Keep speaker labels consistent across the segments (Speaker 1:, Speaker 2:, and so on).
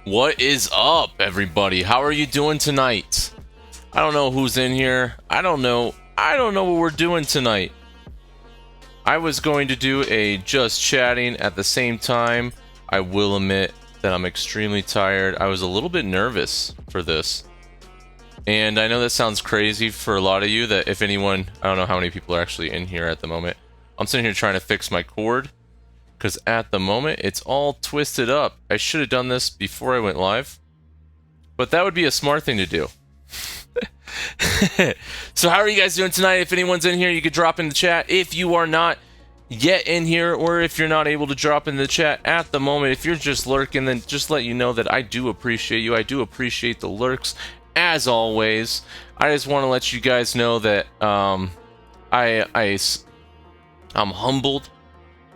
Speaker 1: What is up, everybody? How are you doing tonight? I don't know who's in here. I don't know what we're doing tonight. I was going to do a just chatting at the same time. I will admit that I'm extremely tired. I was a little bit nervous for this. And I know that sounds crazy for a lot of you, that if anyone, I don't know how many people are actually in here at the moment. I'm sitting here trying to fix my cord, because at the moment it's all twisted up. I should have done this before I went live, but that would be a smart thing to do. So how are you guys doing tonight? If anyone's in here, you could drop in the chat. If you are not yet in here, or if you're not able to drop in the chat at the moment, if you're just lurking, then just let you know that I do appreciate you. I do appreciate the lurks, as always. I just want to let you guys know that I'm humbled.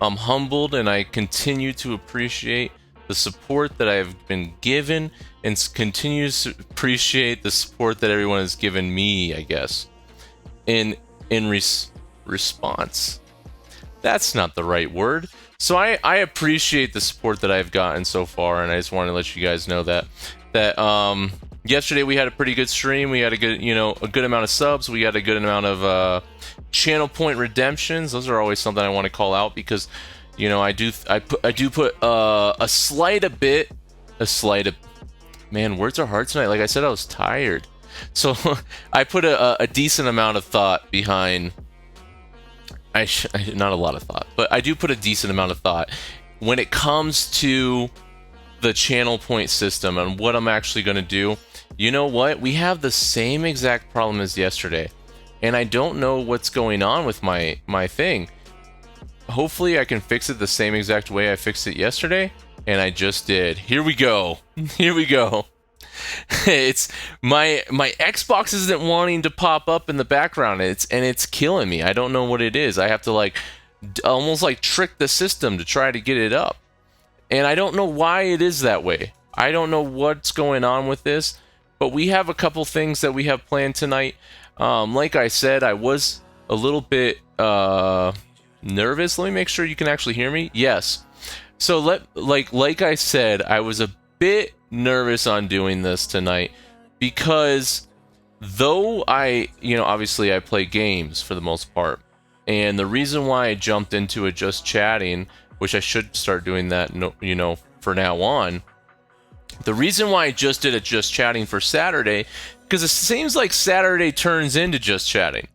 Speaker 1: I'm humbled, and I continue to appreciate the support that I've been given, and continue to appreciate the support that everyone has given me, I guess, in response. That's not the right word. So I appreciate the support that I've gotten so far, and I just want to let you guys know that yesterday we had a pretty good stream. We had a good amount of subs. We had a good amount of channel point redemptions. Those are always something I want to call out, because I do put a slight man, words are hard tonight. Like I said, I was tired, so I put a decent amount of thought behind. Not a lot of thought, but I do put a decent amount of thought when it comes to the channel point system and what I'm actually going to do. You know what? We have the same exact problem as yesterday, and I don't know what's going on with my thing. Hopefully I can fix it the same exact way I fixed it yesterday, and I just did. Here we go. Here we go. It's my Xbox isn't wanting to pop up in the background. It's killing me. I don't know what it is. I have to almost trick the system to try to get it up, and I don't know why it is that way. I don't know what's going on with this, but we have a couple things that we have planned tonight. Like I said, I was a little bit nervous. Let me make sure you can actually hear me. Yes. So like I said, I was a bit nervous on doing this tonight, because though obviously I play games for the most part, and the reason why I jumped into it just chatting, which I should start doing that for now on, the reason why I just did it just chatting for Saturday, because it seems like Saturday turns into just chatting.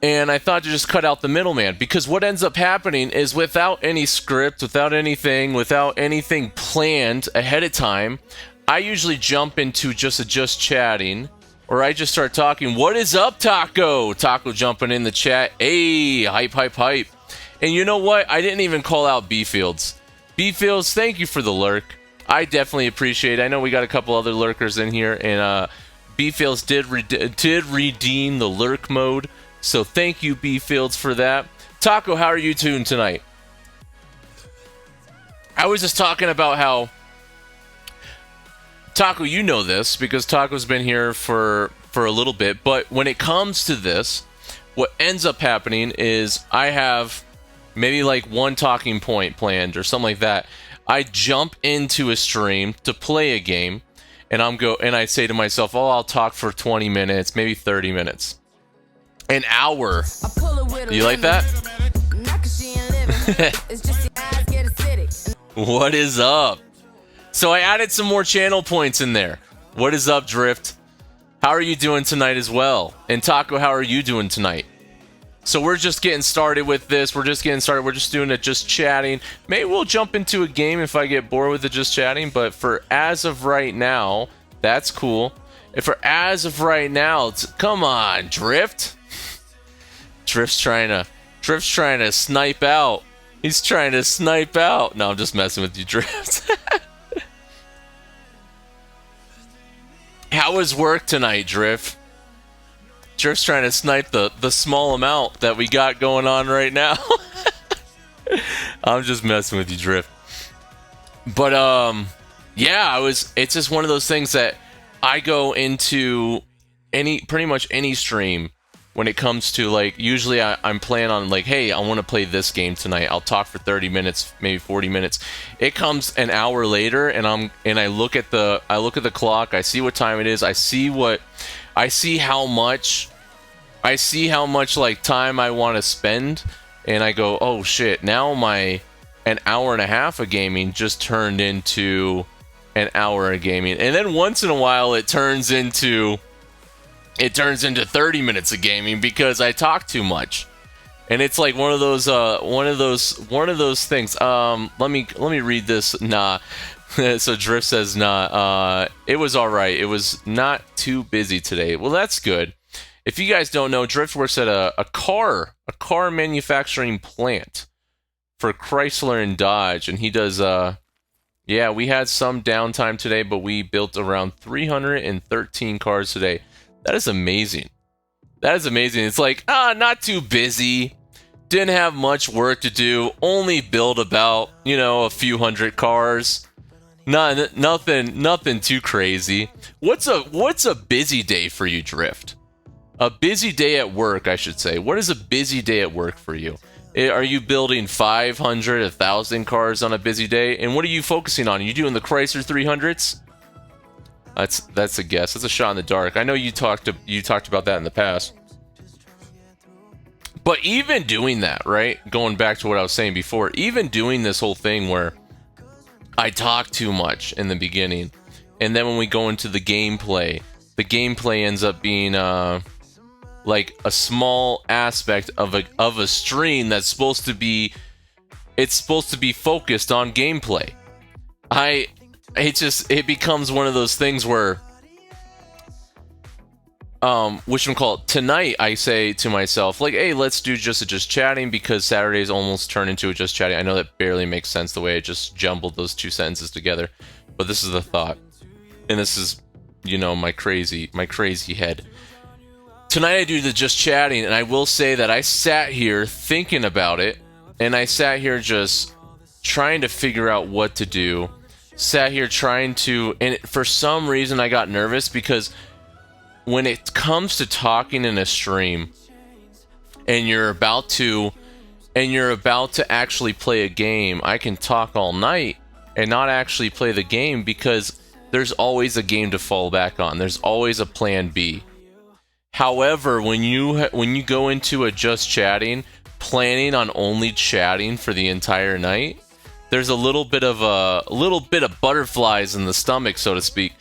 Speaker 1: And I thought to just cut out the middleman, because what ends up happening is, without any script, without anything planned ahead of time, I usually jump into just chatting, or I just start talking. What is up, Taco? Taco jumping in the chat. Hey, hype, hype, hype. And you know what? I didn't even call out B-Fields. B-Fields, thank you for the lurk. I definitely appreciate it. I know we got a couple other lurkers in here, and B-Fields did redeem the lurk mode. So thank you, B-Fields, for that. Taco, how are you doing tonight? I was just talking about how... Taco, you know this, because Taco's been here for a little bit, but when it comes to this, what ends up happening is I have maybe one talking point planned or something like that. I jump into a stream to play a game, and I say to myself, oh, I'll talk for 20 minutes, maybe 30 minutes. An hour. You like that? What is up? So I added some more channel points in there. What is up, Drift? How are you doing tonight as well? And Taco, how are you doing tonight? So we're just getting started with this. We're just doing it just chatting. Maybe we'll jump into a game if I get bored with it just chatting. But for as of right now, that's cool. If for as of right now, come on, Drift. Drift's trying to snipe out. He's trying to snipe out. No, I'm just messing with you, Drift. How was work tonight, Drift? Drift's trying to snipe the small amount that we got going on right now. I'm just messing with you, Drift. But yeah, it's just one of those things that I go into pretty much any stream when it comes to like, usually I'm planning on like, hey, I want to play this game tonight. I'll talk for 30 minutes, maybe 40 minutes. It comes an hour later, and I look at the clock. I see what time it is. I see how much like time I want to spend, and I go, oh shit! Now an hour and a half of gaming just turned into an hour of gaming, and then once in a while it turns into 30 minutes of gaming because I talk too much. And it's like one of those things. Let me read this. Nah. So Drift says, nah, it was all right. It was not too busy today. Well, that's good. If you guys don't know, Drift works at a car manufacturing plant for Chrysler and Dodge, and he does yeah, we had some downtime today, but we built around 313 cars today. That is amazing. That is amazing. It's like, not too busy. Didn't have much work to do. Only built about, a few hundred cars. Nothing too crazy. What's a busy day for you, Drift? A busy day at work, I should say. What is a busy day at work for you? Are you building 500, 1,000 cars on a busy day? And what are you focusing on? Are you doing the Chrysler 300s? That's a guess. That's a shot in the dark. I know you talked about that in the past. But even doing that, right? Going back to what I was saying before, even doing this whole thing where I talk too much in the beginning, and then when we go into the gameplay ends up being like a small aspect of a stream that's supposed to be focused on gameplay. It becomes one of those things where tonight I say to myself, like, hey, let's do just chatting, because Saturdays almost turn into a just chatting. I know that barely makes sense the way I just jumbled those two sentences together, but this is the thought, and this is my crazy head. Tonight I do the just chatting, and I will say that I sat here thinking about it, and I sat here just trying to figure out what to do. Sat here and for some reason I got nervous, because when it comes to talking in a stream and you're about to actually play a game, I can talk all night and not actually play the game, because there's always a game to fall back on. There's always a plan B. However, when you go into a just chatting, planning on only chatting for the entire night, there's a little bit of butterflies in the stomach, so to speak.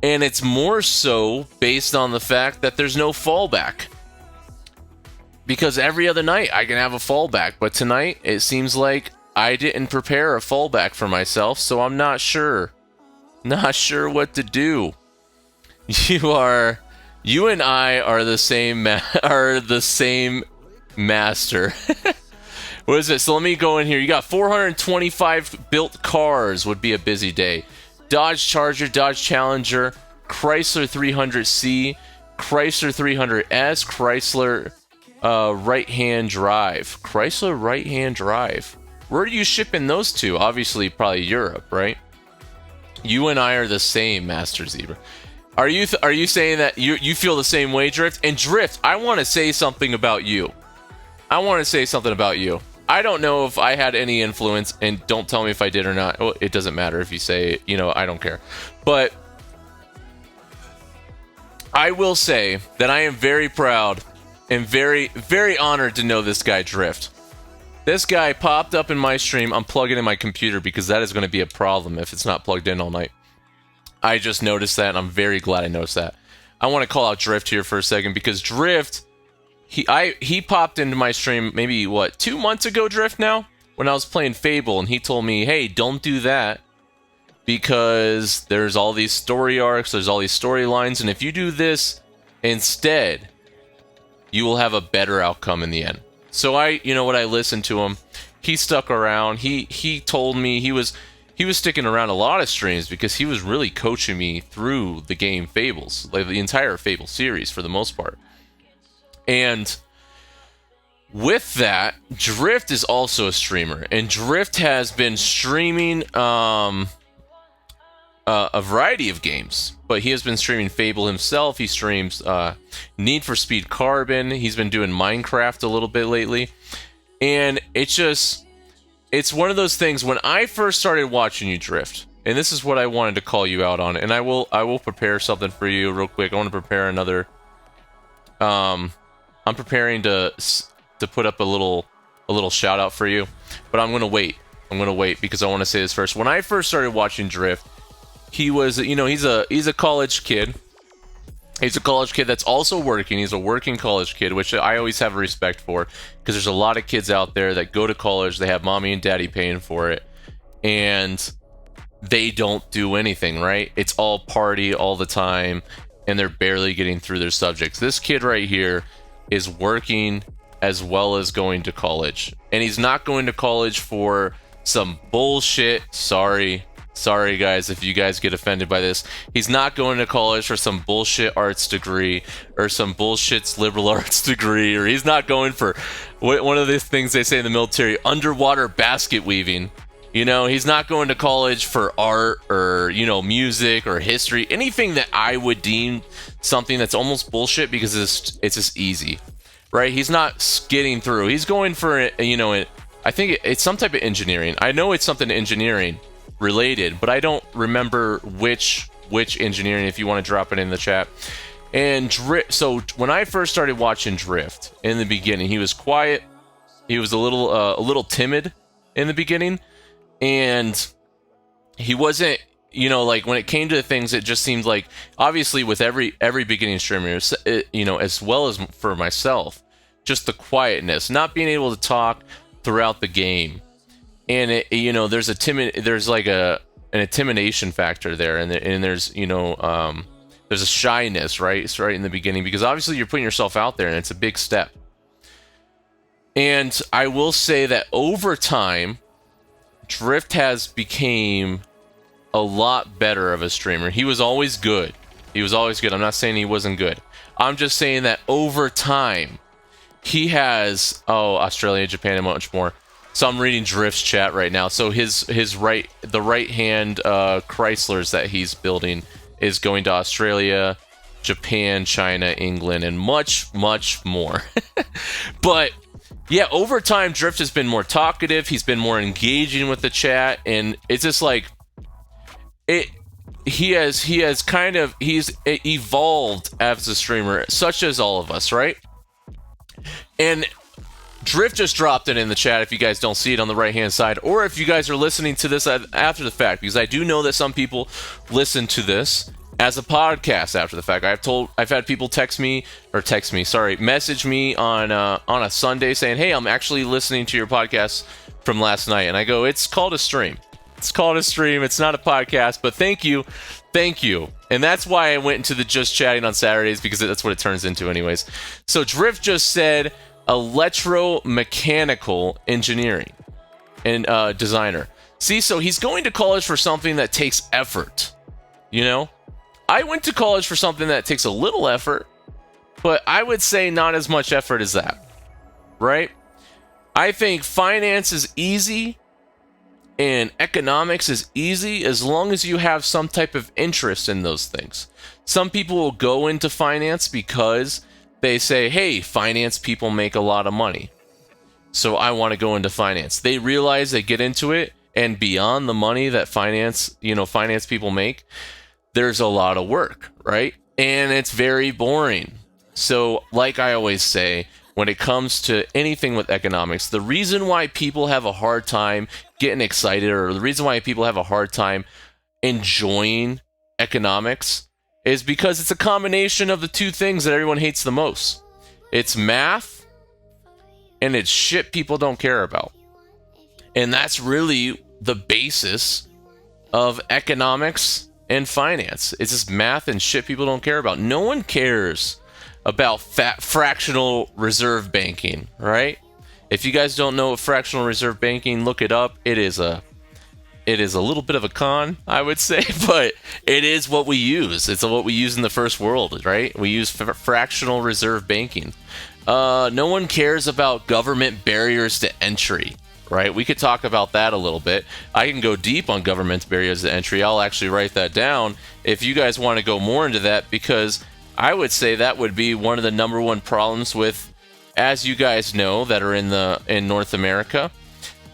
Speaker 1: And it's more so based on the fact that there's no fallback. Because every other night I can have a fallback, but tonight it seems like I didn't prepare a fallback for myself, so I'm not sure. Not sure what to do. You and I are the same master. What is it? So let me go in here. You got 425 built cars would be a busy day. Dodge Charger, Dodge Challenger, Chrysler 300C, Chrysler 300S, Chrysler right-hand drive. Chrysler right-hand drive. Where are you shipping those to? Obviously, probably Europe, right? You and I are the same, Master Zebra. Are you saying that you feel the same way, Drift? And Drift, I want to say something about you. I don't know if I had any influence, and don't tell me if I did or not. Well, it doesn't matter if you say, I don't care. But I will say that I am very proud and very, very honored to know this guy, Drift. This guy popped up in my stream. I'm plugging in my computer because that is going to be a problem if it's not plugged in all night. I just noticed that, and I'm very glad I noticed that. I want to call out Drift here for a second, because Drift, he popped into my stream maybe, 2 months ago, Drift, now? When I was playing Fable, and he told me, hey, don't do that, because there's all these story arcs, there's all these storylines, and if you do this instead, you will have a better outcome in the end. So I listened to him. He stuck around. He told me he was sticking around a lot of streams because he was really coaching me through the game Fables, like the entire Fable series for the most part. And with that, Drift is also a streamer, and Drift has been streaming a variety of games, but he has been streaming Fable himself. He streams Need for Speed Carbon. He's been doing Minecraft a little bit lately, and it's one of those things. When I first started watching you drift, and this is what I wanted to call you out on, and I will prepare something for you real quick. I want to prepare another. I'm preparing to put up a little shout out for you, but I'm gonna wait. Because I want to say this first. When I first started watching Drift, he was, he's a college kid. He's a college kid that's also working. He's a working college kid, which I always have respect for, because there's a lot of kids out there that go to college, they have mommy and daddy paying for it, and they don't do anything, right? It's all party all the time, and they're barely getting through their subjects. This kid right here is working as well as going to college, and he's not going to college for some bullshit. Sorry guys if you guys get offended by this. He's not going to college for some bullshit arts degree or some bullshit liberal arts degree, or he's not going for one of the things they say in the military, underwater basket weaving. He's not going to college for art or, music or history, anything that I would deem something that's almost bullshit, because it's just easy, right? He's not getting through. He's going for, I think it's some type of engineering. I know it's something engineering related, but I don't remember which engineering, if you want to drop it in the chat. And so when I first started watching Drift in the beginning, he was quiet. He was a little timid in the beginning, and he wasn't, like when it came to things, it just seemed like, obviously with every beginning streamer, as well as for myself, just the quietness, not being able to talk throughout the game, and there's like an intimidation factor there, and there's there's a shyness, right? It's right in the beginning, because obviously you're putting yourself out there, and it's a big step. And I will say that over time, Drift has became a lot better of a streamer. He was always good. I'm not saying he wasn't good. I'm just saying that over time, he has Australia, Japan, and much more. So I'm reading Drift's chat right now. So the right hand Chryslers that he's building is going to Australia, Japan, China, England, and much, much more. But yeah, over time, Drift has been more talkative. He's been more engaging with the chat, and it's just like he's evolved as a streamer, such as all of us, right? And Drift just dropped it in the chat if you guys don't see it on the right hand side, or if you guys are listening to this after the fact, because I do know that some people listen to this as a podcast after the fact. I've had people message me on a Sunday saying, "Hey, I'm actually listening to your podcast from last night," and I go, "It's called a stream. It's not a podcast, but thank you." And that's why I went into the just chatting on Saturdays, because that's what it turns into anyways. So Drift just said electromechanical engineering and designer. See, so he's going to college for something that takes effort. I went to college for something that takes a little effort, but I would say not as much effort as that, right? I think finance is easy and economics is easy as long as you have some type of interest in those things. Some people will go into finance because they say, "Hey, finance people make a lot of money, so I want to go into finance." They realize they get into it, and beyond the money that finance people make, there's a lot of work, right? And it's very boring. So, like I always say, when it comes to anything with economics, the reason why people have a hard time getting excited, or the reason why people have a hard time enjoying economics, is because it's a combination of the two things that everyone hates the most. It's math, and it's shit people don't care about. And that's really the basis of economics and finance. It's just math and shit people don't care about. No one cares about fractional reserve banking, right? If you guys don't know what fractional reserve banking, look it up. It is a little bit of a con, I would say, but it is what we use. It's what we use in the first world, right? We use fractional reserve banking. No one cares about government barriers to entry, right? We could talk about that a little bit. I can go deep on government barriers to entry. I'll actually write that down if you guys want to go more into that, because I would say that would be one of the number one problems with, as you guys know that are in North America,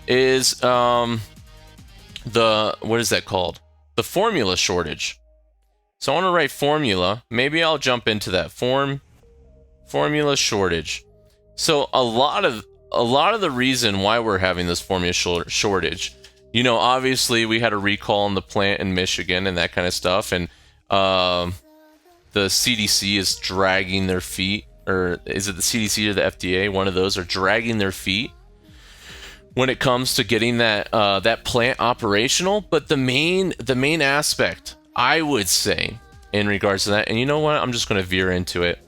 Speaker 1: is the, what is that called? The formula shortage. So I want to write formula. Maybe I'll jump into that formula shortage. So a lot of the reason why we're having this formula shortage, you know, obviously we had a recall in the plant in Michigan and that kind of stuff, and the CDC is dragging their feet, or is it the CDC or the FDA? One of those are dragging their feet when it comes to getting that that plant operational. But the main aspect, I would say, in regards to that, and you know what, I'm just going to veer into it,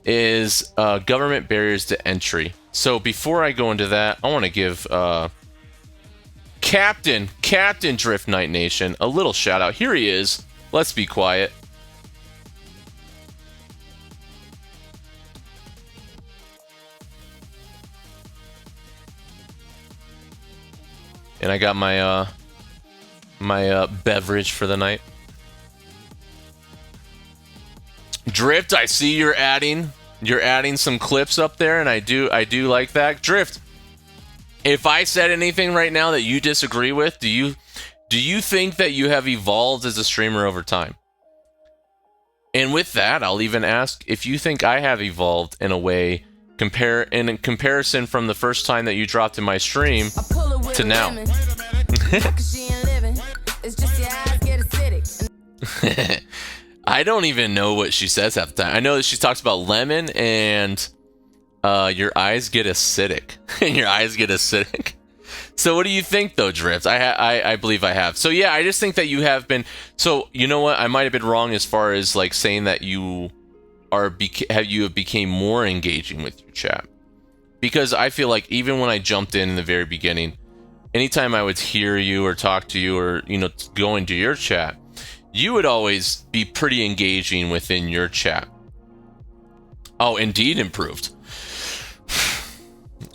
Speaker 1: is government barriers to entry. So before I go into that, I want to give Captain Drift Knight Nation a little shout out. Here he is. Let's be quiet. And I got my my beverage for the night. Drift, I see you're adding some clips up there, and I do like that. Drift, if I said anything right now that you disagree with, do you think that you have evolved as a streamer over time? And with that, I'll even ask if you think I have evolved in a way in comparison from the first time that you dropped in my stream to now. I don't even know what she says half the time. I know that she talks about lemon and your eyes get acidic. And your eyes get acidic. So what do you think though, Drift? I believe I have. So yeah, I just think that you have been. So you know what? I might have been wrong as far as like saying that you have became more engaging with your chat. Because I feel like even when I jumped in the very beginning, anytime I would hear you or talk to you or, you know, go into your chat, you would always be pretty engaging within your chat. Oh, indeed improved.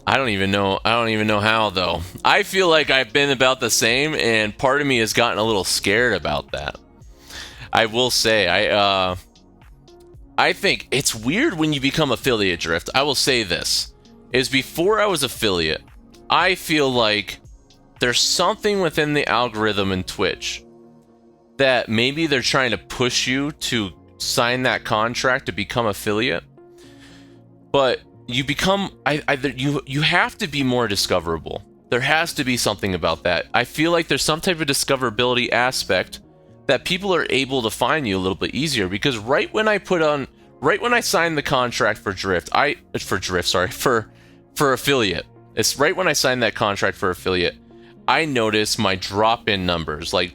Speaker 1: I don't even know how though. I feel like I've been about the same, and part of me has gotten a little scared about that. I will say, I think it's weird when you become affiliate, Drift. I will say this, is before I was affiliate, I feel like there's something within the algorithm in Twitch that maybe they're trying to push you to sign that contract to become affiliate, but you become you have to be more discoverable. There has to be something about that. I feel like there's some type of discoverability aspect that people are able to find you a little bit easier, because right when I signed the contract for affiliate, it's right when I signed that contract for affiliate, I noticed my drop-in numbers, like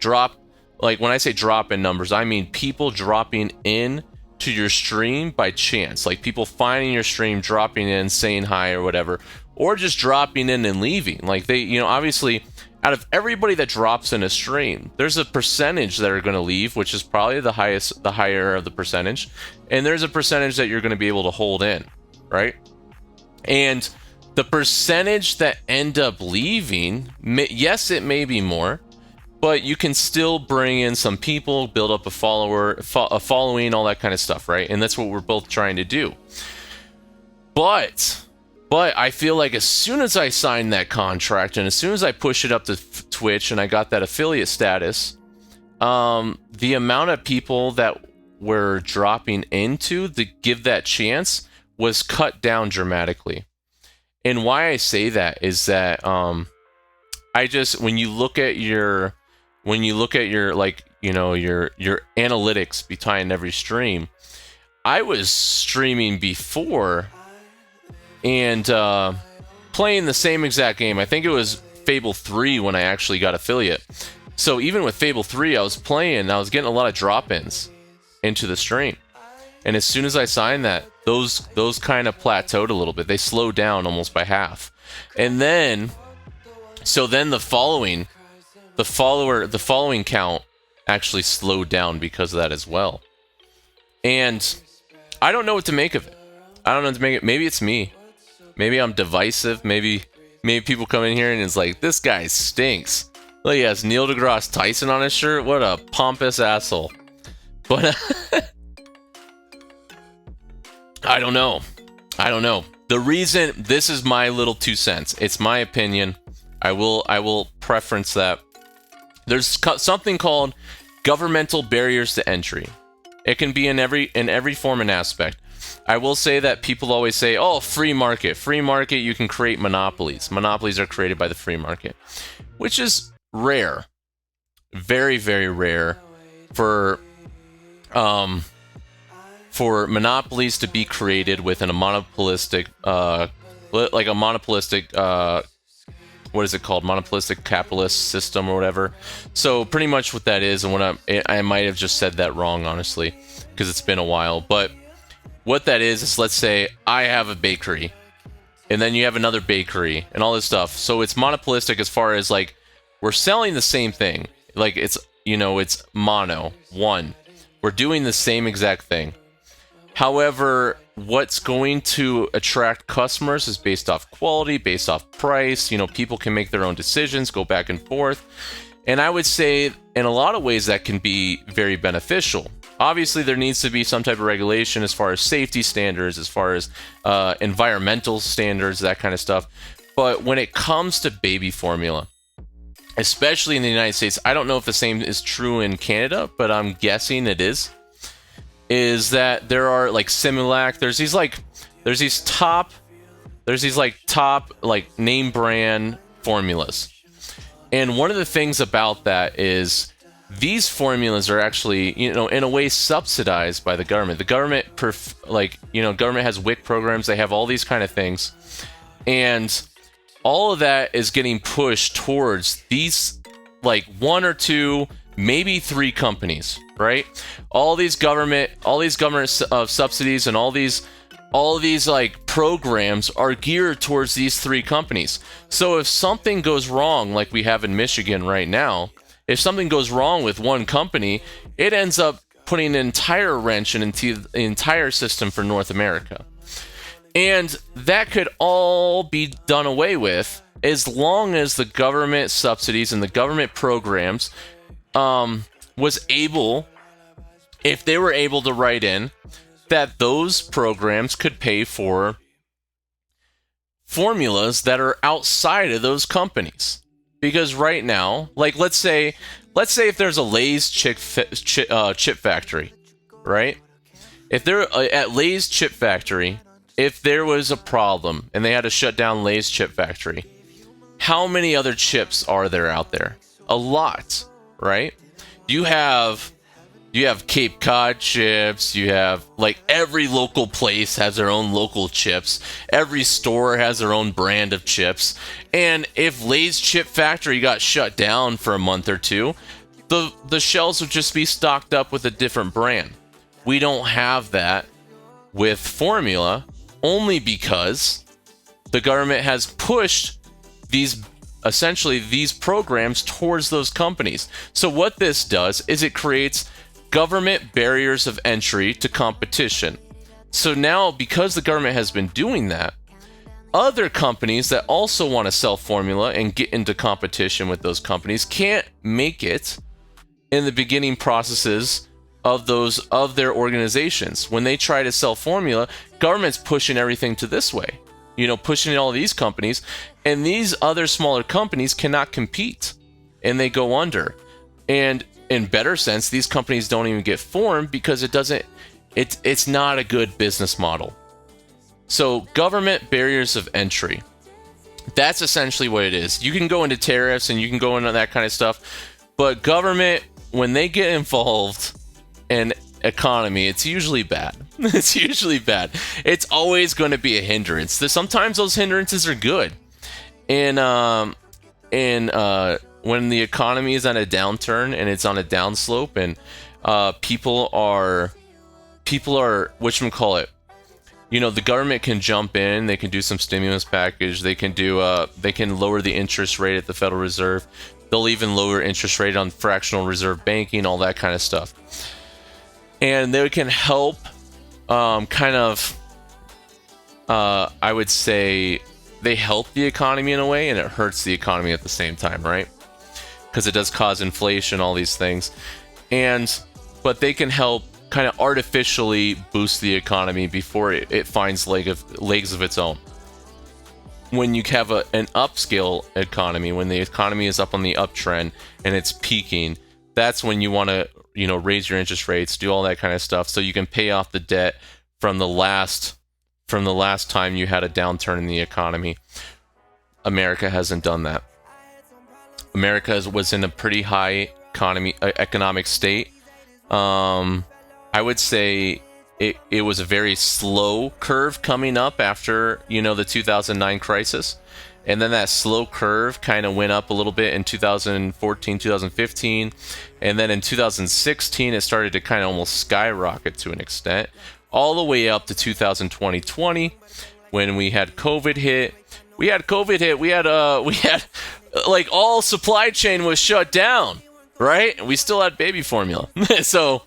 Speaker 1: when I say drop-in numbers, I mean people dropping in to your stream by chance, like people finding your stream, dropping in, saying hi or whatever, or just dropping in and leaving. Like they, you know, obviously out of everybody that drops in a stream, there's a percentage that are going to leave, which is probably the higher of the percentage, and there's a percentage that you're going to be able to hold in, right? And the percentage that end up leaving, yes, it may be more, but you can still bring in some people, build up a following, all that kind of stuff, right? And that's what we're both trying to do. But I feel like as soon as I signed that contract and as soon as I pushed it up to Twitch and I got that affiliate status, the amount of people that were dropping into to give that chance was cut down dramatically. And why I say that is that when you look at your like, you know, your analytics behind every stream, I was streaming before and playing the same exact game. I think it was Fable 3 when I actually got affiliate. So even with Fable 3, I was playing, I was getting a lot of drop-ins into the stream. And as soon as I signed that, those kind of plateaued a little bit. They slowed down almost by half. And then the following count actually slowed down because of that as well. And I don't know what to make of it. I don't know what to make it. Maybe it's me. Maybe I'm divisive. Maybe Maybe people come in here and it's like, this guy stinks. Look, he has Neil deGrasse Tyson on his shirt. What a pompous asshole. But I don't know. The reason, this is my little 2 cents. It's my opinion. I will preference that. There's something called governmental barriers to entry. It can be in every form and aspect. I will say that people always say, "Oh, free market. Free market, you can create monopolies. Monopolies are created by the free market," which is rare. Very, very rare for monopolies to be created within a monopolistic what is it called? Monopolistic capitalist system or whatever. So pretty much what that is, and what I might have just said that wrong, honestly, because it's been a while. But what that is let's say I have a bakery, and then you have another bakery, and all this stuff. So it's monopolistic as far as like we're selling the same thing. Like it's mono one. We're doing the same exact thing. However, what's going to attract customers is based off quality, based off price. People can make their own decisions, go back and forth. And I would say in a lot of ways that can be very beneficial. Obviously, there needs to be some type of regulation as far as safety standards, as far as environmental standards, that kind of stuff. But when it comes to baby formula, especially in the United States, I don't know if the same is true in Canada, but I'm guessing it is that there are like Similac, there's these top name brand formulas. And one of the things about that is these formulas are actually, in a way subsidized by the government. The government government has WIC programs, they have all these kind of things. And all of that is getting pushed towards these like 1 or 2, maybe 3 companies, right? All these government subsidies and all these like programs are geared towards these 3 companies. So if something goes wrong, like we have in Michigan right now, if something goes wrong with one company, it ends up putting an entire wrench into the entire system for North America. And that could all be done away with as long as the government subsidies and the government programs if they were able to write in that those programs could pay for formulas that are outside of those companies. Because right now, like let's say if there's a Lay's chip factory, right? If they're at Lay's chip factory, if there was a problem and they had to shut down Lay's chip factory, how many other chips are there out there? A lot, right? You have Cape Cod chips, you have like every local place has their own local chips, every store has their own brand of chips, and if Lay's chip factory got shut down for a month or 2, the shelves would just be stocked up with a different brand. We don't have that with formula, only because the government has pushed these programs towards those companies. So what this does is it creates government barriers of entry to competition. So now, because the government has been doing that, other companies that also want to sell formula and get into competition with those companies can't make it in the beginning processes of their organizations. When they try to sell formula, government's pushing everything to this way, pushing all these companies, and these other smaller companies cannot compete and they go under. And in better sense, these companies don't even get formed because it's not a good business model. So government barriers of entry, that's essentially what it is. You can go into tariffs and you can go into that kind of stuff, but government, when they get involved in economy, it's usually bad. It's usually bad. It's always going to be a hindrance. Sometimes those hindrances are good. And when the economy is on a downturn and it's on a downslope, and people are whatchamacallit, the government can jump in, they can do some stimulus package, they can lower the interest rate at the Federal Reserve, they'll even lower interest rate on fractional reserve banking, all that kind of stuff. And they can help I would say they help the economy in a way, and it hurts the economy at the same time, right? Because it does cause inflation, all these things. But they can help kind of artificially boost the economy before it finds legs of its own. When you have an upscale economy, when the economy is up on the uptrend and it's peaking, that's when you want to, raise your interest rates, do all that kind of stuff, so you can pay off the debt from the last time you had a downturn in the economy. America hasn't done that. America was in a pretty high economic state. I would say it was a very slow curve coming up after, the 2009 crisis. And then that slow curve kind of went up a little bit in 2014, 2015. And then in 2016, it started to kind of almost skyrocket to an extent, all the way up to 2020, when we had COVID hit. We had like all supply chain was shut down, right? And we still had baby formula. So,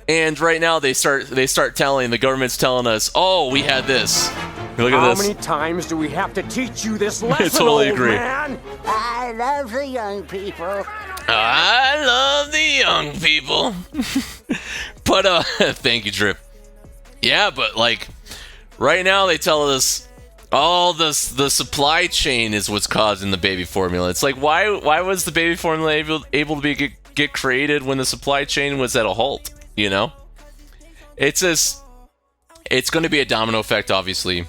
Speaker 1: and right now the government's telling us, oh, we had this. Look at this.
Speaker 2: How many times do we have to teach you this lesson,
Speaker 1: I totally agree.
Speaker 2: Man? I love the young people.
Speaker 1: I love the young people. But thank you, Drip. Yeah, but like right now they tell us all the supply chain is what's causing the baby formula. It's like why was the baby formula able to get created when the supply chain was at a halt? It's going to be a domino effect, obviously.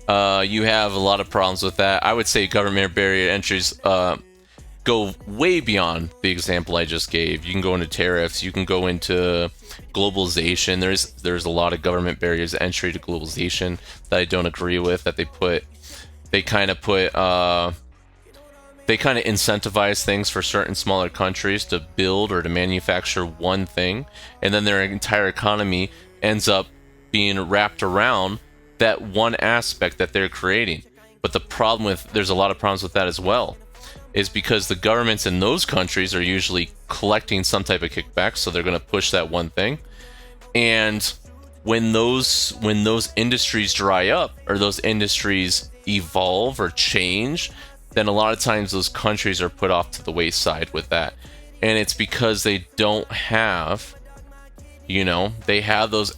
Speaker 1: You have a lot of problems with that. I would say government barrier entries go way beyond the example I just gave. You can go into tariffs. You can go into globalization. There's a lot of government barriers to entry to globalization that I don't agree with. That they kind of incentivize things for certain smaller countries to build or to manufacture one thing, and then their entire economy ends up being wrapped around that one aspect that they're creating. But there's a lot of problems with that as well, is because the governments in those countries are usually collecting some type of kickback, so they're going to push that one thing. And when those industries dry up, or those industries evolve or change, then a lot of times those countries are put off to the wayside with that. And it's because they don't have, they have those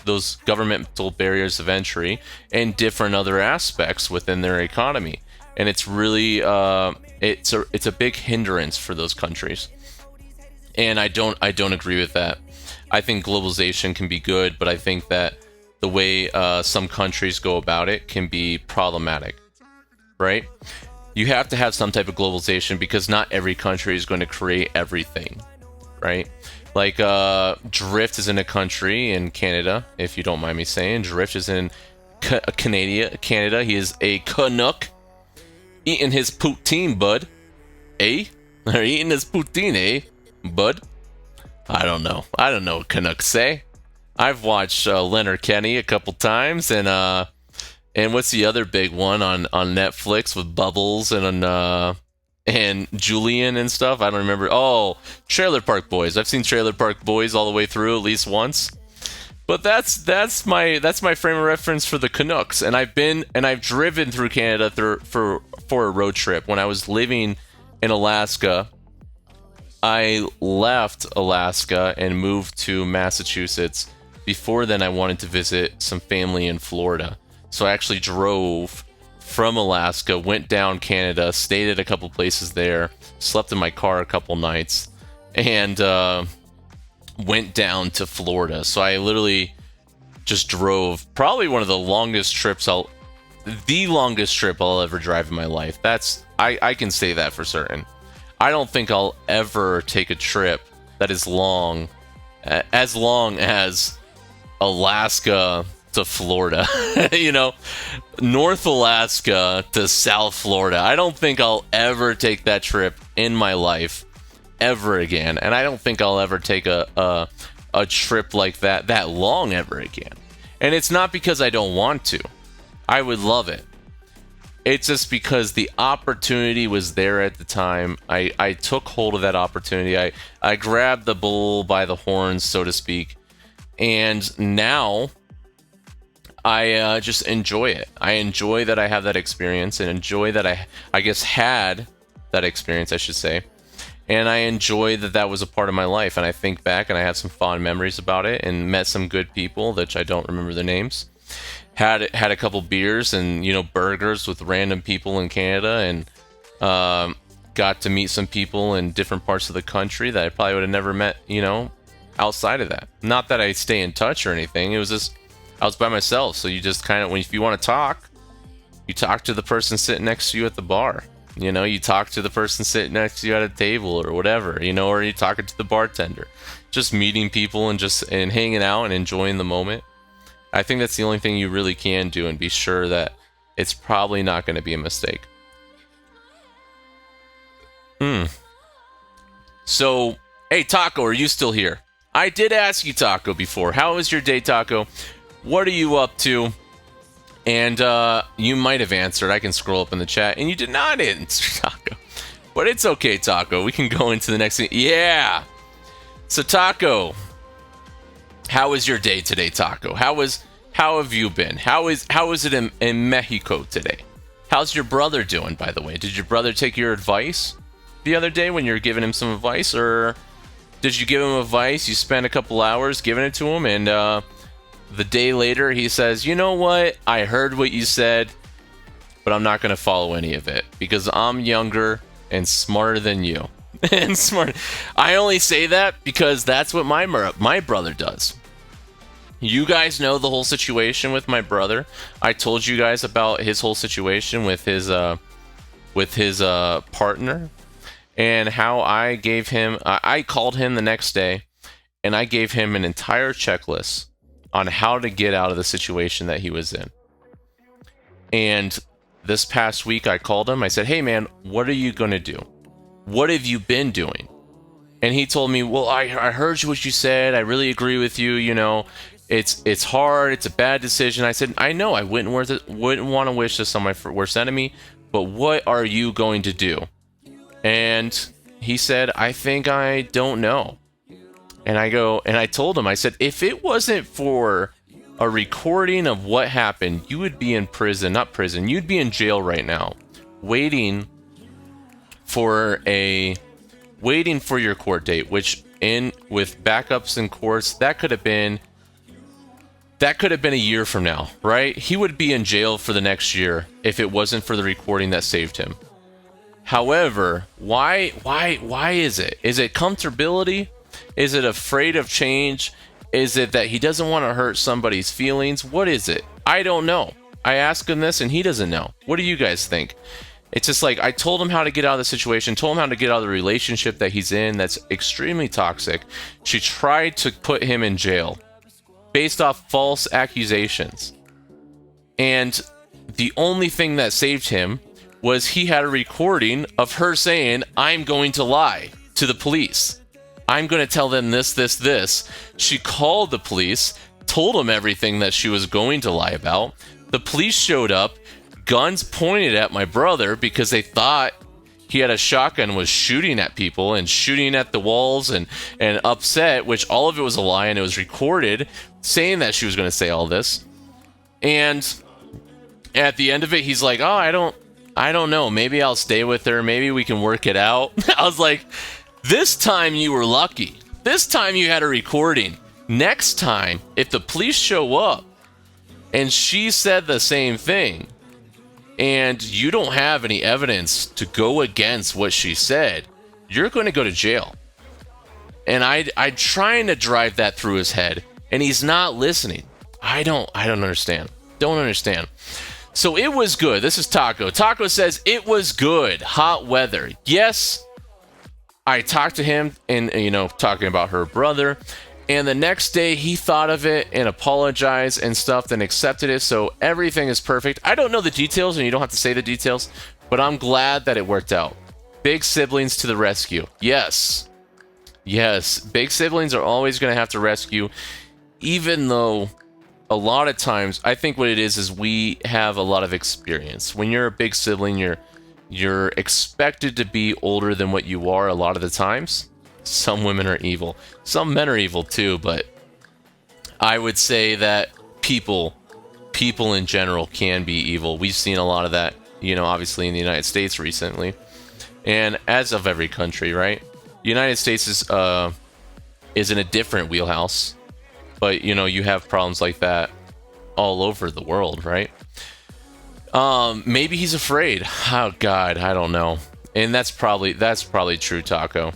Speaker 1: those governmental barriers of entry and different other aspects within their economy. And it's really, it's a big hindrance for those countries. And I don't agree with that. I think globalization can be good, but I think that the way some countries go about it can be problematic, right? You have to have some type of globalization because not every country is going to create everything, right? Like Drift is in a country in Canada, if you don't mind me saying. Drift is in Canada. He is a Canuck. Eating his poutine, bud. Eh? They're eating his poutine, eh, bud? I don't know what Canucks say. I've watched Letterkenny a couple times, and what's the other big one on Netflix with Bubbles and Julian and stuff? I don't remember. Oh, Trailer Park Boys. I've seen Trailer Park Boys all the way through at least once. But that's my frame of reference for the Canucks, and I've driven through Canada for a road trip. When I was living in Alaska, I left Alaska and moved to Massachusetts. Before then, I wanted to visit some family in Florida, so I actually drove from Alaska, went down Canada, stayed at a couple places there, slept in my car a couple nights, and went down to Florida. So I literally just drove probably one of the longest trips I'll ever drive in my life. I can say that for certain. I don't think I'll ever take a trip that is as long as Alaska to Florida, North Alaska to South Florida. I don't think I'll ever take that trip in my life ever again, and I don't think I'll ever take a trip like that long ever again. And it's not because I don't want to. I would love it. It's just because the opportunity was there at the time. I took hold of that opportunity. I grabbed the bull by the horns, so to speak. And now I just enjoy it. I enjoy that I have that experience, and enjoy that I guess had that experience, I should say. And I enjoy that that was a part of my life. And I think back and I have some fond memories about it, and met some good people, which I don't remember their names. Had a couple beers and, you know, burgers with random people in Canada, and got to meet some people in different parts of the country that I probably would have never met, you know, outside of that. Not that I stay in touch or anything. It was just, I was by myself. So you just kind of, if you want to talk, you talk to the person sitting next to you at the bar. You know, you talk to the person sitting next to you at a table or whatever, you know, or you talking to the bartender. Just meeting people and hanging out and enjoying the moment. I think that's the only thing you really can do, and be sure that it's probably not going to be a mistake. So, hey, Taco, are you still here? I did ask you, Taco, before. How was your day, Taco? What are you up to? And you might have answered. I can scroll up in the chat. And you did not answer, Taco. But it's okay, Taco. We can go into the next thing. Yeah. So, Taco, how was your day today, Taco? How have you been? How is it in Mexico today? How's your brother doing, by the way? Did your brother take your advice the other day when you were giving him some advice? Or did you give him advice, you spent a couple hours giving it to him, and the day later he says, you know what, I heard what you said, but I'm not going to follow any of it because I'm younger and smarter than you. And smart. I only say that because that's what my brother does. You guys know the whole situation with my brother. I told you guys about his whole situation with his partner, and how I gave him, I called him the next day, and I gave him an entire checklist on how to get out of the situation that he was in. And this past week I called him. I said, hey man, what are you going to do? What have you been doing? And he told me, well, I heard what you said. I really agree with you. You know, it's hard. It's a bad decision. I said, I know I wouldn't want to wish this on my worst enemy, but what are you going to do? And he said, I think I don't know. And I told him, I said, if it wasn't for a recording of what happened, you would be in prison, not prison, you'd be in jail right now, waiting for your court date, which with backups in courts, that could have been a year from now, right? He would be in jail for the next year if it wasn't for the recording that saved him. However, why is it? Is it comfortability? Is it afraid of change? Is it that he doesn't want to hurt somebody's feelings? What is it? I don't know. I asked him this and he doesn't know. What do you guys think? It's just like, I told him how to get out of the situation, told him how to get out of the relationship that he's in that's extremely toxic. She tried to put him in jail based off false accusations. And the only thing that saved him was he had a recording of her saying, I'm going to lie to the police. I'm going to tell them this. She called the police, told them everything that she was going to lie about. The police showed up, guns pointed at my brother because they thought he had a shotgun, was shooting at people and shooting at the walls and upset, which all of it was a lie, and it was recorded saying that she was going to say all this. And at the end of it, he's like, oh, I don't know. Maybe I'll stay with her. Maybe we can work it out. I was like, this time you were lucky. This time you had a recording. Next time, if the police show up and she said the same thing and you don't have any evidence to go against what she said, you're going to go to jail. And I'm trying to drive that through his head, and he's not listening. I don't understand. Don't understand. So it was good. This is Taco. Taco says it was good. Hot weather. Yes. I talked to him and, talking about her brother. And the next day he thought of it and apologized and stuff, then accepted it. So everything is perfect. I don't know the details, and you don't have to say the details, but I'm glad that it worked out. Big siblings to the rescue. Yes. Yes. Big siblings are always going to have to rescue, even though a lot of times, I think what it is we have a lot of experience. When you're a big sibling, you're expected to be older than what you are a lot of the times. Some women are evil. Some men are evil too, but I would say that people people in general can be evil. We've seen a lot of that, obviously in the United States recently, and as of every country, right? The United States is in a different wheelhouse, but you have problems like that all over the world, right? Maybe he's afraid. Oh God, I don't know. And that's probably true, Taco.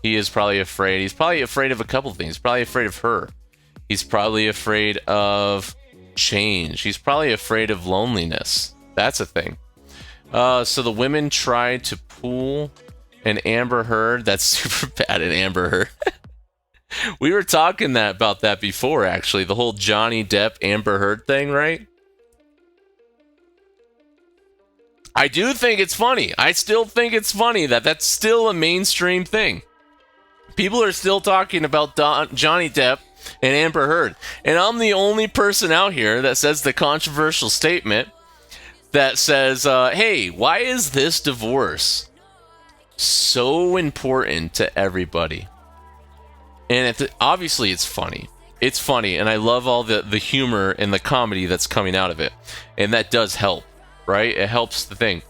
Speaker 1: He is probably afraid. He's probably afraid of a couple things. He's probably afraid of her. He's probably afraid of change. He's probably afraid of loneliness. That's a thing. So the women tried to pull an Amber Heard. That's super bad, an Amber Heard. We were talking about that before, actually. The whole Johnny Depp Amber Heard thing, right? I do think it's funny. I still think it's funny that that's still a mainstream thing. People are still talking about Johnny Depp and Amber Heard. And I'm the only person out here that says the controversial statement that says, hey, why is this divorce so important to everybody? And obviously it's funny. It's funny, and I love all the humor and the comedy that's coming out of it. And that does help, right? It helps the thing.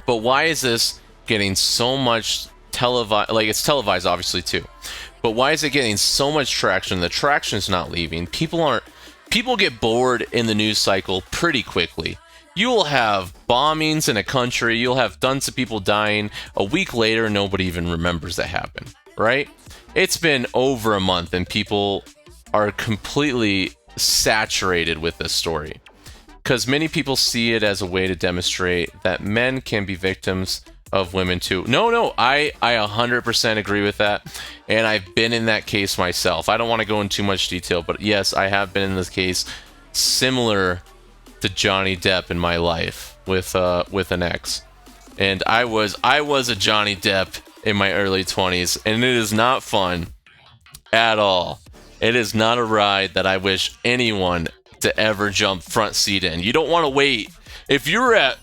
Speaker 1: But why is this getting so much televised? Like, it's televised, obviously, too. But why is it getting so much traction? The traction's not leaving. People get bored in the news cycle pretty quickly. You will have bombings in a country. You'll have tons of people dying. A week later, nobody even remembers that happened, right? It's been over a month, and people are completely saturated with this story. Because many people see it as a way to demonstrate that men can be victims of women too. No, I 100% agree with that. And I've been in that case myself. I don't want to go into too much detail, but yes, I have been in this case similar to Johnny Depp in my life with an ex. And I was a Johnny Depp in my early 20s, and it is not fun at all. It is not a ride that I wish anyone to ever jump front seat in. You don't want to wait. If you're at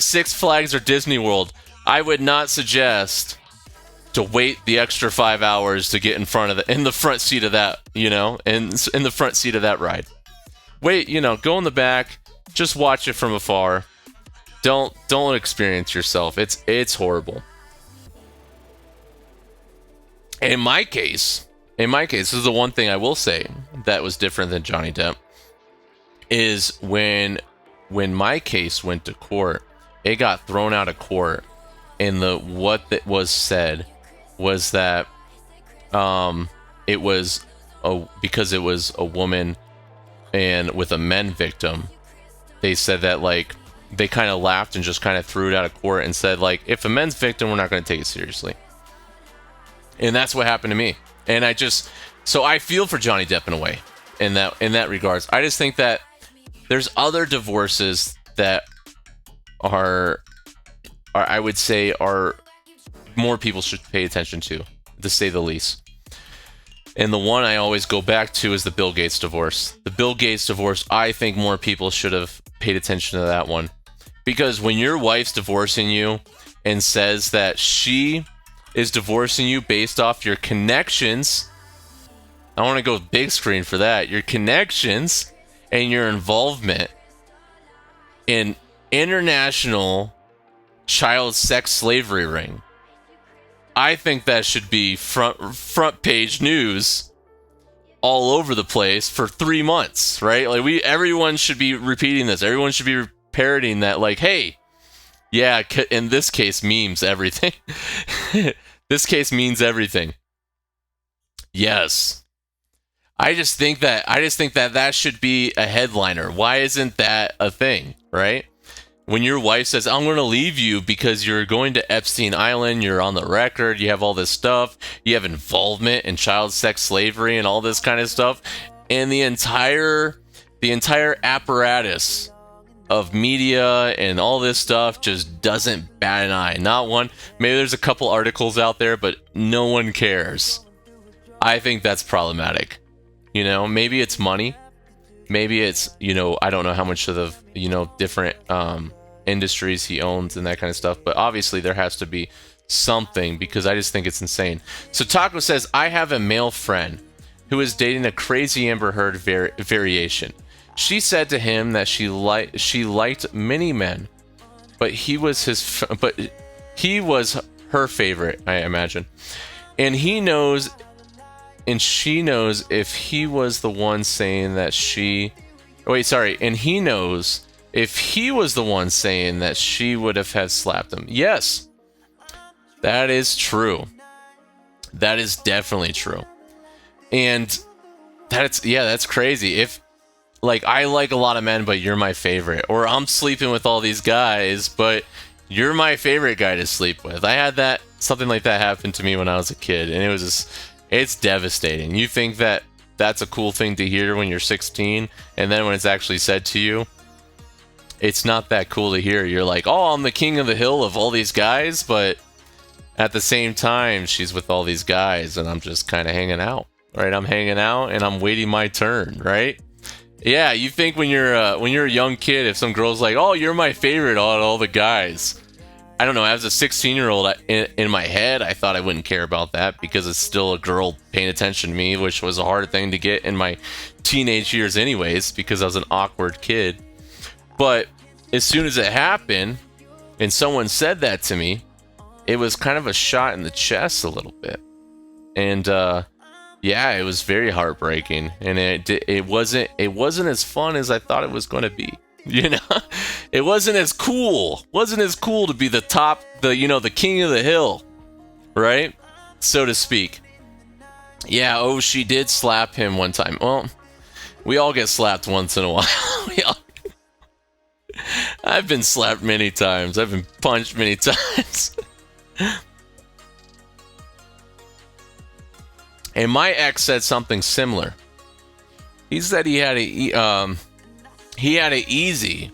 Speaker 1: Six Flags or Disney World, I would not suggest to wait the extra 5 hours to get in the front seat of that, in the front seat of that ride. Wait, go in the back, just watch it from afar. Don't experience yourself. It's horrible. In my case, this is the one thing I will say that was different than Johnny Depp, is when my case went to court, it got thrown out of court, and what that was said was that it was because it was a woman and with a men victim. They said that, like, they kind of laughed and just kind of threw it out of court and said, like, if a men's victim, we're not going to take it seriously. And that's what happened to me. And so I feel for Johnny Depp in a way, in that regards. I just think that there's other divorces that are I would say are more people should pay attention to say the least. And the one I always go back to is the Bill Gates divorce. The Bill Gates divorce, I think more people should have paid attention to that one. Because when your wife's divorcing you and says that she is divorcing you based off your connections, I want to go big screen for that, your connections and your involvement in international child sex slavery ring. I think that should be front page news all over the place for 3 months, right? Like everyone should be repeating this. Everyone should be parroting that, like, hey, yeah, in this case means everything. This case means everything. Yes. I just think that should be a headliner. Why isn't that a thing, right? When your wife says, I'm going to leave you because you're going to Epstein Island, you're on the record, you have all this stuff, you have involvement in child sex slavery and all this kind of stuff, and the entire apparatus of media and all this stuff just doesn't bat an eye. Not one. Maybe there's a couple articles out there, but no one cares. I think that's problematic. Maybe it's money. Maybe it's, I don't know how much of the, different industries he owns and that kind of stuff. But obviously there has to be something, because I just think it's insane. So Taco says, I have a male friend who is dating a crazy Amber Heard variation. She said to him that she liked many men, but he was her favorite, I imagine. And she knows if he was the one saying that she and he knows if he was the one saying that she would have had slapped him. Yes. That is true. That is definitely true. And that's crazy. If like I like a lot of men, but you're my favorite, or I'm sleeping with all these guys, but you're my favorite guy to sleep with. I had something like that happen to me when I was a kid, and it's devastating. You think that that's a cool thing to hear when you're 16, and then when it's actually said to you, it's not that cool to hear. You're like, oh, I'm the king of the hill of all these guys, but at the same time, she's with all these guys, and I'm just kind of hanging out, right? I'm hanging out, and I'm waiting my turn, right? Yeah, you think when you're a young kid, if some girl's like, oh, you're my favorite out of all the guys. I don't know, as a 16-year-old, in my head, I thought I wouldn't care about that because it's still a girl paying attention to me, which was a hard thing to get in my teenage years anyways, because I was an awkward kid. But as soon as it happened, and someone said that to me, it was kind of a shot in the chest a little bit. And, yeah, it was very heartbreaking, and it wasn't as fun as I thought it was going to be. You know, it wasn't as cool. Wasn't as cool to be the king of the hill, right? So to speak. Yeah. Oh, she did slap him one time. Well, we all get slapped once in a while. I've been slapped many times. I've been punched many times. And my ex said something similar. He said he had it easy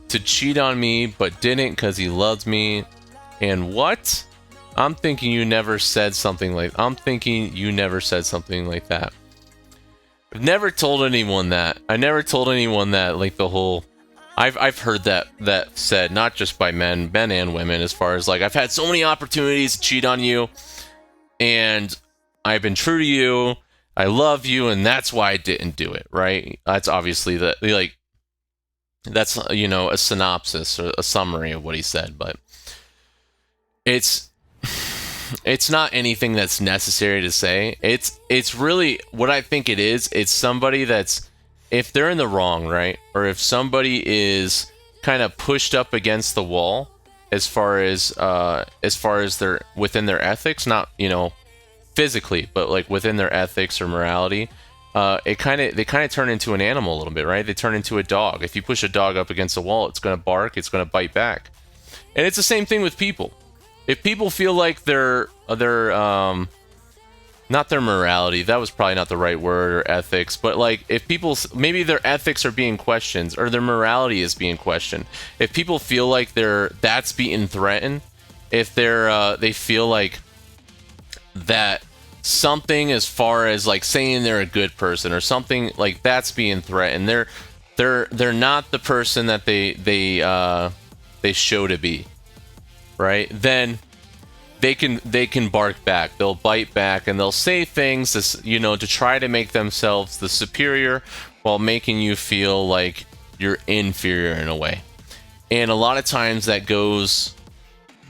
Speaker 1: to cheat on me, but didn't because he loved me. And what? I'm thinking you never said something like that. I've never told anyone that. I never told anyone that, like the whole... I've heard that said, not just by men and women, as far as like, I've had so many opportunities to cheat on you, and I've been true to you, I love you, and that's why I didn't do it, right? That's obviously that's, a synopsis or a summary of what he said, but it's not anything that's necessary to say. It's really what I think it is. It's somebody that's, if they're in the wrong, right? Or if somebody is kind of pushed up against the wall as far as they're within their ethics, not, physically, but like within their ethics or morality, they kind of turn into an animal a little bit, right? They turn into a dog. If you push a dog up against a wall, it's going to bark, it's going to bite back. And it's the same thing with people. If people feel like they're not their morality, that was probably not the right word, or ethics, but like if people, maybe their ethics are being questioned or their morality is being questioned. If people feel like that's being threatened, if they feel like that something as far as like saying they're a good person or something like that's being threatened, they're not the person that they show to be, right? Then they can bark back, they'll bite back, and they'll say things to try to make themselves the superior while making you feel like you're inferior in a way. And a lot of times that goes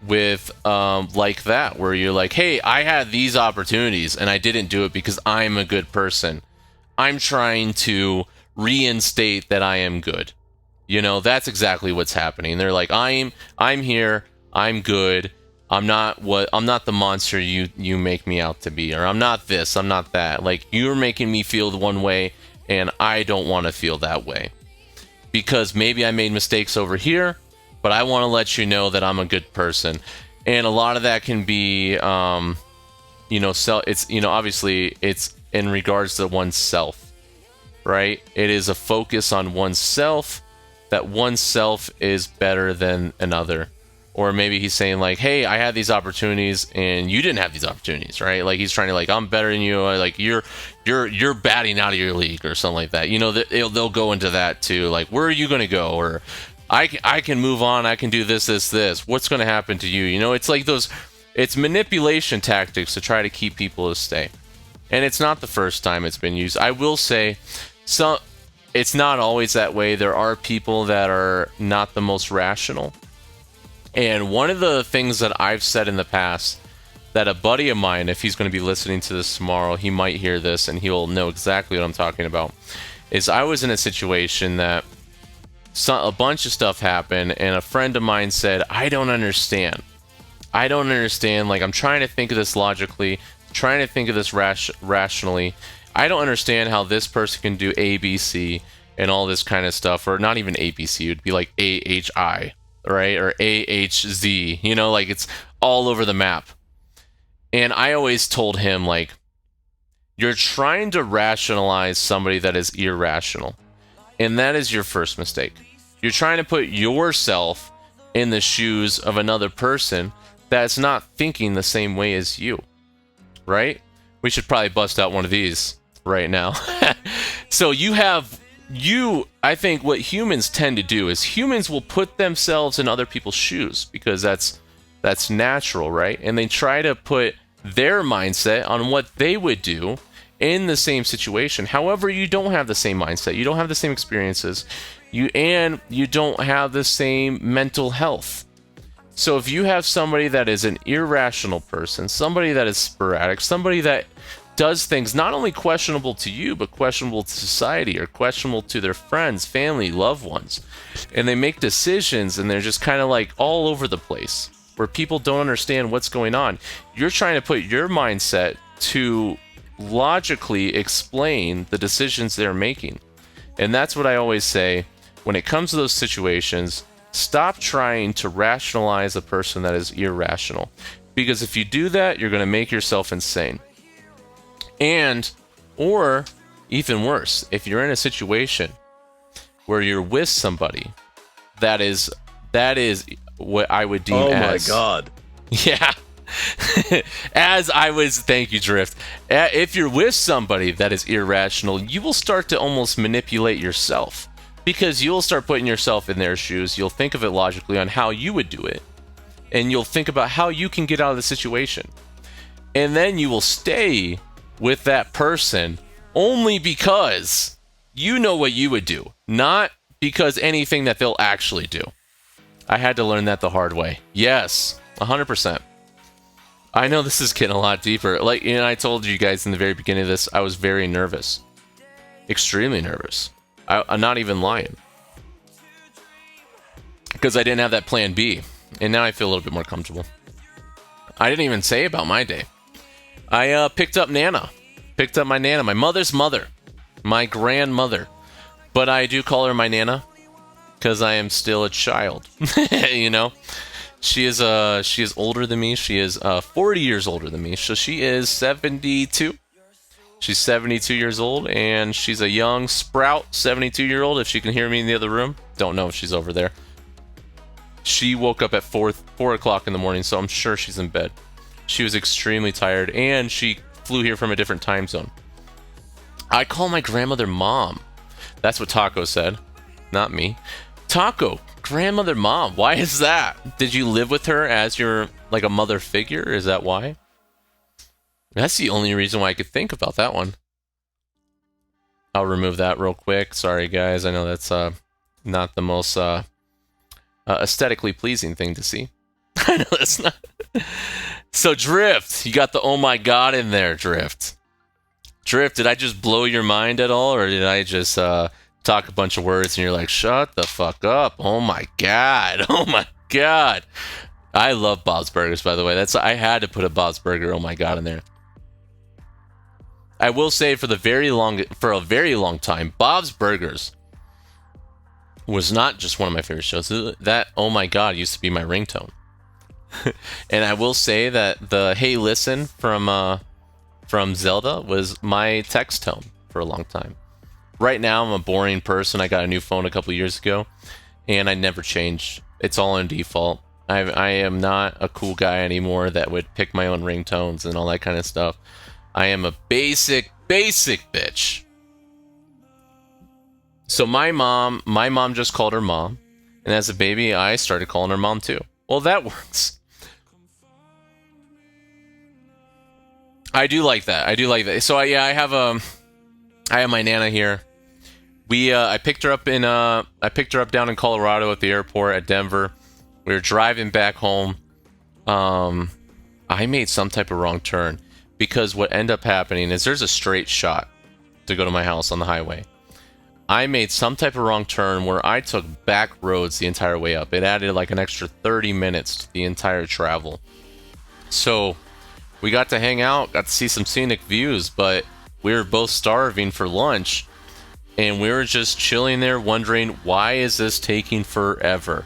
Speaker 1: with like that, where you're like, hey, I had these opportunities and I didn't do it because I'm a good person. I'm trying to reinstate that I am good. That's exactly what's happening. They're like, I'm here, I'm good, I'm not the monster you make me out to be, or I'm not this, I'm not that. Like, you're making me feel one way and I don't want to feel that way because maybe I made mistakes over here, but I want to let you know that I'm a good person. And a lot of that can be obviously it's in regards to oneself, right? It is a focus on oneself, that oneself is better than another. Or maybe he's saying like, hey, I had these opportunities and you didn't have these opportunities, right? Like he's trying to like, I'm better than you, or like you're batting out of your league or something like that. They'll go into that too. Like, where are you going to go? Or I can move on. I can do this. What's going to happen to you? It's like it's manipulation tactics to try to keep people to stay. And it's not the first time it's been used. I will say it's not always that way. There are people that are not the most rational. And one of the things that I've said in the past that a buddy of mine, if he's going to be listening to this tomorrow, he might hear this and he'll know exactly what I'm talking about, is I was in a situation that a bunch of stuff happened and a friend of mine said, I don't understand. Like, I'm trying to think of this logically, trying to think of this rationally. I don't understand how this person can do ABC and all this kind of stuff, or not even ABC, it would be like AHI, right? Or AHZ, you know, like it's all over the map. And I always told him, like, you're trying to rationalize somebody that is irrational. And that is your first mistake. You're trying to put yourself in the shoes of another person that's not thinking the same way as you, right? We should probably bust out one of these right now. So I think what humans tend to do is humans will put themselves in other people's shoes because that's natural, right? And they try to put their mindset on what they would do in the same situation. However, you don't have the same mindset. You don't have the same experiences. You don't have the same mental health. So if you have somebody that is an irrational person, somebody that is sporadic, somebody that does things not only questionable to you, but questionable to society or questionable to their friends, family, loved ones, and they make decisions and they're just kind of like all over the place where people don't understand what's going on. You're trying to put your mindset to logically explain the decisions they're making. And that's what I always say when it comes to those situations. Stop trying to rationalize a person that is irrational, because if you do that, you're going to make yourself insane. And, or even worse, if you're in a situation where you're with somebody that is what I would deem as...
Speaker 3: Oh my god.
Speaker 1: Yeah. Thank you, Drift. If you're with somebody that is irrational, you will start to almost manipulate yourself, because you'll start putting yourself in their shoes. You'll think of it logically on how you would do it, and you'll think about how you can get out of the situation. And then you will stay with that person only because you know what you would do, not because anything that they'll actually do. I had to learn that the hard way. Yes, 100%. I know this is getting a lot deeper. Like, you know, I told you guys in the very beginning of this, I was very nervous. Extremely nervous. I'm not even lying. Because I didn't have that plan B. And now I feel a little bit more comfortable. I didn't even say about my day. I picked up Nana. Picked up my Nana. My mother's mother. My grandmother. But I do call her my Nana, because I am still a child. You know? She is older than me. She is 40 years older than me. So she is 72. She's 72 years old, and she's a young sprout 72-year-old, if she can hear me in the other room. Don't know if she's over there. She woke up at 4 o'clock in the morning, so I'm sure she's in bed. She was extremely tired, and she flew here from a different time zone. I call my grandmother Mom. That's what Taco said, not me. Taco, grandmother Mom. Why is that? Did you live with her as your, like, a mother figure? Is that why? That's the only reason why I could think about that one. I'll remove that real quick. Sorry, guys. I know that's not the most aesthetically pleasing thing to see. I know that's not. So, Drift, you got the oh my god in there, Drift. Drift, did I just blow your mind at all, or did I just talk a bunch of words and you're like, shut the fuck up? Oh my god. Oh my god. I love Bob's Burgers, by the way. I had to put a Bob's Burger oh my god in there. I will say for a very long time, Bob's Burgers was not just one of my favorite shows. That oh my god used to be my ringtone. And I will say that the hey listen from Zelda was my text tone for a long time. Right now I'm a boring person. I got a new phone a couple years ago, and I never changed. It's all on default. I am not a cool guy anymore that would pick my own ringtones and all that kind of stuff. I am a basic bitch. So my mom just called her Mom, and as a baby, I started calling her Mom too. Well, that works. I do like that. So I have my Nana here, I picked her up down in Colorado at the airport at Denver. We were driving back home. I made some type of wrong turn because what ended up happening is there's a straight shot to go to my house on the highway. I made some type of wrong turn where I took back roads the entire way up. It added like an extra 30 minutes to the entire travel. So we got to hang out, got to see some scenic views, but we were both starving for lunch. And we were just chilling there wondering, why is this taking forever?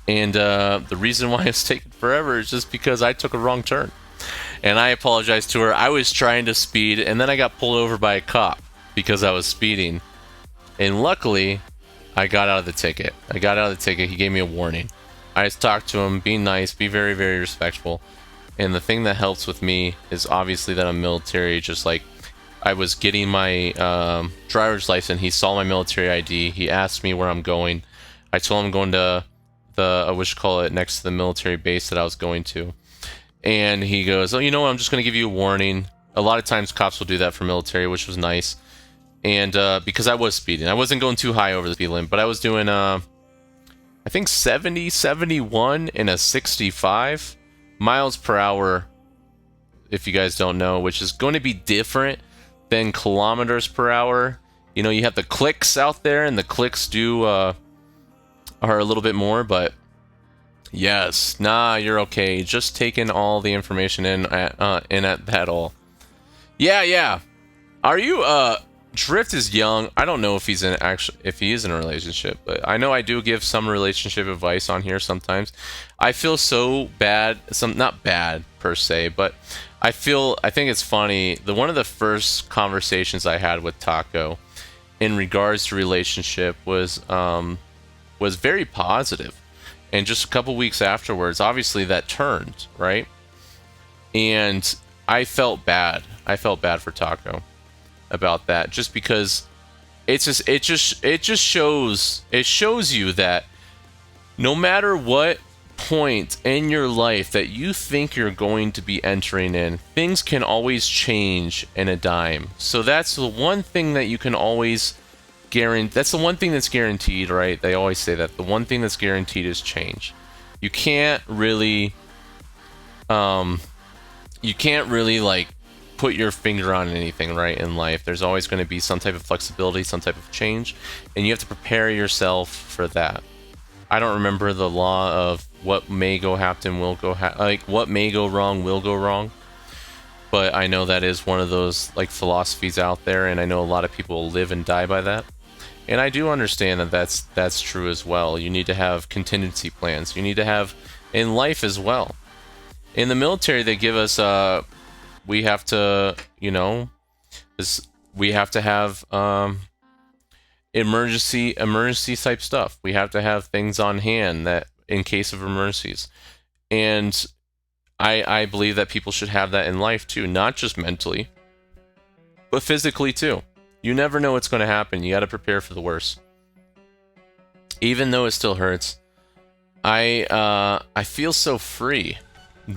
Speaker 1: And the reason why it's taking forever is just because I took a wrong turn. And I apologized to her. I was trying to speed, and then I got pulled over by a cop because I was speeding. And luckily, I got out of the ticket. He gave me a warning. I just talked to him, be nice, be very, very respectful. And the thing that helps with me is obviously that I'm military, just like I was getting my driver's license. He saw my military ID. He asked me where I'm going. I told him I'm going to next to the military base that I was going to. And he goes, oh, you know what? I'm just going to give you a warning. A lot of times cops will do that for military, which was nice. And because I was speeding. I wasn't going too high over the speed limit, but I was doing, I think 70, 71 in a 65 miles per hour, if you guys don't know, which is going to be different than kilometers per hour. You know, you have the clicks out there, and the clicks are a little bit more, but yes, nah, you're okay. Just taking all the information in at that all. Yeah. Are you Drift is young. I don't know if he is in a relationship, but I know I do give some relationship advice on here sometimes. I feel so bad, not bad per se, but I think it's funny. One of the first conversations I had with Taco in regards to relationship was very positive. And just a couple weeks afterwards, obviously that turned, right? And I felt bad. I felt bad for Taco about that, just because it just shows you that no matter what point in your life that you think you're going to be entering in, things can always change in a dime. So that's the one thing that you can always guarantee. That's the one thing that's guaranteed, right? They always say that the one thing that's guaranteed is change. You can't really like put your finger on anything, right, in life. There's always going to be some type of flexibility, some type of change, and you have to prepare yourself for that. I don't remember the law of what may go happen will go what may go wrong will go wrong, but I know that is one of those like philosophies out there, and I know a lot of people live and die by that. And I do understand that that's true as well. You need to have contingency plans. You need to have in life as well. In the military, they give us we have to, we have to have emergency type stuff. We have to have things on hand that in case of emergencies. And I believe that people should have that in life too, not just mentally, but physically too. You never know what's going to happen. You got to prepare for the worst. Even though it still hurts, I feel so free.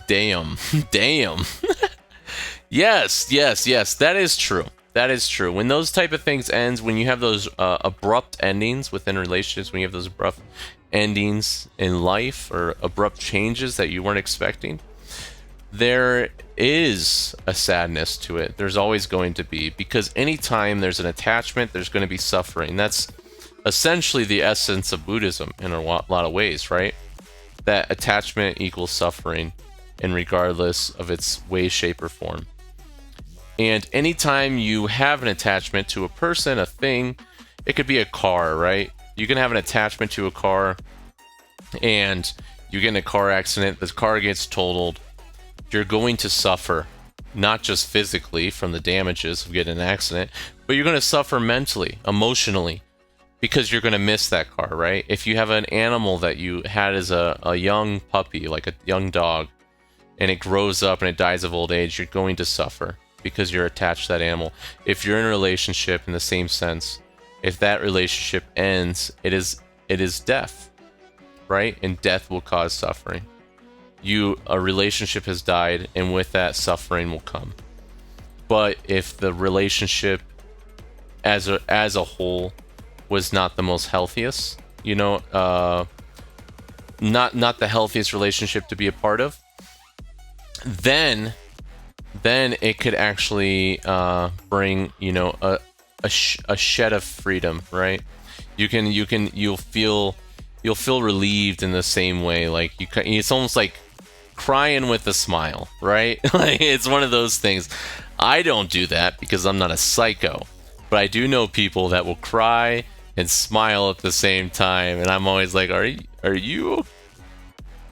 Speaker 1: Damn. Yes, that is true. That is true. When those type of things ends, when you have those abrupt endings within relationships, when you have those abrupt endings in life or abrupt changes that you weren't expecting, there is a sadness to it. There's always going to be, because anytime there's an attachment, there's going to be suffering. That's essentially the essence of Buddhism in a lot of ways, right? That attachment equals suffering, and regardless of its way, shape, or form. And anytime you have an attachment to a person, a thing, it could be a car, right? You can have an attachment to a car, and you get in a car accident, the car gets totaled. You're going to suffer, not just physically from the damages of getting an accident, but you're going to suffer mentally, emotionally, because you're going to miss that car, right? If you have an animal that you had as a young puppy, like a young dog, and it grows up and it dies of old age, you're going to suffer because you're attached to that animal. If you're in a relationship in the same sense, if that relationship ends, it is death, right? And death will cause suffering. A relationship has died, and with that, suffering will come. But if the relationship as a whole was not the most healthiest. You know, not the healthiest relationship to be a part of. Then it could actually bring, you know, a shed of freedom, right? You'll feel relieved in the same way. Like it's almost like crying with a smile, right? Like it's one of those things. I don't do that because I'm not a psycho, but I do know people that will cry and smile at the same time, and I'm always like, are you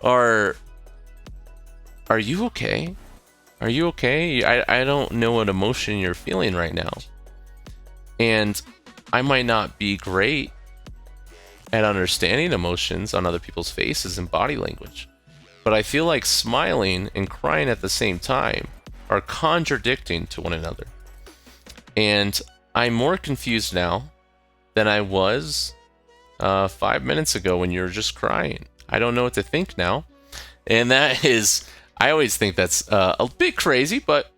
Speaker 1: okay? Are you okay? I don't know what emotion you're feeling right now. And I might not be great at understanding emotions on other people's faces and body language, but I feel like smiling and crying at the same time are contradicting to one another. And I'm more confused now than I was 5 minutes ago when you were just crying. I don't know what to think now. And that is, I always think that's a bit crazy, but,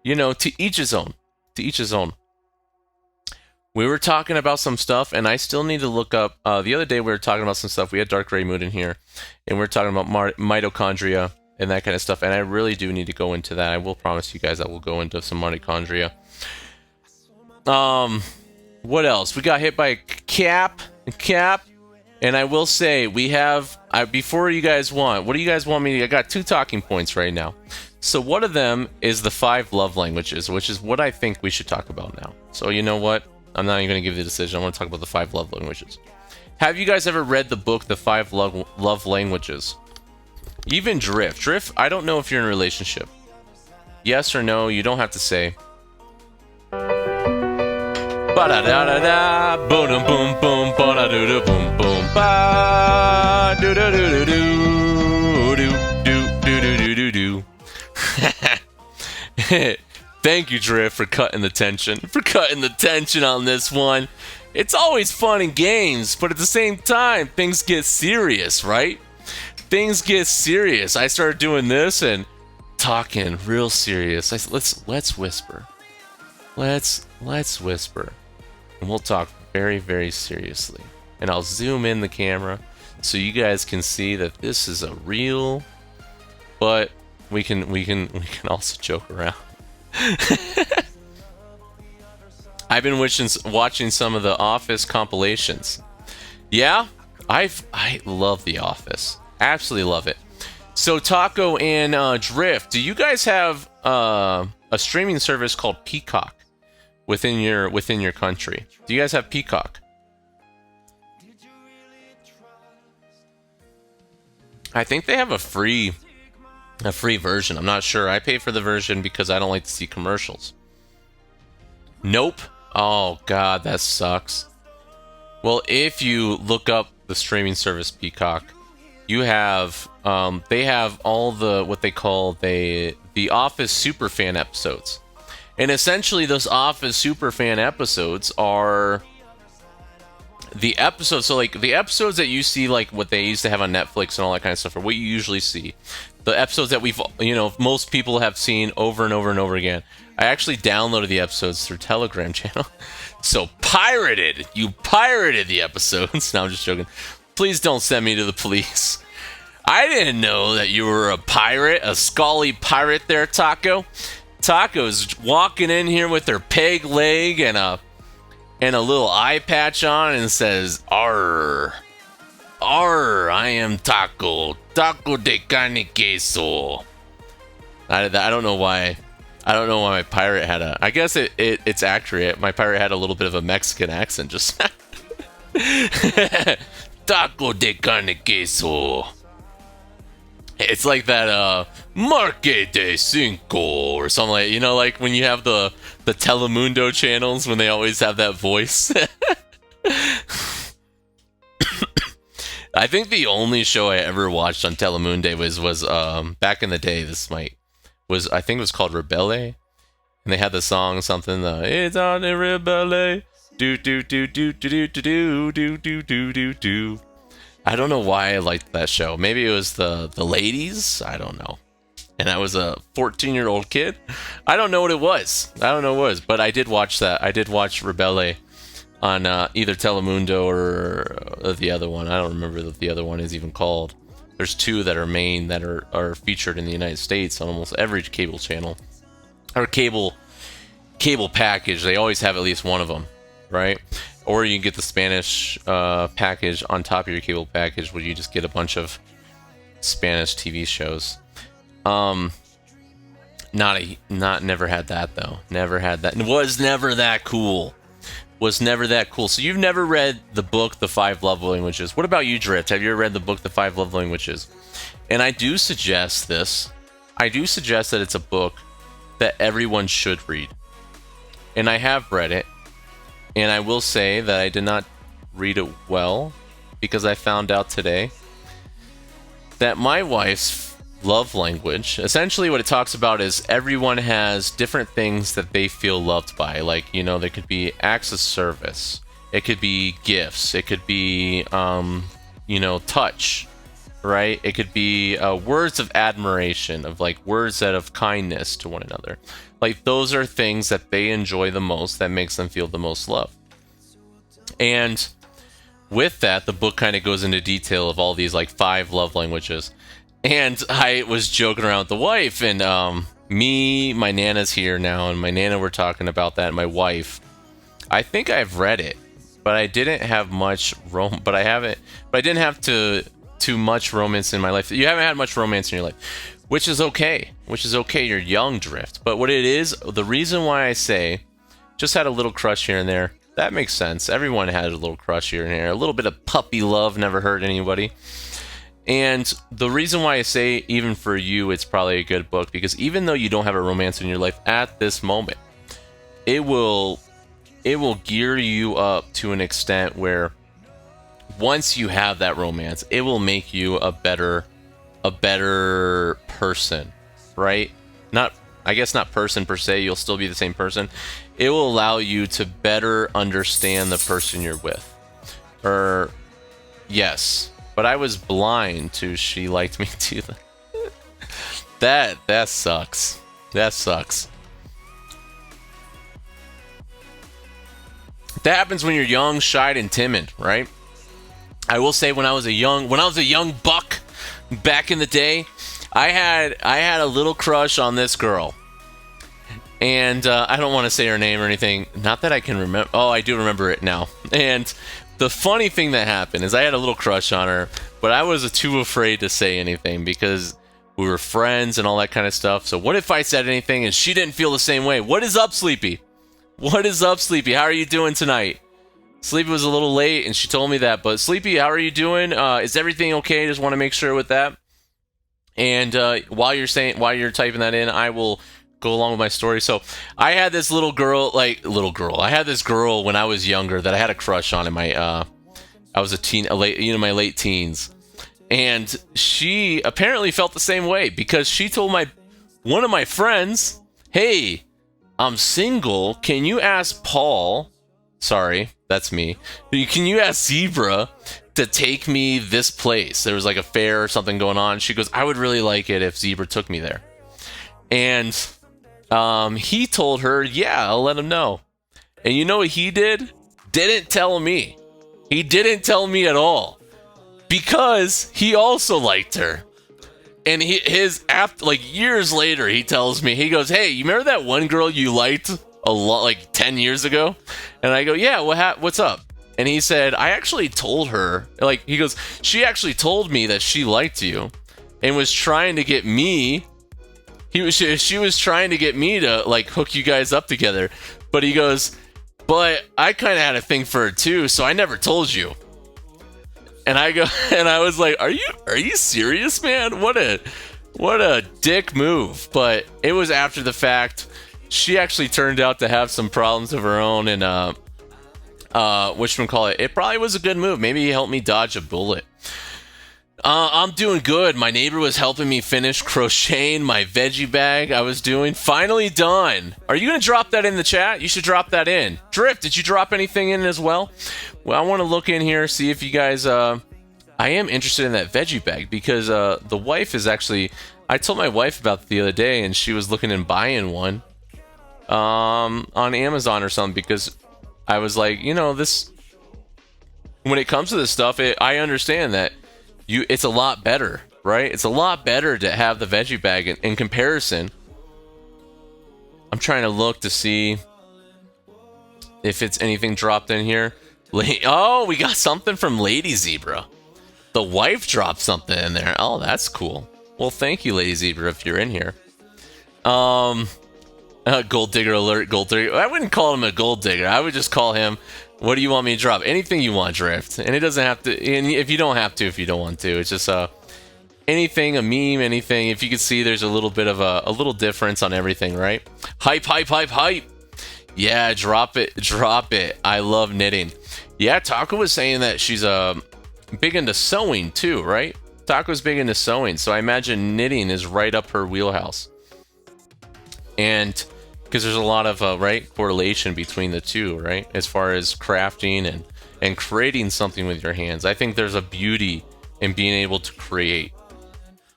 Speaker 1: you know, to each his own. To each his own. We were talking about some stuff, and I still need to look up. The other day we were talking about some stuff. We had Dark Gray Mood in here, and we were talking about mitochondria and that kind of stuff, and I really do need to go into that. I will promise you guys I will go into some mitochondria. What else? We got hit by a cap, and I will say we have. Before you guys what do you guys want me to? I got 2 talking points right now. So one of them is the 5 love languages, which is what I think we should talk about now. So you know what? I'm not even going to give the decision. I want to talk about the 5 love languages. Have you guys ever read the book, The 5 Love Languages? Even Drift, I don't know if you're in a relationship. Yes or no, you don't have to say. Ba-da-da-da-da, boom boom boom, ba-da-do-do boom boom, ba-do-do-do-do-do, do-do-do-do-do-do. Thank you, Drift, for cutting the tension on this one. It's always fun and games, but at the same time, things get serious, right? Things get serious. I started doing this and talking real serious. Let's whisper. Let's whisper. And we'll talk very, very seriously. And I'll zoom in the camera so you guys can see that this is a real, but we can also joke around. I've been watching some of the Office compilations. Yeah, I love The Office. Absolutely love it. So Taco and Drift, do you guys have a streaming service called Peacock within your country? Do you guys have Peacock? I think they have a free version. I'm not sure. I pay for the version because I don't like to see commercials. Nope. Oh god, that sucks. Well, if you look up the streaming service Peacock, you have they have all the what they call the Office Superfan episodes. And essentially those Office Superfan episodes are the episodes, so like the episodes that you see, like what they used to have on Netflix and all that kind of stuff, are what you usually see. The episodes that most people have seen over and over and over again. I actually downloaded the episodes through Telegram channel. So you pirated the episodes. No, I'm just joking. Please don't send me to the police. I didn't know that you were a pirate, a Scully pirate there, Taco. Taco's walking in here with her peg leg and a little eye patch on and says, "Arr, arr, I am Taco de carne queso." I don't know why. I don't know why my pirate had a. I guess it's accurate. My pirate had a little bit of a Mexican accent. Just Taco de carne queso. It's like that Marque de Cinco or something like, like when you have the Telemundo channels when they always have that voice. I think the only show I ever watched on Telemundo was back in the day. I think it was called Rebelle, and they had the song something. It's on the Rebelle. Do do do do do do do do do do do do. I don't know why I liked that show. Maybe it was the ladies. I don't know. and I was a 14-year-old kid. I don't know what it was. But I did watch that. I did watch Rebelle on either Telemundo or the other one. I don't remember what the other one is even called. There's two that are main that are featured in the United States on almost every cable channel or cable package. They always have at least one of them, right? Or you can get the Spanish package on top of your cable package, where you just get a bunch of Spanish TV shows. Never had that though. Never had that. Was never that cool. So you've never read the book, The 5 Love Languages. What about you, Drift? Have you ever read the book, The 5 Love Languages? And I do suggest this. I do suggest that it's a book that everyone should read. And I have read it. And I will say that I did not read it well, because I found out today that my wife's love language, essentially what it talks about is everyone has different things that they feel loved by. Like, you know, there could be acts of service, it could be gifts, it could be touch, right? It could be words of admiration, of like words of kindness to one another. Like, those are things that they enjoy the most, that makes them feel the most love. And with that, the book kind of goes into detail of all these like 5 love languages. And I was joking around with the wife, and my Nana's here now, and my Nana were talking about that, and my wife. I think I've read it, but I didn't have much but I didn't have too much romance in my life. You haven't had much romance in your life, which is okay. You're young, Drift. But what it is, the reason why I say just had a little crush here and there, that makes sense. Everyone had a little crush here and there. A little bit of puppy love never hurt anybody. And the reason why I say even for you it's probably a good book, because even though you don't have a romance in your life at this moment, it will gear you up to an extent where once you have that romance, it will make you a better person, right? I guess not person per se, you'll still be the same person. It will allow you to better understand the person you're with. Yes. But I was blind to she liked me too. That sucks. That sucks. That happens when you're young, shy, and timid, right? I will say when I was a young buck back in the day, I had a little crush on this girl. And I don't want to say her name or anything. Not that I can remember. Oh, I do remember it now. And the funny thing that happened is I had a little crush on her, but I was too afraid to say anything because we were friends and all that kind of stuff. So what if I said anything and she didn't feel the same way? What is up, Sleepy? What is up, Sleepy? How are you doing tonight? Sleepy was a little late and she told me that. But Sleepy, how are you doing? Is everything okay? Just want to make sure with that. And while you're typing that in, I will go along with my story. So I had this I had this girl when I was younger that I had a crush on in my I was my late teens, and she apparently felt the same way because she told one of my friends, "Hey, I'm single. Can you ask Paul? Sorry, that's me. Can you ask Zebra to take me this place? There was like a fair or something going on." She goes, "I would really like it if Zebra took me there." And he told her, "Yeah, I'll let him know." And you know what he did? Didn't tell me. He didn't tell me at all, because he also liked her. And years later, he tells me, he goes, "Hey, you remember that one girl you liked a lot, like 10 years ago?" And I go, "Yeah, what's up?" And he said, "I actually told her," he goes, "she actually told me that she liked you and was trying to get me." She was trying to get me to hook you guys up together. But he goes, "But I kind of had a thing for her too, so I never told you." And I was like, "Are you serious, man? What a dick move." But it was after the fact. She actually turned out to have some problems of her own, and whatchamacallit, it probably was a good move. Maybe he helped me dodge a bullet. I'm doing good. My neighbor was helping me finish crocheting my veggie bag I was doing. Finally done. Are you going to drop that in the chat? You should drop that in. Drift, did you drop anything in as well? Well, I want to look in here, see if you guys... I am interested in that veggie bag because the wife is actually... I told my wife about it the other day, and she was looking and buying one on Amazon or something, because I was like, you know, this, when it comes to this stuff, I understand that it's a lot better, right? It's a lot better to have the veggie bag in comparison. I'm trying to look to see if it's anything dropped in here. Oh, we got something from Lady Zebra. The wife dropped something in there. Oh, that's cool. Well, thank you, Lady Zebra, if you're in here. Gold digger alert, gold digger. I wouldn't call him a gold digger. I would just call him, what do you want me to drop? Anything you want, Drift. And it doesn't have to, and if you don't have to, if you don't want to. It's just anything, a meme, anything. If you can see, there's a little bit of a little difference on everything, right? Hype, hype, hype, hype. Yeah, drop it, drop it. I love knitting. Yeah, Taco was saying that she's big into sewing too, right? Taco's big into sewing, so I imagine knitting is right up her wheelhouse. And because there's a lot of correlation between the two, right? As far as crafting and creating something with your hands. I think there's a beauty in being able to create,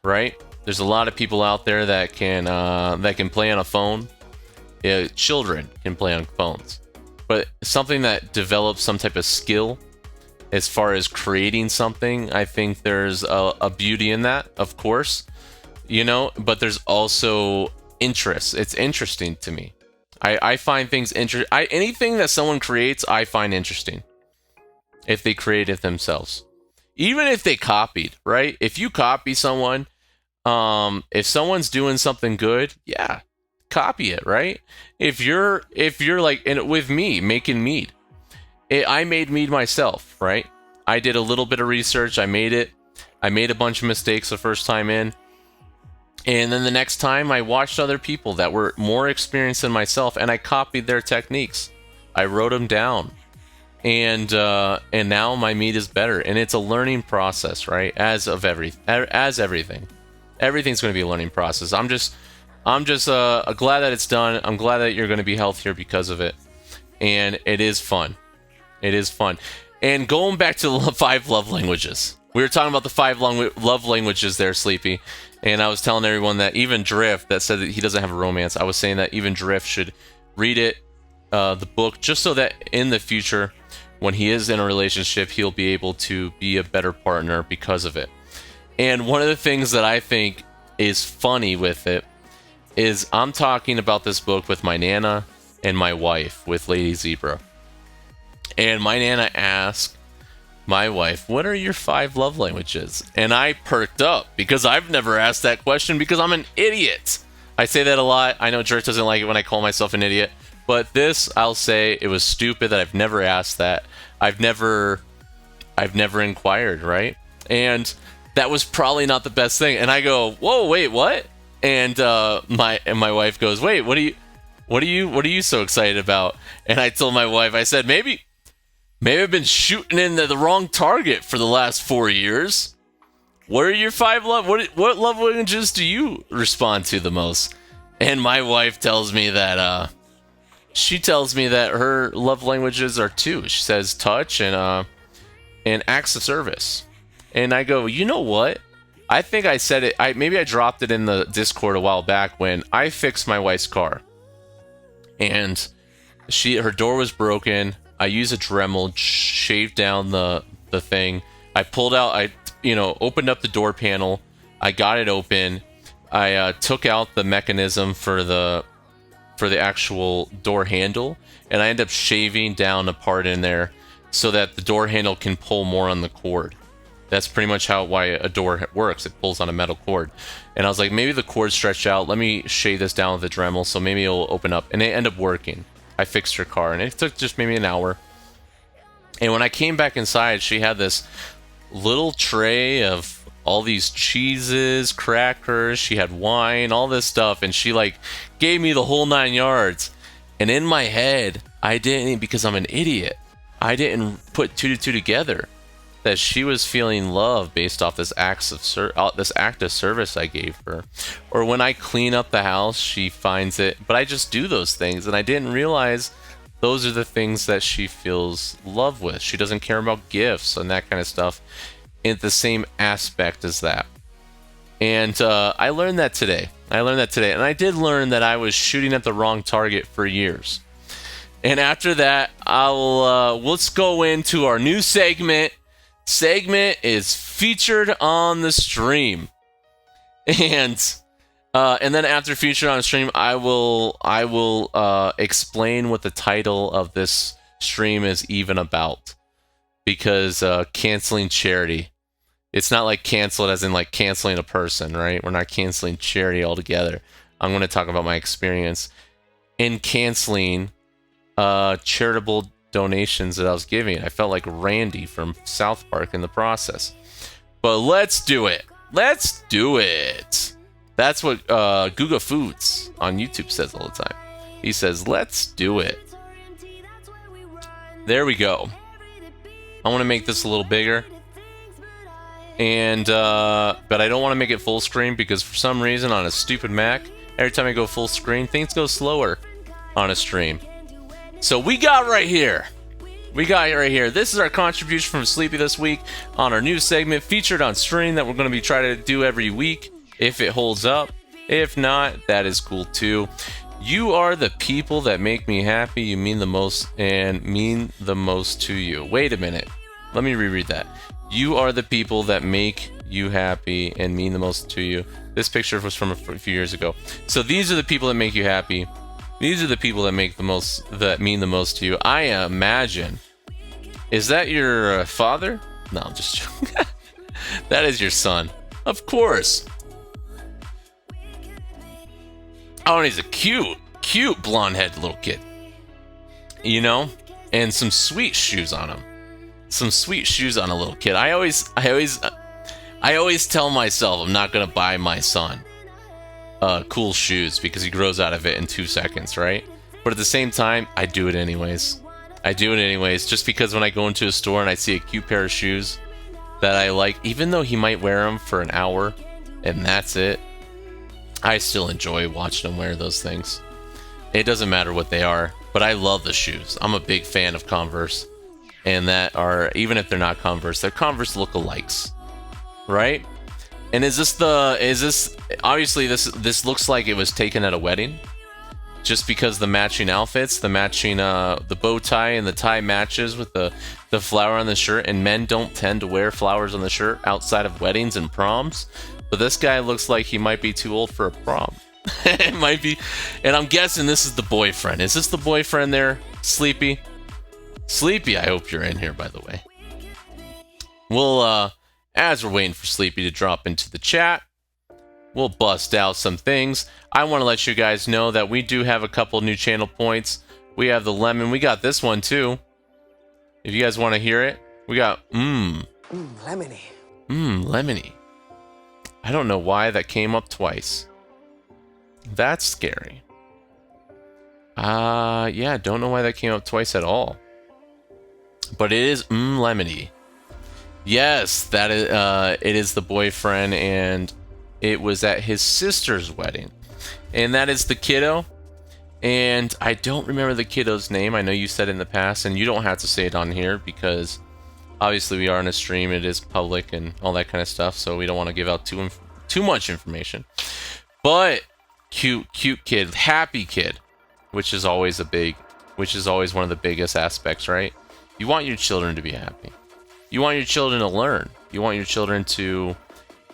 Speaker 1: right? There's a lot of people out there that can play on a phone. Children can play on phones, but something that develops some type of skill as far as creating something, I think there's a beauty in that, of course, you know, but there's also interest. It's interesting to me. I find things interesting. Anything that someone creates, I find interesting if they create it themselves, even if they copied, right? If you copy someone, if someone's doing something good, yeah, copy it, right? If you're like, and with me making mead, I made mead myself, right? I did a little bit of research. I made it. I made a bunch of mistakes the first time in, and then the next time I watched other people that were more experienced than myself, and I copied their techniques. I wrote them down, and now my mead is better, and it's a learning process, right? As everything, everything's going to be a learning process. I'm just glad that it's done. I'm glad that you're going to be healthier because of it, and it is fun. It is fun. And going back to the 5 love languages, we were talking about the 5 love languages there, Sleepy, and I was telling everyone that even Drift, that said that he doesn't have a romance, I was saying that even Drift should read it, the book, just so that in the future, when he is in a relationship, he'll be able to be a better partner because of it. And one of the things that I think is funny with it is I'm talking about this book with my Nana and my wife, with Lady Zebra. And my Nana asked my wife, what are your 5 love languages? And I perked up because I've never asked that question because I'm an idiot. I say that a lot. I know Jerk doesn't like it when I call myself an idiot. But this, I'll say, it was stupid that I've never asked that. I've never inquired, right? And that was probably not the best thing. And I go, whoa, wait, what? And my wife goes, wait, what are you so excited about? And I told my wife, I said, maybe I've been shooting into the wrong target for the last 4 years. What are your 5 love? What love languages do you respond to the most? And my wife tells me that her love languages are 2. She says touch and acts of service. And I go, you know what? I think I said it. Maybe I dropped it in the Discord a while back when I fixed my wife's car, and her door was broken. I used a Dremel, shaved down the thing. I pulled out, opened up the door panel. I got it open. I took out the mechanism for the actual door handle, and I ended up shaving down a part in there so that the door handle can pull more on the cord. That's pretty much why a door works. It pulls on a metal cord. And I was like, maybe the cord's stretched out. Let me shave this down with the Dremel, so maybe it'll open up. And it ended up working. I fixed her car, and it took just maybe an hour. And when I came back inside, she had this little tray of all these cheeses, crackers. She had wine, all this stuff, and she gave me the whole 9 yards. And in my head, I didn't, because I'm an idiot, I didn't put 2 to 2 together, that she was feeling love based off this act of service I gave her. Or when I clean up the house, she finds it. But I just do those things, and I didn't realize those are the things that she feels love with. She doesn't care about gifts and that kind of stuff in the same aspect as that. And I learned that today. And I did learn that I was shooting at the wrong target for years. And after that, let's go into our new segment. Segment is featured on the stream. And then after featured on stream, I will explain what the title of this stream is even about. Because canceling charity. It's not like canceled as in like canceling a person, right? We're not canceling charity altogether. I'm going to talk about my experience in canceling charitable donations that I was giving. I felt like Randy from South Park in the process. But let's do it. Let's do it. That's what Guga Foods on YouTube says all the time. He says, let's do it. There we go. I want to make this a little bigger. And, but I don't want to make it full screen because for some reason on a stupid Mac, every time I go full screen, things go slower on a stream. So we got right here. This is our contribution from Sleepy this week on our new segment featured on stream that we're going to be trying to do every week if it holds up. If not, that is cool too. You are the people that make me happy. You mean the most and mean the most to you. Wait a minute. Let me reread that. You are the people that make you happy and mean the most to you. This picture was from a few years ago. So these are the people that make you happy. These are the people that mean the most to you. I imagine. Is that your father? No, I'm just joking. That is your son. Of course. Oh, and he's a cute blonde-headed little kid. You know? And some sweet shoes on him. Some sweet shoes on a little kid. I always tell myself I'm not gonna buy my son cool shoes because he grows out of it in 2 seconds, right? But at the same time, I do it anyways. Just because when I go into a store and I see a cute pair of shoes that I like, even though he might wear them for an hour and that's it, I still enjoy watching him wear those things. It doesn't matter what they are, but I love the shoes. I'm a big fan of Converse. And that are, even if they're not Converse, they're Converse lookalikes, right? And obviously this looks like it was taken at a wedding, just because the matching outfits, the bow tie and the tie matches with the flower on the shirt, and men don't tend to wear flowers on the shirt outside of weddings and proms, but this guy looks like he might be too old for a prom. It might be, and I'm guessing this is the boyfriend. Is this the boyfriend there, Sleepy? Sleepy, I hope you're in here, by the way. We'll, as we're waiting for Sleepy to drop into the chat, we'll bust out some things. I want to let you guys know that we do have a couple new channel points. We have the lemon. We got this one, too. If you guys want to hear it, we got,
Speaker 2: lemony.
Speaker 1: Lemony. I don't know why that came up twice. That's scary. Yeah, don't know why that came up twice at all. But it is lemony. Yes, that is it is the boyfriend, and it was at his sister's wedding. And that is the kiddo. And I don't remember the kiddo's name. I know you said it in the past, and you don't have to say it on here because obviously we are on a stream, it is public and all that kind of stuff, so we don't want to give out too much information. But cute kid, happy kid, which is always one of the biggest aspects, right? You want your children to be happy. You want your children to learn. You want your children to,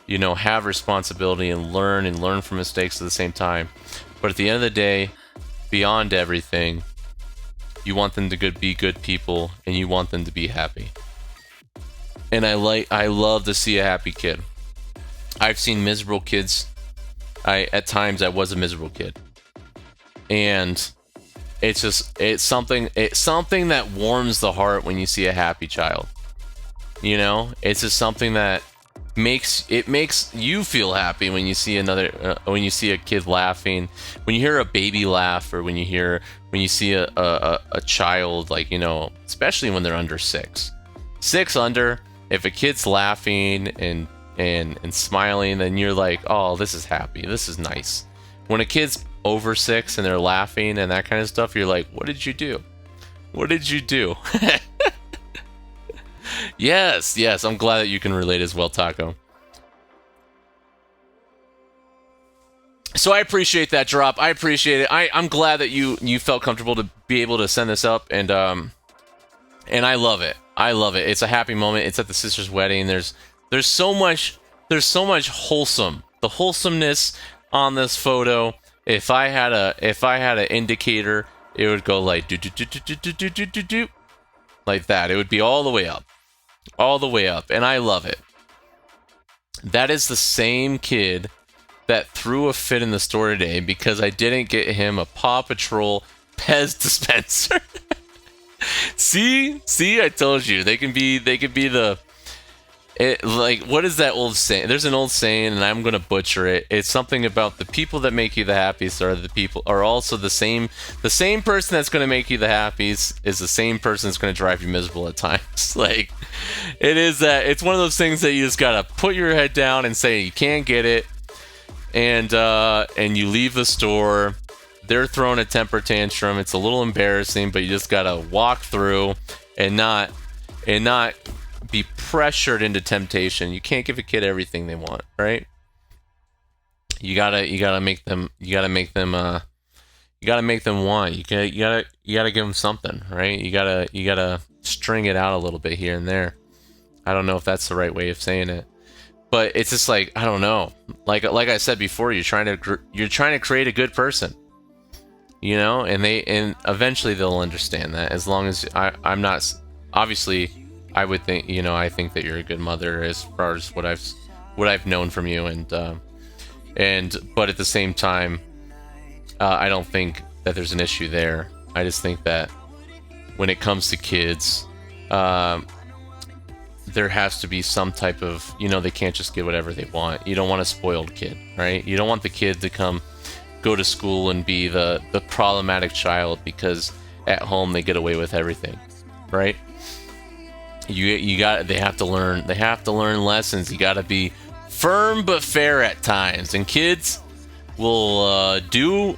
Speaker 1: have responsibility and learn from mistakes at the same time. But at the end of the day, beyond everything, you want them to be good people, and you want them to be happy. And I love to see a happy kid. I've seen miserable kids. At times I was a miserable kid. And it's something that warms the heart when you see a happy child. It's just something that makes you feel happy when you see when you see a kid laughing, when you hear a baby laugh, or when you see a child, especially when they're under 6 under. If a kid's laughing and smiling, then you're like, oh, this is happy, this is nice. When a kid's over 6 and they're laughing and that kind of stuff, you're like, what did you do? Yes, I'm glad that you can relate as well, Taco. So I appreciate that drop. I appreciate it. I'm glad that you felt comfortable to be able to send this up, and I love it. I love it. It's a happy moment. It's at the sister's wedding. There's so much wholesome. The wholesomeness on this photo. If I had an indicator, it would go like do do do do do do do do do like that. It would be all the way up. All the way up, and I love it. That is the same kid that threw a fit in the store today because I didn't get him a Paw Patrol Pez dispenser. See, I told you they can be the. Like, what is that old saying? There's an old saying, and I'm gonna butcher it. It's something about the people that make you the happiest are also the same person that's gonna make you the happiest is the same person that's gonna drive you miserable at times. Like, it is that. It's one of those things that you just gotta put your head down and say you can't get it, and you leave the store. They're throwing a temper tantrum. It's a little embarrassing, but you just gotta walk through and not be pressured into temptation. You can't give a kid everything they want, right? You gotta make them want. You gotta give them something, right? You gotta string it out a little bit here and there. I don't know if that's the right way of saying it, but it's just like, I don't know. Like I said before, you're trying to create a good person, you know, and eventually they'll understand that. As long as I'm not, obviously, I would think, you know, I think that you're a good mother as far as what I've known from you, but at the same time, I don't think that there's an issue there. I just think that when it comes to kids, there has to be some type of, you know, they can't just get whatever they want. You don't want a spoiled kid, right? You don't want the kid to go to school and be the problematic child because at home they get away with everything, right? They have to learn lessons. You got to be firm but fair at times, and kids will do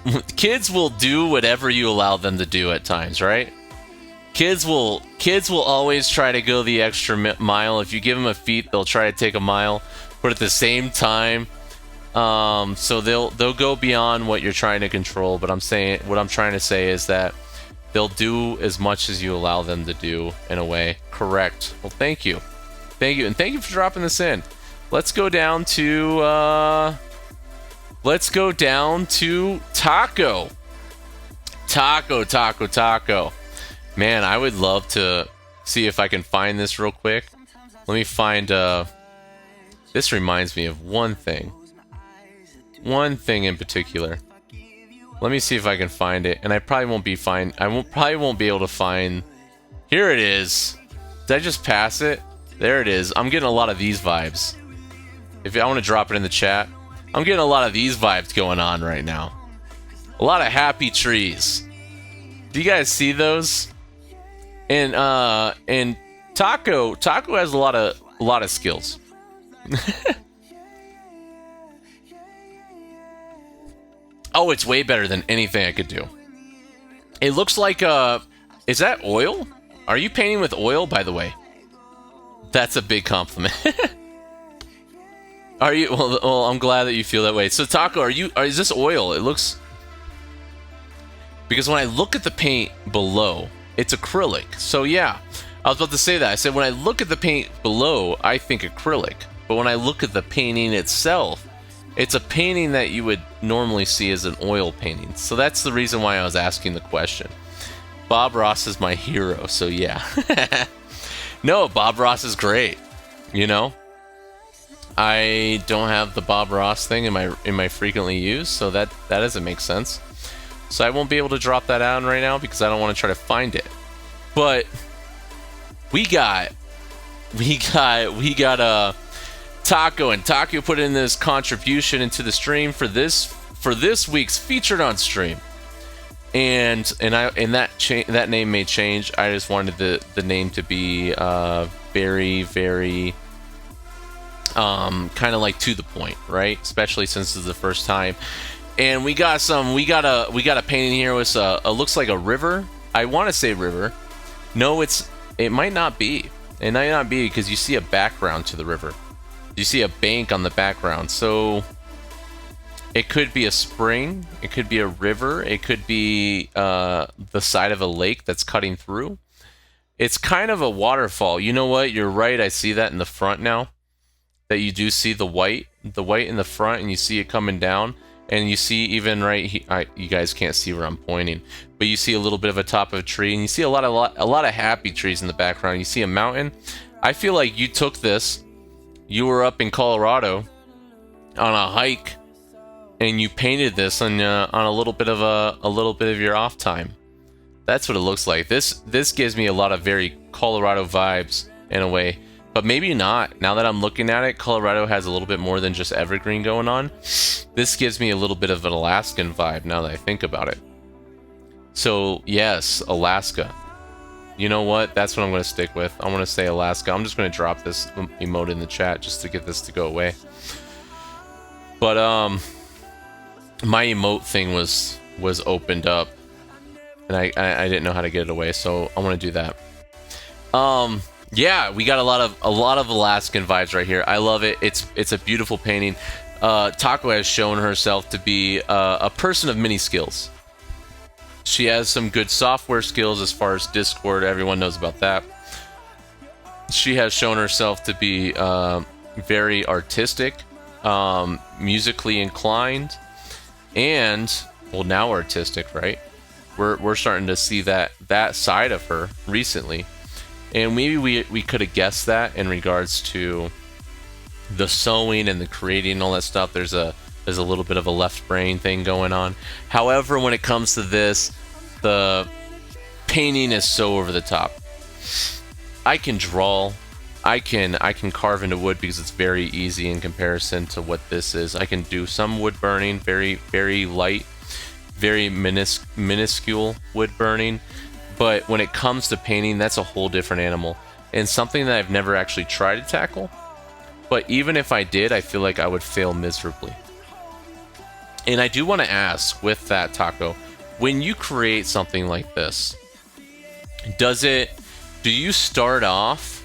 Speaker 1: whatever you allow them to do at times, right? Kids will always try to go the extra mile. If you give them a feet, they'll try to take a mile, but at the same time, so they'll go beyond what you're trying to control. But what I'm trying to say is that they'll do as much as you allow them to do, in a way. Correct. Well, thank you, and thank you for dropping this in. Let's go down to Taco. Man, I would love to see if I can find this real quick. Let me find. This reminds me of one thing in particular. Let me see if I can find it, and I probably won't be able to find. Here it is. Did I just pass it? There it is. I'm getting a lot of these vibes. If I want to drop it in the chat, I'm getting a lot of these vibes going on right now. A lot of happy trees. Do you guys see those? And Taco has a lot of skills. Oh, it's way better than anything I could do. It looks like, is that oil? Are you painting with oil, by the way? That's a big compliment. Are you? Well, I'm glad that you feel that way. So, Taco, is this oil? It looks... Because when I look at the paint below, it's acrylic. So, yeah, I was about to say that. I said when I look at the paint below, I think acrylic. But when I look at the painting itself, it's a painting that you would normally see as an oil painting. So that's the reason why I was asking the question. Bob Ross is my hero, so yeah. No, Bob Ross is great. You know? I don't have the Bob Ross thing in my frequently used, so that doesn't make sense. So I won't be able to drop that out right now because I don't want to try to find it. But we got Taco, and Taco put in this contribution into the stream for this week's featured on stream, and that name may change. I just wanted the name to be very, very kind of like to the point, right? Especially since this is the first time. And we got a painting here with looks like a river. I want to say river. No, it might not be. It might not be because you see a background to the river. You see a bank on the background. So It could be a spring, it could be a river, it could be the side of a lake that's cutting through. It's kind of a waterfall. You know what? You're right. I see that in the front now. That you do see the white in the front, and you see it coming down, and you see even right here. You guys can't see where I'm pointing, but you see a little bit of a top of a tree, and you see a lot of happy trees in the background. You see a mountain. I feel like you took this. You were up in Colorado on a hike, and you painted this on a little bit of your off time. That's what it looks like. This gives me a lot of very Colorado vibes in a way, but maybe not. Now that I'm looking at it, Colorado has a little bit more than just evergreen going on. This gives me a little bit of an Alaskan vibe now that I think about it. So yes, Alaska. You know what? That's what I'm going to stick with. I want to say Alaska. I'm just going to drop this emote in the chat just to get this to go away. But my emote thing was opened up, and I didn't know how to get it away, so I want to do that. Yeah, we got a lot of Alaskan vibes right here. I love it. It's a beautiful painting. Taco has shown herself to be a person of many skills. She has some good software skills as far as Discord. Everyone knows about that. She has shown herself to be very artistic, musically inclined, and well, now artistic, right? We're starting to see that side of her recently, and maybe we could have guessed that in regards to the sewing and the creating and all that stuff. There's a little bit of a left brain thing going on. However, when it comes to this, the painting is so over the top. I can draw, I can carve into wood because it's very easy in comparison to what this is. I can do some wood burning, very, very light, very minuscule wood burning. But when it comes to painting, that's a whole different animal. And something that I've never actually tried to tackle. But even if I did, I feel like I would fail miserably. And I do want to ask with that, Taco, when you create something like this, do you start off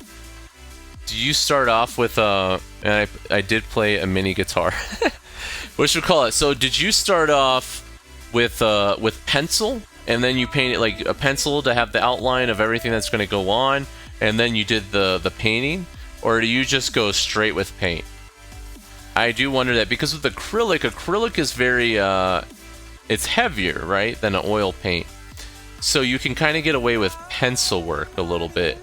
Speaker 1: with and I did play a mini guitar. What should we call it? So did you start off with pencil, and then you paint it like a pencil to have the outline of everything that's going to go on, and then you did the painting, or do you just go straight with paint? I do wonder that, because with acrylic is very it's heavier, right, than an oil paint. So you can kind of get away with pencil work a little bit,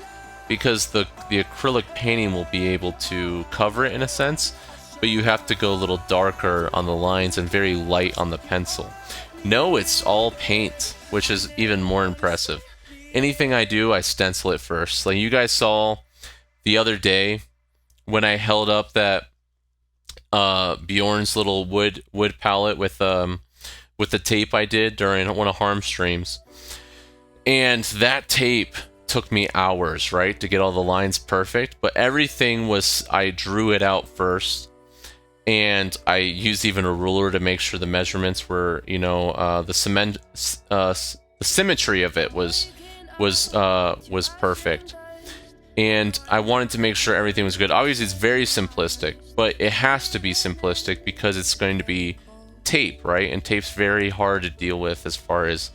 Speaker 1: because the acrylic painting will be able to cover it in a sense, but you have to go a little darker on the lines and very light on the pencil. No, it's all paint, which is even more impressive. Anything I do, I stencil it first. Like you guys saw the other day when I held up that Bjorn's little wood palette with the tape I did during one of Harm's streams. And that tape took me hours, right, to get all the lines perfect. But everything was, I drew it out first. And I used even a ruler to make sure the measurements were, the symmetry of it was perfect. And I wanted to make sure everything was good. Obviously, it's very simplistic, but it has to be simplistic because it's going to be tape, right? And tape's very hard to deal with as far as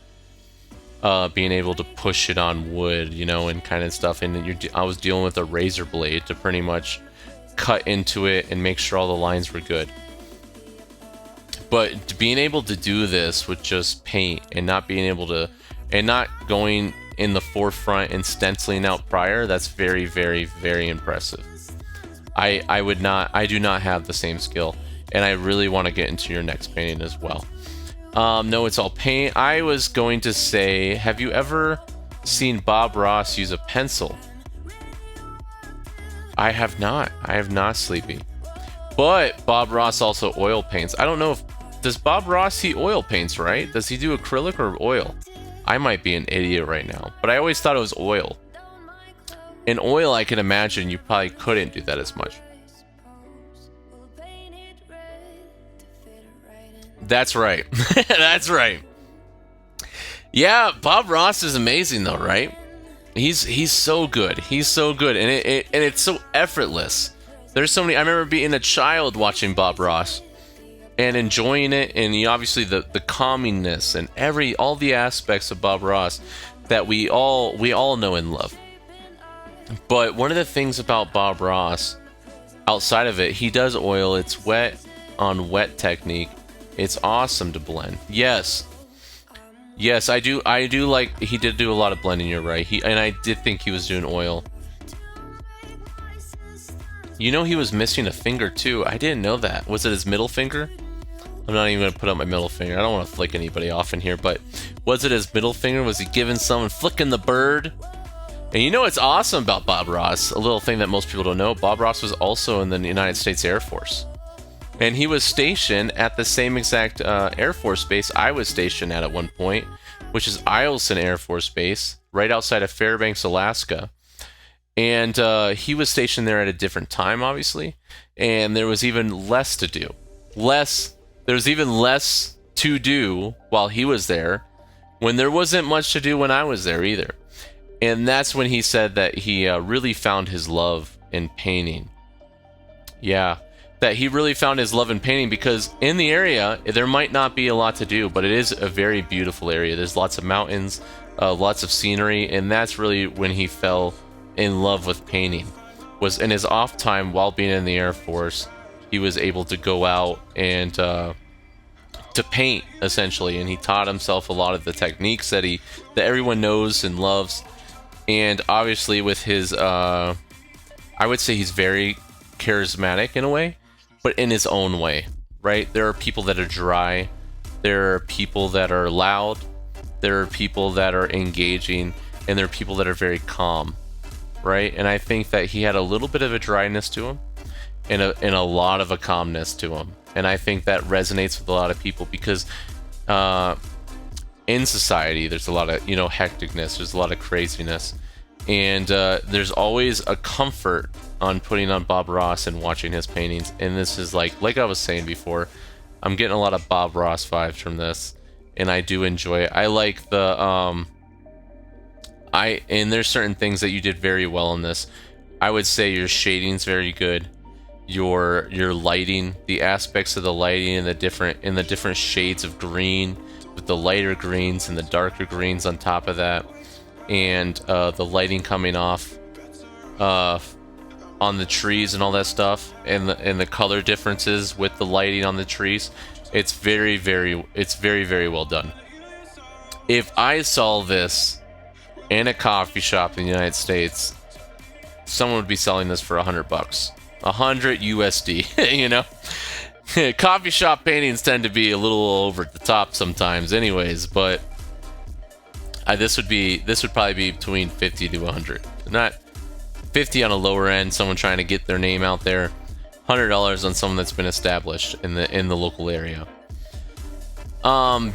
Speaker 1: being able to push it on wood, and kind of stuff. And I was dealing with a razor blade to pretty much cut into it and make sure all the lines were good. But being able to do this with just paint and not being able to, and not going in the forefront and stenciling out prior, that's very, very, very impressive. I do not have the same skill, and I really want to get into your next painting as well. No, it's all paint. I was going to say, have you ever seen Bob Ross use a pencil? I have not, Sleepy. But Bob Ross also oil paints. I don't know does Bob Ross, he oil paints, right? Does he do acrylic or oil? I might be an idiot right now, but I always thought it was oil. In oil, I can imagine you probably couldn't do that as much. That's right. That's right. Yeah, Bob Ross is amazing though, right? He's so good. He's so good, and it's so effortless. There's so many. I remember being a child watching Bob Ross, and enjoying it, and obviously the calmingness and all the aspects of Bob Ross that we all know and love. But one of the things about Bob Ross, outside of it, he does oil. It's wet on wet technique. It's awesome to blend. Yes, I do like, he did do a lot of blending, you're right. And I did think he was doing oil. You know, he was missing a finger too. I didn't know that. Was it his middle finger? I'm not even gonna put up my middle finger. I don't want to flick anybody off in here, but was it his middle finger? Was he giving someone, flicking the bird? And you know what's awesome about Bob Ross? A little thing that most people don't know. Bob Ross was also in the United States Air Force. And he was stationed at the same exact Air Force base I was stationed at one point, which is Eielson Air Force Base, right outside of Fairbanks, Alaska. And he was stationed there at a different time, obviously. And there was even less to do. There was even less to do while he was there, when there wasn't much to do when I was there either. And that's when he said that he really found his love in painting. Yeah, that he really found his love in painting, because in the area, there might not be a lot to do, but it is a very beautiful area. There's lots of mountains, lots of scenery, and that's really when he fell in love with painting. Was in his off time while being in the Air Force, he was able to go out and to paint, essentially, and he taught himself a lot of the techniques that everyone knows and loves. And obviously with his I would say he's very charismatic in a way, but in his own way, right? There are people that are dry, there are people that are loud, there are people that are engaging, and there are people that are very calm, right? And I think that he had a little bit of a dryness to him and a lot of a calmness to him. And I think that resonates with a lot of people, because in society there's a lot of, hecticness, there's a lot of craziness, and there's always a comfort on putting on Bob Ross and watching his paintings. And this is like I was saying before, I'm getting a lot of Bob Ross vibes from this, and I do enjoy it. I like the and there's certain things that you did very well in this. I would say your shading's very good. Your lighting, the aspects of the lighting and the different shades of green, with the lighter greens and the darker greens on top of that, and the lighting coming off on the trees and all that stuff, and the color differences with the lighting on the trees. It's very, very well done. If I saw this in a coffee shop in the United States, someone would be selling this for $100. 100 USD. Coffee shop paintings tend to be a little over the top sometimes anyways, but this would probably be between 50 to 100. Not 50 on a lower end, someone trying to get their name out there. $100 on someone that's been established in the local area. To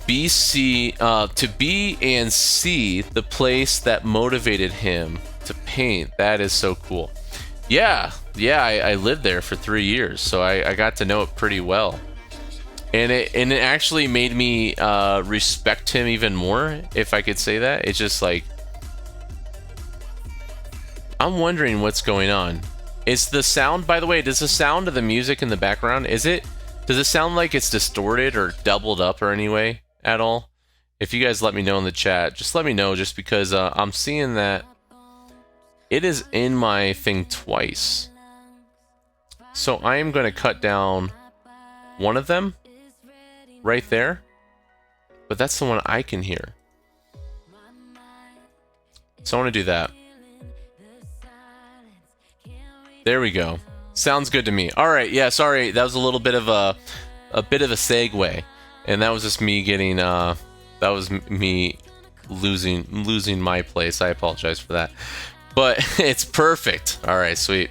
Speaker 1: be and see the place that motivated him to paint. That is so cool. Yeah, I lived there for 3 years, so I got to know it pretty well. And it actually made me respect him even more, if I could say that. It's just like, I'm wondering what's going on. Is the sound, by the way, does the sound of the music in the background, does it sound like it's distorted or doubled up or any way at all? If you guys let me know in the chat, just let me know, just because I'm seeing that it is in my thing twice. So I am going to cut down one of them right there, but that's the one I can hear. So I want to do that. There we go. Sounds good to me. All right, yeah, sorry, that was a little bit of a segue, and that was just me getting that was me losing my place. I apologize for that, but it's perfect. All right, sweet.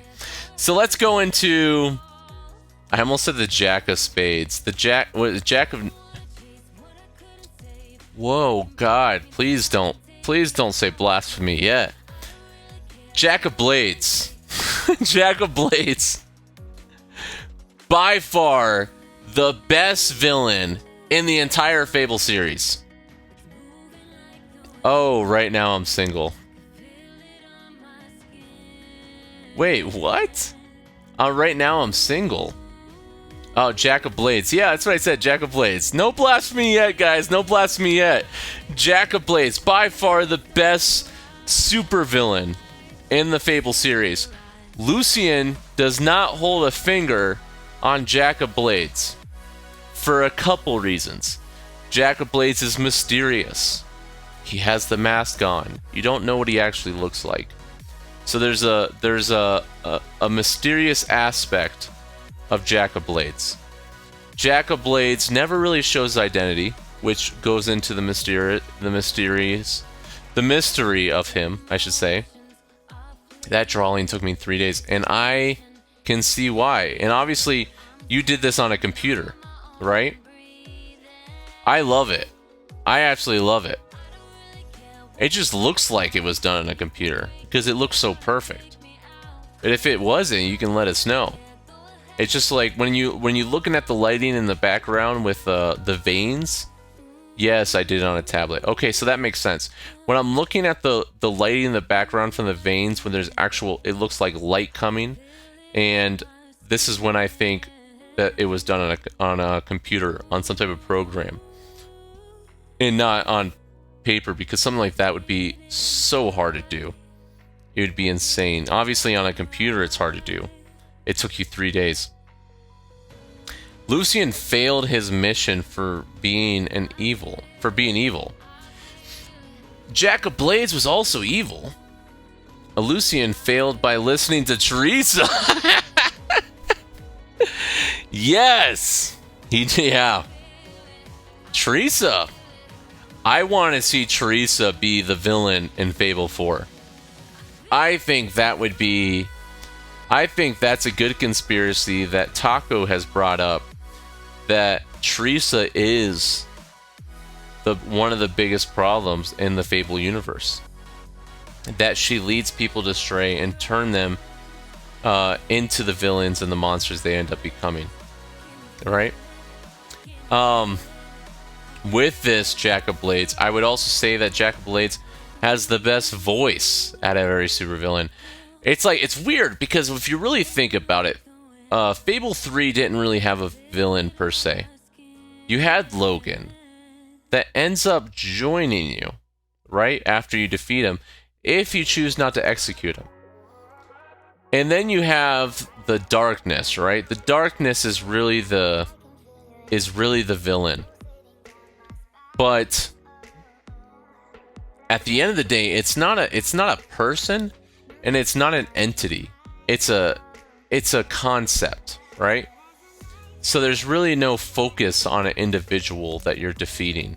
Speaker 1: So let's go into, I almost said the Jack of Spades. The Jack of, whoa, God, please don't say blasphemy yet. Jack of Blades. Jack of Blades. By far the best villain in the entire Fable series. Oh, right now I'm single. Wait, what? Right now I'm single. Oh, Jack of Blades. Yeah, that's what I said, Jack of Blades. No blasphemy yet, guys. No blasphemy yet. Jack of Blades, by far the best supervillain in the Fable series. Lucian does not hold a finger on Jack of Blades for a couple reasons. Jack of Blades is mysterious. He has the mask on. You don't know what he actually looks like. So there's a mysterious aspect of Jack of Blades. Jack of Blades never really shows identity, which goes into the mystery of him, I should say. That drawing took me 3 days, and I can see why. And obviously, you did this on a computer, right? I love it. I absolutely love it. It just looks like it was done on a computer because it looks so perfect. But if it wasn't, you can let us know. It's just like when you're looking at the lighting in the background with the veins. Yes, I did it on a tablet. Okay, so that makes sense. When I'm looking at the lighting in the background from the veins, when there's actual, it looks like light coming, and this is when I think that it was done on a computer, on some type of program, and not on paper, because something like that would be so hard to do. It would be insane. Obviously, on a computer, it's hard to do. It took you 3 days. Lucian failed his mission for being evil. Jack of Blades was also evil. Lucian failed by listening to Teresa. Yes! Yeah. Teresa. I want to see Teresa be the villain in Fable 4. I think that's a good conspiracy that Taco has brought up, that Teresa is one of the biggest problems in the Fable universe. That she leads people astray and turn them into the villains and the monsters they end up becoming. Right? With this Jack of Blades, I would also say that Jack of Blades has the best voice out of every supervillain. It's weird because if you really think about it, Fable 3 didn't really have a villain per se. You had Logan that ends up joining you right after you defeat him, if you choose not to execute him. And then you have the Darkness, right? The Darkness is really the villain. But at the end of the day, it's not a person, and it's not an entity. It's a concept, right? So there's really no focus on an individual that you're defeating.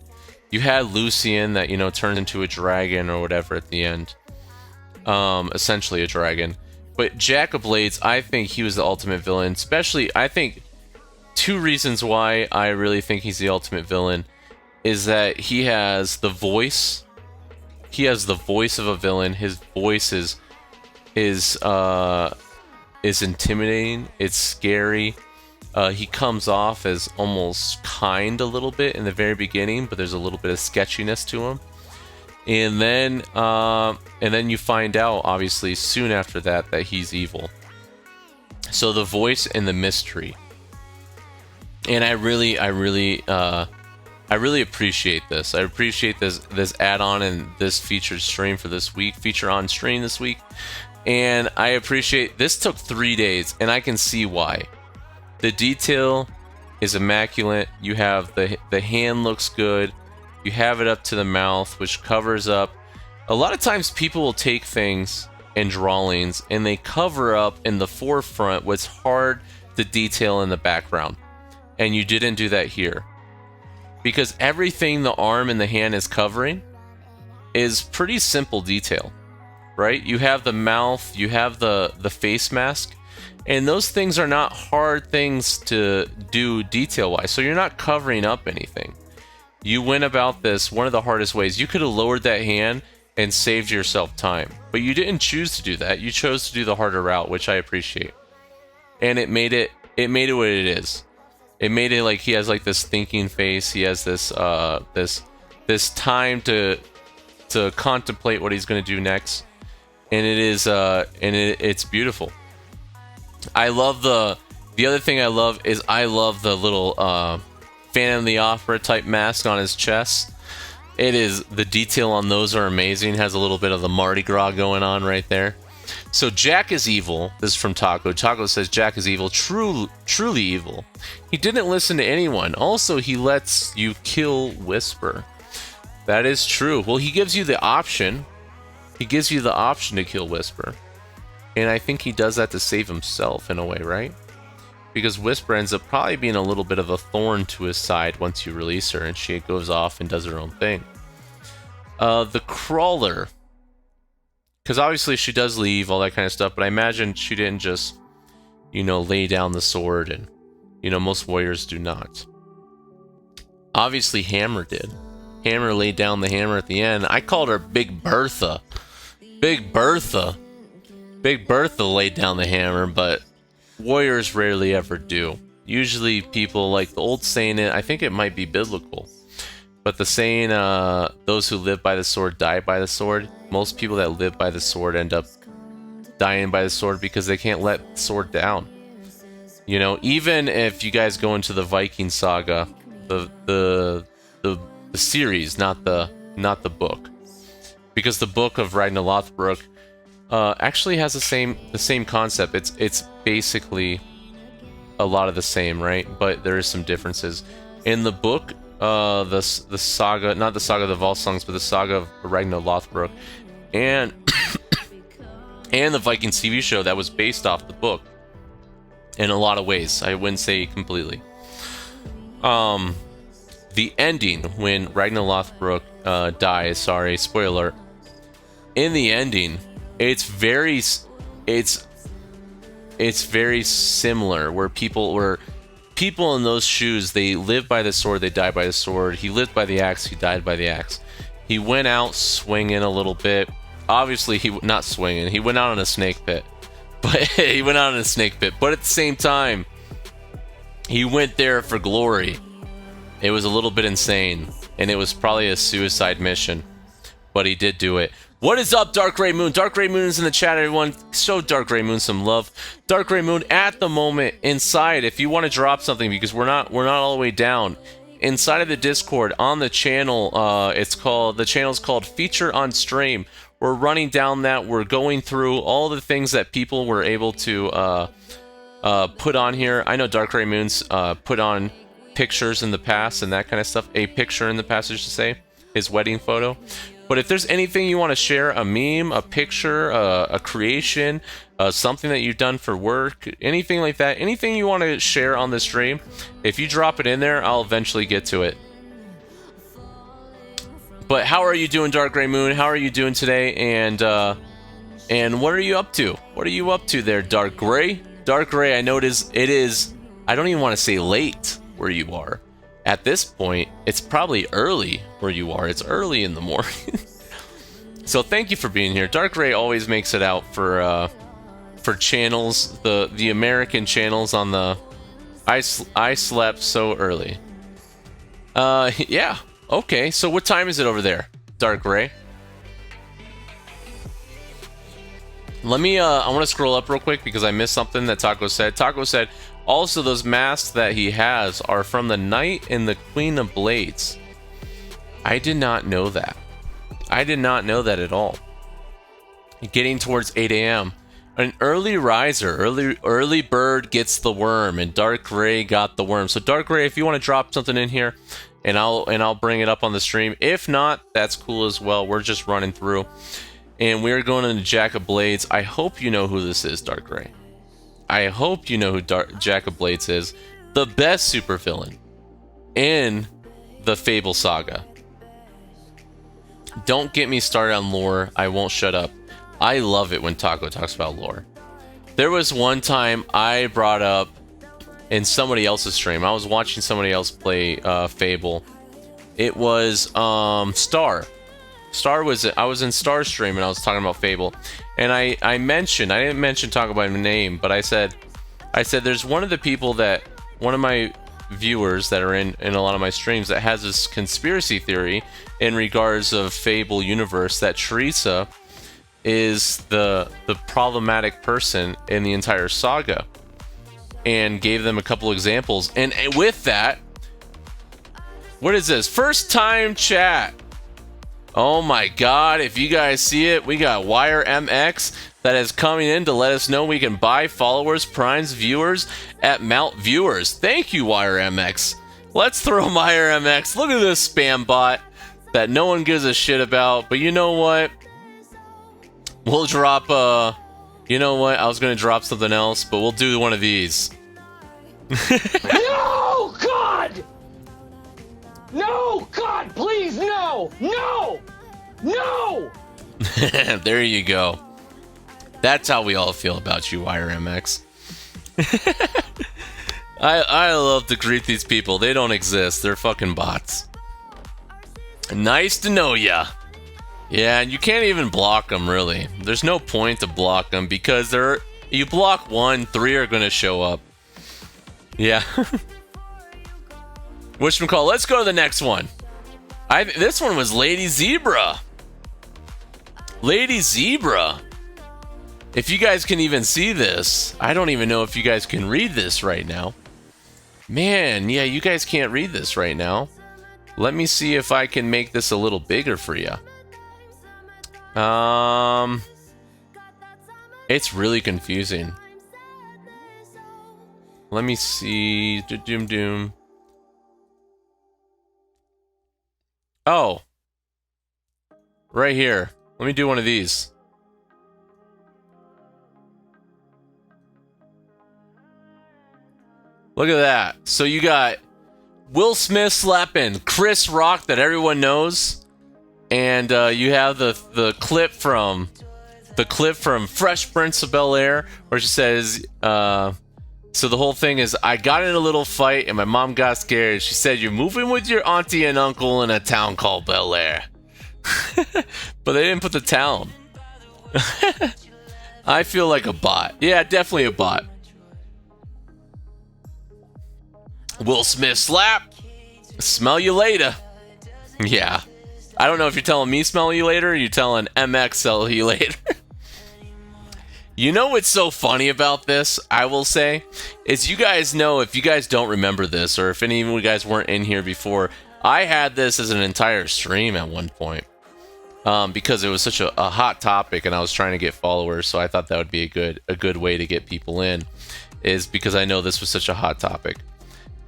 Speaker 1: You had Lucian that, turned into a dragon or whatever at the end. Essentially a dragon. But Jack of Blades, I think he was the ultimate villain. Especially, I think, 2 reasons why I really think he's the ultimate villain is that he has the voice. He has the voice of a villain. His voice is intimidating. It's scary. He comes off as almost kind a little bit in the very beginning, but there's a little bit of sketchiness to him. And then you find out, obviously, soon after that he's evil. So the voice and the mystery. And I really appreciate this. I appreciate this add-on and this featured stream for this week. Feature on stream this week. And I appreciate this took 3 days, and I can see why. The detail is immaculate. You have the hand looks good. You have it up to the mouth, which covers up. A lot of times people will take things and drawings and they cover up in the forefront what's hard to detail in the background. And you didn't do that here. Because everything the arm and the hand is covering is pretty simple detail. Right? You have the mouth, you have the face mask, and those things are not hard things to do detail-wise, so you're not covering up anything. You went about this one of the hardest ways. You could have lowered that hand and saved yourself time, but you didn't choose to do that. You chose to do the harder route, which I appreciate. And it made it what it is. It made it like he has like this thinking face. He has this this time to contemplate what he's going to do next. And it's beautiful. I love the The other thing I love is I love the little Phantom of the Opera type mask on his chest. It is, the detail on those are amazing. Has a little bit of the Mardi Gras going on right there. So Jack is evil. This is from Taco. Taco says Jack is evil, truly evil. He didn't listen to anyone. Also, he lets you kill Whisper. That is true. Well, he gives you the option. He gives you the option to kill Whisper. And I think he does that to save himself in a way, right? Because Whisper ends up probably being a little bit of a thorn to his side once you release her and she goes off and does her own thing. The Crawler. Because obviously she does leave, all that kind of stuff, but I imagine she didn't just, you know, lay down the sword, and, you know, most warriors do not. Obviously Hammer did. Hammer laid down the hammer at the end. I called her Big Bertha. Big Bertha. Big Bertha laid down the hammer, but warriors rarely ever do. Usually people, like the old saying, I think it might be biblical, but the saying, those who live by the sword die by the sword. Most people that live by the sword end up dying by the sword because they can't let the sword down. You know, even if you guys go into the Viking saga, the series, not the book, because the book of Ragnar Lothbrok actually has the same concept. It's basically a lot of the same, right? But there is some differences in the book. The saga, not the saga of the Volsungs, but the saga of Ragnar Lothbrok, and and the Viking TV show that was based off the book in a lot of ways. I wouldn't say completely. The ending when Ragnar Lothbrok dies. Sorry, spoiler alert. In the ending, it's very similar. Where people in those shoes, they live by the sword, they die by the sword. He lived by the axe, he died by the axe. He went out swinging a little bit. Obviously, not swinging. He went out on a snake pit. But he went out on a snake pit. But at the same time, he went there for glory. It was a little bit insane, and it was probably a suicide mission. But he did do it. What is up, Dark Gray Moon? Dark Gray Moon is in the chat, everyone. Show Dark Gray Moon some love. Dark Gray Moon at the moment inside. If you want to drop something, because we're not all the way down. Inside of the Discord on the channel, the channel's called Feature on Stream. We're running down that. We're going through all the things that people were able to put on here. I know Dark Gray Moon's put on pictures in the past and that kind of stuff. A picture in the past, I should say, his wedding photo. But if there's anything you want to share, a meme, a picture, a creation, something that you've done for work, anything like that, anything you want to share on the stream, if you drop it in there, I'll eventually get to it. But how are you doing, Dark Gray Moon? How are you doing today? And what are you up to? What are you up to there, Dark Gray? Dark Gray, I know it is, I don't even want to say late where you are. At this point, it's probably early where you are. It's early in the morning. So thank you for being here. Dark Gray always makes it out for channels, the American channels on the I slept so early. Yeah. Okay, so what time is it over there, Dark Gray? Let me, I want to scroll up real quick because I missed something that Taco said. Taco said, also those masks that he has are from the Knight and the Queen of Blades. I did not know that. I did not know that at all. Getting towards 8 a.m. An early riser, early bird gets the worm, and Dark Gray got the worm. So Dark Gray, if you want to drop something in here, and I'll bring it up on the stream. If not, that's cool as well. We're just running through. And we're going into Jack of Blades. I hope you know who this is, Dark Gray. I hope you know who Jack of Blades is. The best supervillain in the Fable saga. Don't get me started on lore. I won't shut up. I love it when Taco talks about lore. There was one time I brought up in somebody else's stream. I was watching somebody else play Fable. It was Star. I was in Star's stream and I was talking about Fable. And I didn't mention talk about my name, but I said there's one of the people that, one of my viewers that are in a lot of my streams that has this conspiracy theory in regards of Fable universe that Teresa is the problematic person in the entire saga. and gave them a couple examples. And with that, what is this? First time chat. Oh my god, if you guys see it, we got Wire MX that is coming in to let us know we can buy followers, primes, viewers at Mount Viewers. Thank you, Wire MX. Let's throw Wire MX. Look at this spam bot that no one gives a shit about. But you know what? We'll drop, you know what? I was going to drop something else, but we'll do one of these.
Speaker 3: No, God! No, God, please, no! No! No!
Speaker 1: There you go. That's how we all feel about you, Wire MX. I love to greet these people. They don't exist. They're fucking bots. Nice to know ya. Yeah, and you can't even block them, really. There's no point to block them because you block one, 3 are going to show up. Yeah. Whatchamacall, let's go to the next one. This one was Lady Zebra. Lady Zebra. If you guys can even see this, I don't even know if you guys can read this right now. Man, yeah, you guys can't read this right now. Let me see if I can make this a little bigger for you. It's really confusing. Let me see. Doom. Oh. Right here. Let me do one of these. Look at that. So you got Will Smith slapping Chris Rock that everyone knows. And you have the clip from Fresh Prince of Bel-Air where she says, so the whole thing is, I got in a little fight and my mom got scared. She said, you're moving with your auntie and uncle in a town called Bel-Air. But they didn't put the town. I feel like a bot. Yeah, definitely a bot. Will Smith slap. Smell you later. Yeah. I don't know if you're telling me smell you later or you're telling MX sell you later. You know what's so funny about this, I will say, is you guys know, if you guys don't remember this, or if any of you guys weren't in here before, I had this as an entire stream at one point. Because it was such a hot topic and I was trying to get followers, so I thought that would be a good way to get people in, is because I know this was such a hot topic.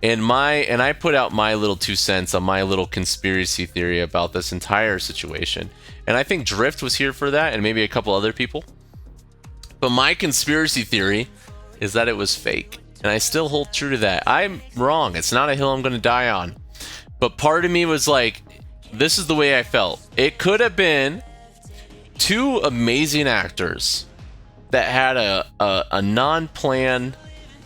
Speaker 1: And I put out my little 2 cents on my little conspiracy theory about this entire situation. And I think Drift was here for that, and maybe a couple other people. But my conspiracy theory is that it was fake. And I still hold true to that. I'm wrong. It's not a hill I'm going to die on. But part of me was like, this is the way I felt. It could have been 2 amazing actors that had a non-planned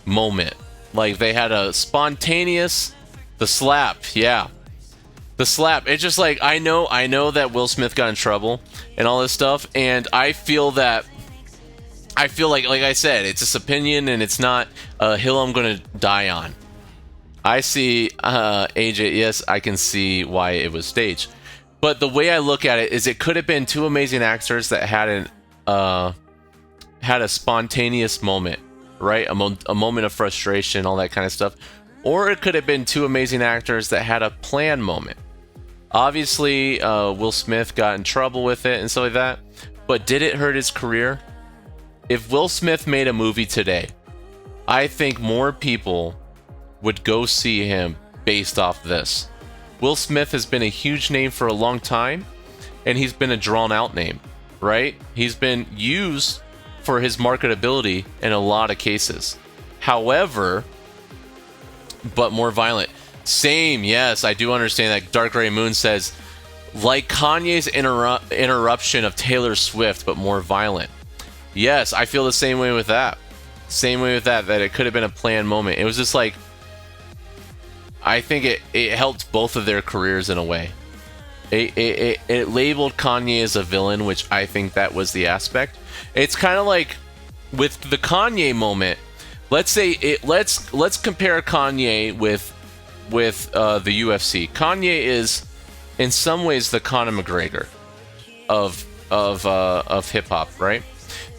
Speaker 1: moment. Like, they had a spontaneous, the slap, yeah. The slap. It's just like, I know that Will Smith got in trouble and all this stuff, and I feel like I said, it's this opinion and it's not a hill I'm going to die on. I see, AJ, yes, I can see why it was staged. But the way I look at it is it could have been 2 amazing actors that had a spontaneous moment. Right? A moment of frustration, all that kind of stuff. Or it could have been 2 amazing actors that had a planned moment. Obviously, Will Smith got in trouble with it and stuff like that. But did it hurt his career? If Will Smith made a movie today, I think more people would go see him based off this. Will Smith has been a huge name for a long time, and he's been a drawn-out name, right? He's been used for his marketability in a lot of cases. However, but more violent. Same, yes, I do understand that. Dark Gray Moon says, like Kanye's interruption of Taylor Swift, but more violent. Yes, I feel the same way with that. Same way with that it could have been a planned moment. It was just like, I think it helped both of their careers in a way. It labeled Kanye as a villain, which I think that was the aspect. It's kind of like with the Kanye moment. Let's say let's compare Kanye with the UFC. Kanye is in some ways the Conor McGregor of hip hop, right?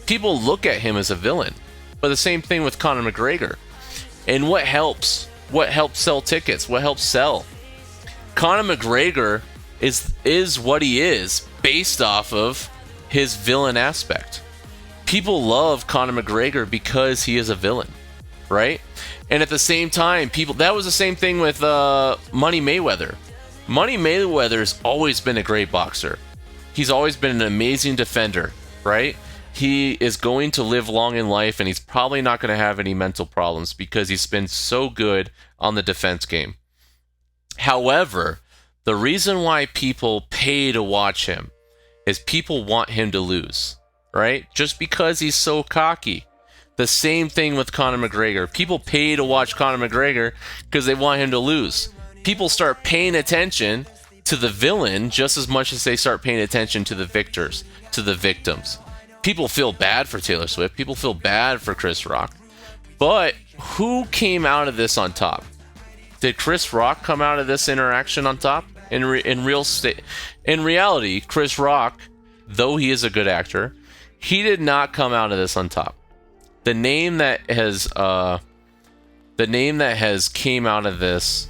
Speaker 1: People look at him as a villain, but the same thing with Conor McGregor. And what helps? What helps sell tickets? What helps sell? Conor McGregor is what he is based off of his villain aspect. People love Conor McGregor because he is a villain, right? And at the same time, that was the same thing with Money Mayweather. Money Mayweather's always been a great boxer. He's always been an amazing defender, right? He is going to live long in life, and he's probably not going to have any mental problems because he's been so good on the defense game. However, the reason why people pay to watch him is people want him to lose, right? Just because he's so cocky. The same thing with Conor McGregor. People pay to watch Conor McGregor because they want him to lose. People start paying attention to the villain just as much as they start paying attention to the victors, to the victims. People feel bad for Taylor Swift. People feel bad for Chris Rock. But who came out of this on top? Did Chris Rock come out of this interaction on top? In reality, Chris Rock, though he is a good actor, he did not come out of this on top. The name that has came out of this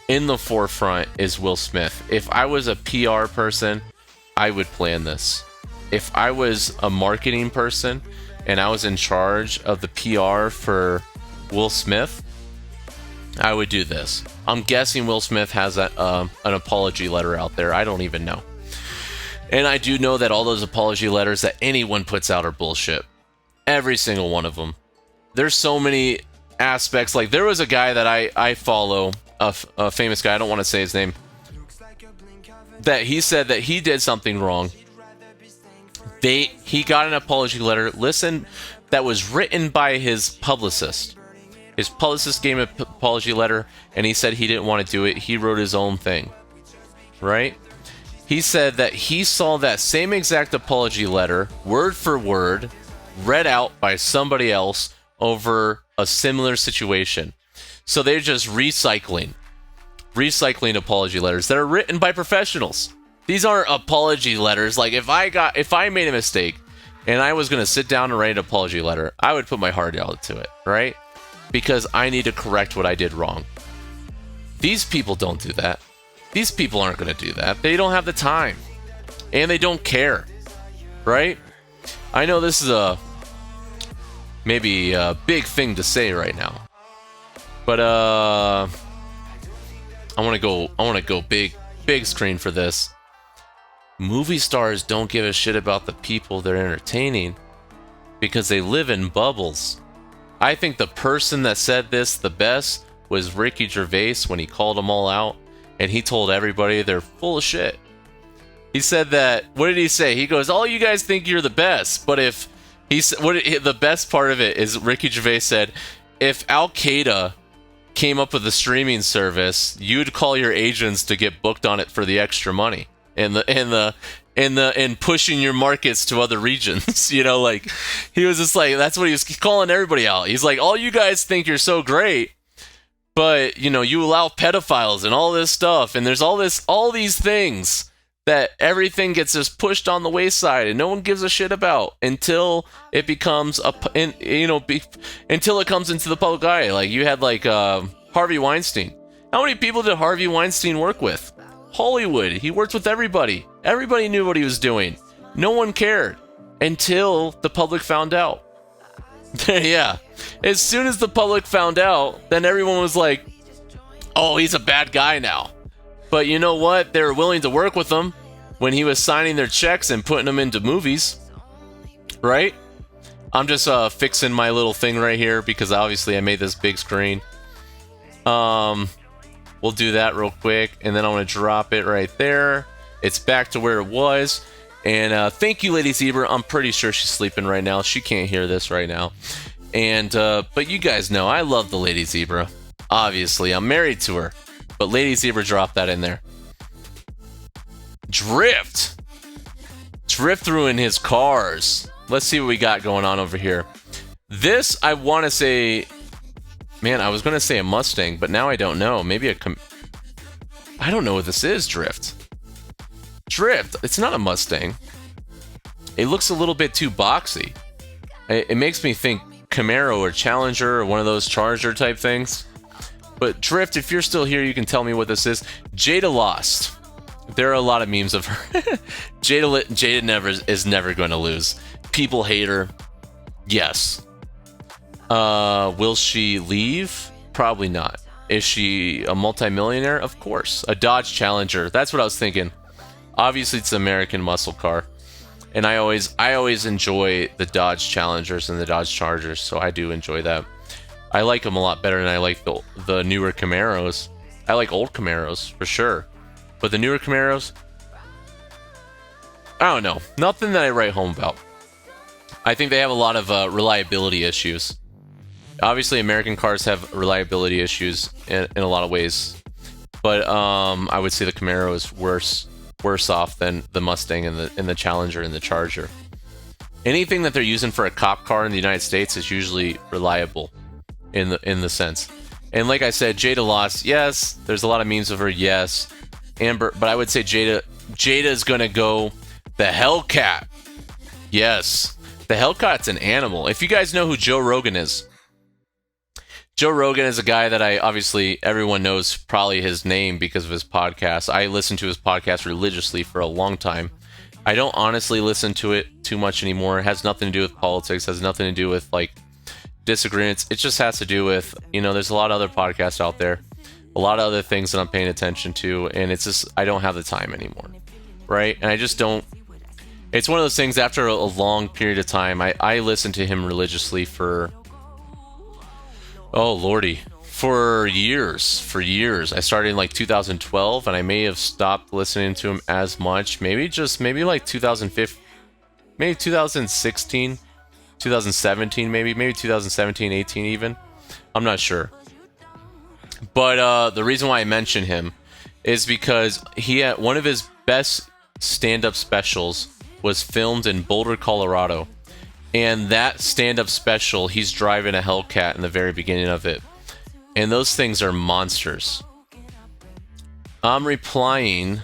Speaker 1: in the forefront is Will Smith. If I was a PR person, I would plan this. If I was a marketing person and I was in charge of the PR for Will Smith, I would do this. I'm guessing Will Smith has an apology letter out there. I don't even know. And I do know that all those apology letters that anyone puts out are bullshit. Every single one of them. There's so many aspects. Like, there was a guy that I follow, a famous guy, I don't want to say his name, that he said that he did something wrong. He got an apology letter, that was written by his publicist. His publicist gave him an apology letter, and he said he didn't want to do it. He wrote his own thing, right? He said that he saw that same exact apology letter, word for word, read out by somebody else over a similar situation. So they're just recycling apology letters that are written by professionals. These aren't apology letters. Like, if I made a mistake and I was going to sit down and write an apology letter, I would put my heart out to it, right? Because I need to correct what I did wrong. These people don't do that. These people aren't going to do that. They don't have the time. And they don't care, right? I know this is maybe a big thing to say right now, but I want to go big screen for this. Movie stars don't give a shit about the people they're entertaining because they live in bubbles. I think the person that said this the best was Ricky Gervais when he called them all out, and he told everybody they're full of shit. He said that, what did he say? He goes, all you guys think you're the best, but if the best part of it is Ricky Gervais said, if Al-Qaeda came up with a streaming service, you'd call your agents to get booked on it for the extra money and pushing your markets to other regions. You know, like, he was just like, that's what he was calling everybody out. He's like, all you guys think you're so great, but you know, you allow pedophiles and all this stuff, and there's all these things that everything gets just pushed on the wayside and no one gives a shit about until it becomes until it comes into the public eye. Like, you had Harvey Weinstein. How many people did Harvey Weinstein work with? Hollywood. He worked with everybody. Everybody knew what he was doing. No one cared until the public found out. Yeah. As soon as the public found out, then everyone was like, oh, he's a bad guy now. But you know what? They were willing to work with him when he was signing their checks and putting them into movies. Right? I'm just fixing my little thing right here because obviously I made this big screen. We'll do that real quick, and then I'm going to drop it right there. It's back to where it was. And thank you, Lady Zebra. I'm pretty sure she's sleeping right now. She can't hear this right now. And but you guys know I love the Lady Zebra. Obviously, I'm married to her. But Lady Zebra dropped that in there. Drift through in his cars. Let's see what we got going on over here. This, I want to say... Man, I was going to say a Mustang, but now I don't know. Maybe I don't know what this is, Drift. It's not a Mustang. It looks a little bit too boxy. It makes me think Camaro or Challenger or one of those Charger type things. But Drift, if you're still here, you can tell me what this is. Jada lost. There are a lot of memes of her. Jada is never going to lose. People hate her. Yes. Will she leave? Probably not. Is she a multimillionaire? Of course. A Dodge Challenger. That's what I was thinking. Obviously, it's an American muscle car. And I always enjoy the Dodge Challengers and the Dodge Chargers, so I do enjoy that. I like them a lot better than I like the newer Camaros. I like old Camaros, for sure. But the newer Camaros, I don't know. Nothing that I write home about. I think they have a lot of reliability issues. Obviously, American cars have reliability issues in a lot of ways. But I would say the Camaro is worse off than the Mustang and the Challenger and the Charger. Anything that they're using for a cop car in the United States is usually reliable in the sense. And like I said, Jada lost. Yes, there's a lot of memes of her. Yes, Amber, but I would say Jada is gonna go the Hellcat. Yes, the Hellcat's an animal. If you guys know who Joe Rogan is, Joe Rogan is a guy that obviously everyone knows probably his name because of his podcast. I listened to his podcast religiously for a long time. I don't honestly listen to it too much anymore. It has nothing to do with politics, has nothing to do with like disagreements. It just has to do with, there's a lot of other podcasts out there, a lot of other things that I'm paying attention to, and it's just, I don't have the time anymore, right? And I just don't, it's one of those things after a long period of time, I listened to him religiously for, oh lordy, for years. I started in like 2012, and I may have stopped listening to him as much, maybe like 2015, maybe 2016, 2017, maybe 2017, 18 even. I'm not sure. But the reason why I mention him is because he had one of his best stand-up specials was filmed in Boulder, Colorado. And that stand-up special, he's driving a Hellcat in the very beginning of it. And those things are monsters. I'm replaying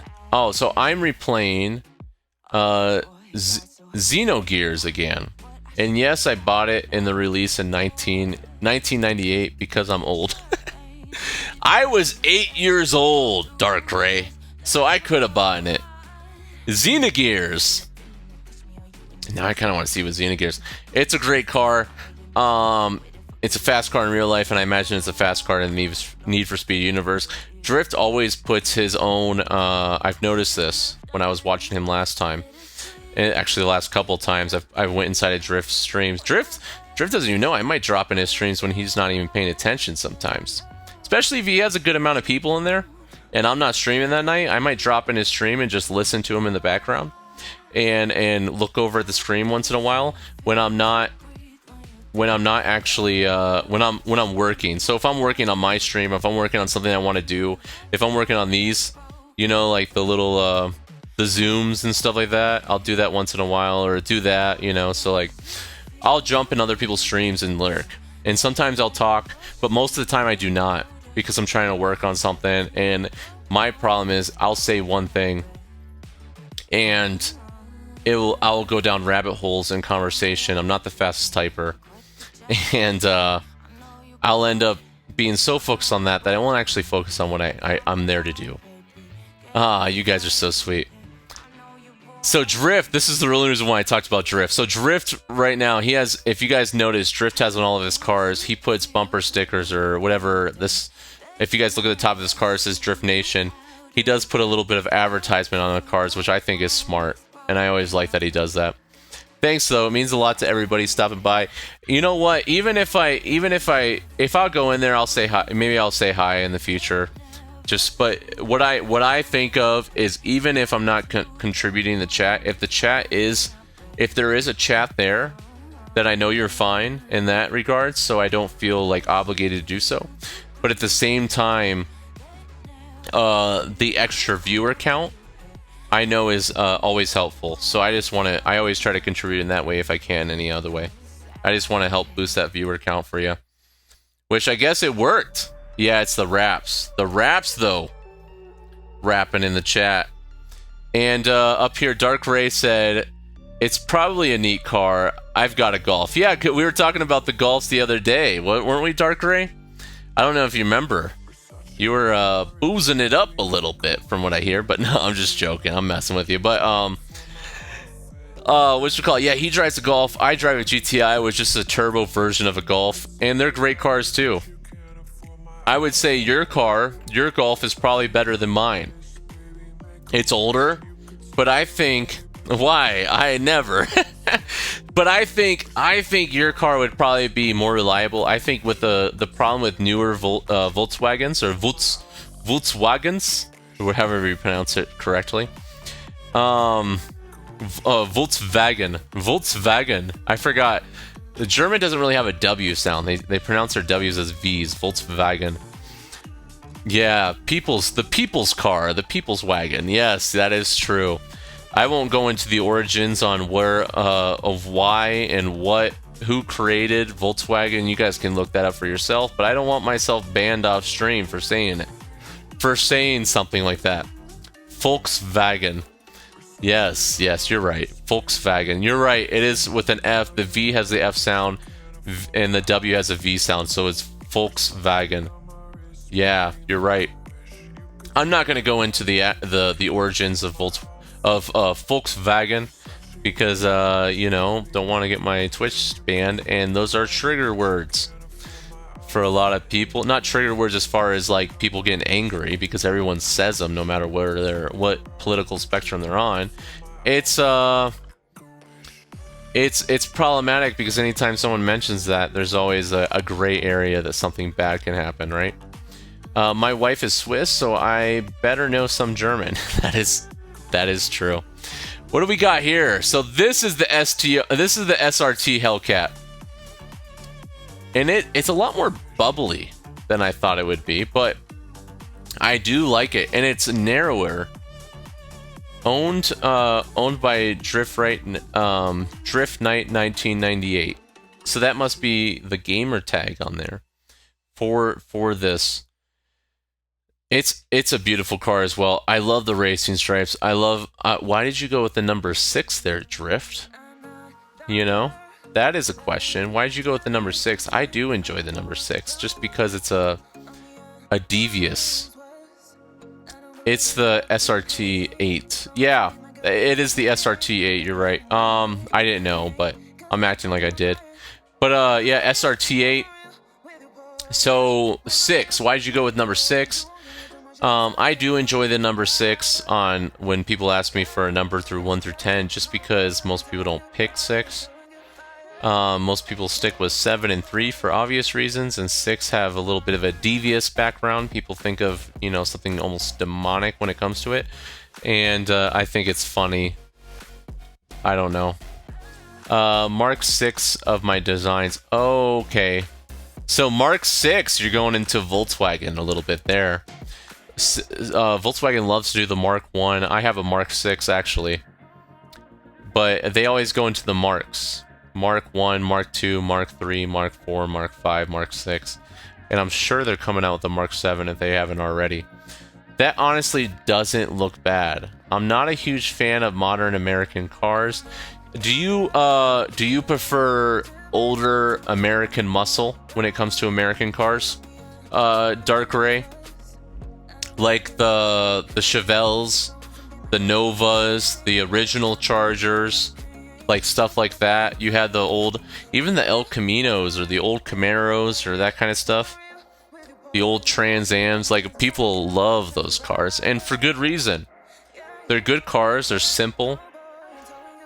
Speaker 1: Xenogears again. And yes, I bought it in the release in 1998 because I'm old. I was 8 years old, Dark Ray. So I could have bought it. Xenogears. Now I kind of want to see what Xenogears. It's a great car. It's a fast car in real life, and I imagine it's a fast car in the Need for Speed universe. Drift always puts his own. I've noticed this when I was watching him last time, and actually the last couple times I went inside of Drift's streams. Drift doesn't even know. I might drop in his streams when he's not even paying attention sometimes, especially if he has a good amount of people in there, and I'm not streaming that night. I might drop in his stream and just listen to him in the background. And look over at the screen once in a while when I'm not actually when I'm working. So if I'm working on my stream, if I'm working on something I want to do, if I'm working on these, like the little the zooms and stuff like that, I'll do that once in a while, or do that, so like I'll jump in other people's streams and lurk. And sometimes I'll talk, but most of the time I do not, because I'm trying to work on something. And my problem is I'll say one thing and I'll go down rabbit holes in conversation. I'm not the fastest typer, and I'll end up being so focused on that I won't actually focus on what I'm there to do. You guys are so sweet. So Drift, this is the real reason why I talked about Drift. So Drift right now, he has, if you guys notice, Drift has on all of his cars, he puts bumper stickers or whatever. This, if you guys look at the top of this car, it says Drift Nation. He does put a little bit of advertisement on the cars, which I think is smart. And I always like that he does that. Thanks though, it means a lot to everybody stopping by. You know what? If I'll go in there, I'll say hi. Maybe I'll say hi in the future. But what I think of is, even if I'm not contributing in the chat, if there is a chat there, then I know you're fine in that regard. So I don't feel like obligated to do so. But at the same time, the extra viewer count, I know is always helpful. So I always try to contribute in that way if I can any other way. I just want to help boost that viewer count for you. Which I guess it worked. Yeah, it's the raps. The raps, though. Rapping in the chat. And up here, Dark Ray said, it's probably a neat car. I've got a Golf. Yeah, we were talking about the Golfs the other day. Weren't we, Dark Ray? I don't know if you remember. You were boozing it up a little bit from what I hear, but no, I'm just joking. I'm messing with you. But what's it called? Yeah, he drives a Golf. I drive a GTI, which is a turbo version of a Golf, and they're great cars too. I would say your Golf is probably better than mine. It's older, but I think why? I never. But I think your car would probably be more reliable. I think with the problem with newer Volkswagens or Volkswagens, or however you pronounce it correctly, Volkswagen. I forgot. The German doesn't really have a W sound. They pronounce their W's as V's. Volkswagen. Yeah, the people's car, the people's wagon. Yes, that is true. I won't go into the origins on of why and who created Volkswagen. You guys can look that up for yourself, but I don't want myself banned off stream for saying something like that. Volkswagen. Yes, you're right. Volkswagen. You're right. It is with an F. The V has the F sound, and the W has a V sound, so it's Volkswagen. Yeah, you're right. I'm not going to go into the origins of Volkswagen because don't want to get my Twitch banned, and those are trigger words for a lot of people. Not trigger words as far as like people getting angry, because everyone says them no matter what political spectrum they're on. It's problematic because anytime someone mentions that, there's always a gray area that something bad can happen, right? My wife is Swiss, so I better know some German. That is true. What do we got here? So this is the SRT Hellcat. And it's a lot more bubbly than I thought it would be, but I do like it. And it's narrower. Owned by Drift Night 1998. So that must be the gamer tag on there for this. It's a beautiful car as well. I love the racing stripes. I love. Why did you go with the number 6 there, Drift? That is a question. Why did you go with the number 6? I do enjoy the number 6 just because it's a devious. It's the SRT 8. Yeah, it is the SRT 8. You're right. I didn't know, but I'm acting like I did. But yeah, SRT 8. So 6. Why did you go with number 6? I do enjoy the number 6 on when people ask me for a number through 1 through 10, just because most people don't pick 6. Most people stick with 7 and 3 for obvious reasons, and 6 have a little bit of a devious background. People think of, something almost demonic when it comes to it, and I think it's funny. I don't know. Mark 6 of my designs. Okay. So Mark 6, you're going into Volkswagen a little bit there. Volkswagen loves to do the Mark 1. I have a Mark 6 actually, but they always go into the Marks. Mark 1, Mark 2, Mark 3, Mark 4, Mark 5, Mark 6. And I'm sure they're coming out with the Mark 7 if they haven't already. That honestly doesn't look bad. I'm not a huge fan of modern American cars. Do you prefer older American muscle when it comes to American cars? Dark Ray? Like the Chevelles, the Novas, the original Chargers, like stuff like that. You had even the El Caminos or the old Camaros or that kind of stuff. The old Trans Ams, like people love those cars, and for good reason. They're good cars, they're simple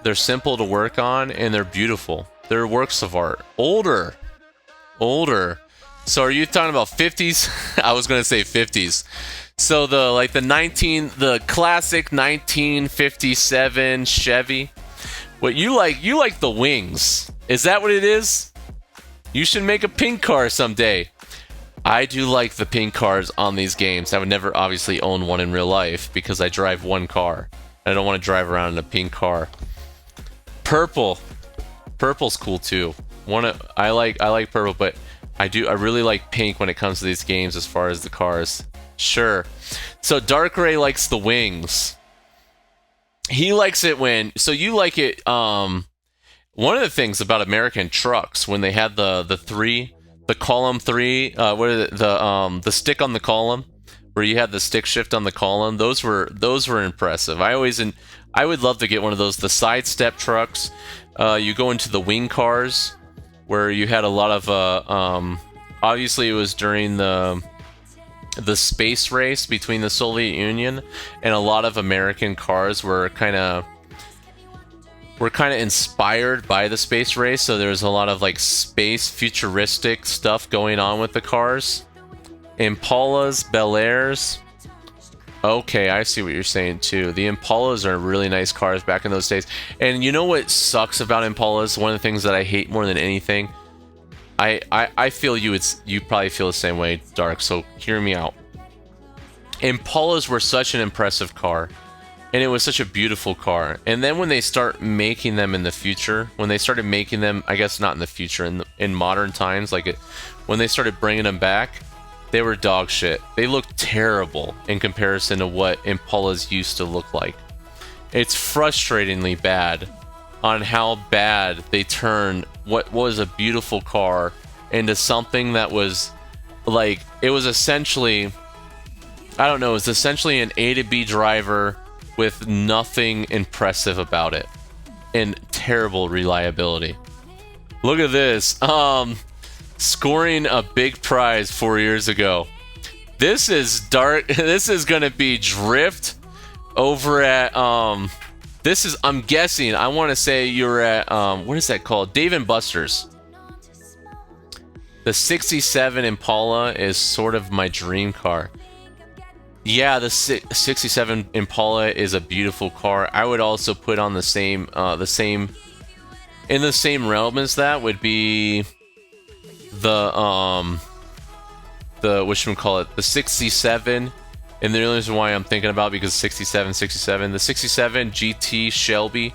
Speaker 1: to work on, and they're beautiful. They're works of art. Older. So are you talking about 50s? I was gonna say 50s. So the classic 1957 Chevy. What you like the wings. Is that what it is? You should make a pink car someday. I do like the pink cars on these games. I would never obviously own one in real life because I drive one car. I don't want to drive around in a pink car. Purple's cool too. I like purple, but I really like pink when it comes to these games as far as the cars. Sure. So Dark Ray likes the wings. He likes it so you like it when one of the things about American trucks when they had the column three, what is it, the stick on the column, where you had the stick shift on the column, those were impressive. I would love to get one of those. The side step trucks, you go into the wing cars, where you had a lot of obviously it was during the space race between the Soviet Union, and a lot of American cars were kind of inspired by the space race, so there's a lot of like space futuristic stuff going on with the cars. Impalas, Bel Airs. Okay, I see what you're saying too. The Impalas are really nice cars back in those days. And you know what sucks about Impalas? One of the things that I hate more than anything, I feel you probably feel the same way, Dark, so hear me out. Impalas were such an impressive car, and it was such a beautiful car. And then when they start making them in the future, when they started making them, I guess not in the future, in modern times, when they started bringing them back, they were dog shit. They looked terrible in comparison to what Impalas used to look like. It's frustratingly bad on how bad they turned what was a beautiful car into something that was like, it was essentially, I don't know, it was essentially an A to B driver with nothing impressive about it and terrible reliability. Look at this. Scoring a big prize 4 years ago. This is dark. This is gonna be Drift over at this is, I'm guessing, I want to say you're at what is that called? Dave & Buster's. The 67 Impala is sort of my dream car. Yeah, the 67 Impala is a beautiful car. I would also put on the same in the same realm as that would be the whatchamacallit, the 67, and the only reason why I'm thinking about, because 67, the 67 GT Shelby,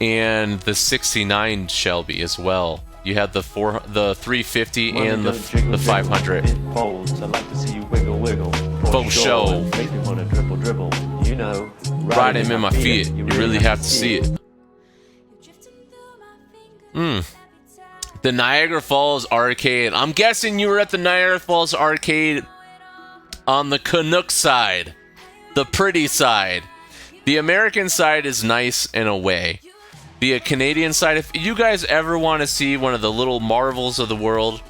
Speaker 1: and the 69 Shelby as well. You had the 350 and the 500.
Speaker 4: Folds. I'd like to see you wiggle, wiggle.
Speaker 1: For sure.
Speaker 4: Make me wanna dribble, dribble. You know,
Speaker 1: Riding in my feet. You really have to see it. The Niagara Falls Arcade. I'm guessing you were at the Niagara Falls Arcade on the Canuck side. The pretty side. The American side is nice in a way. The Canadian side, if you guys ever want to see one of the little marvels of the world,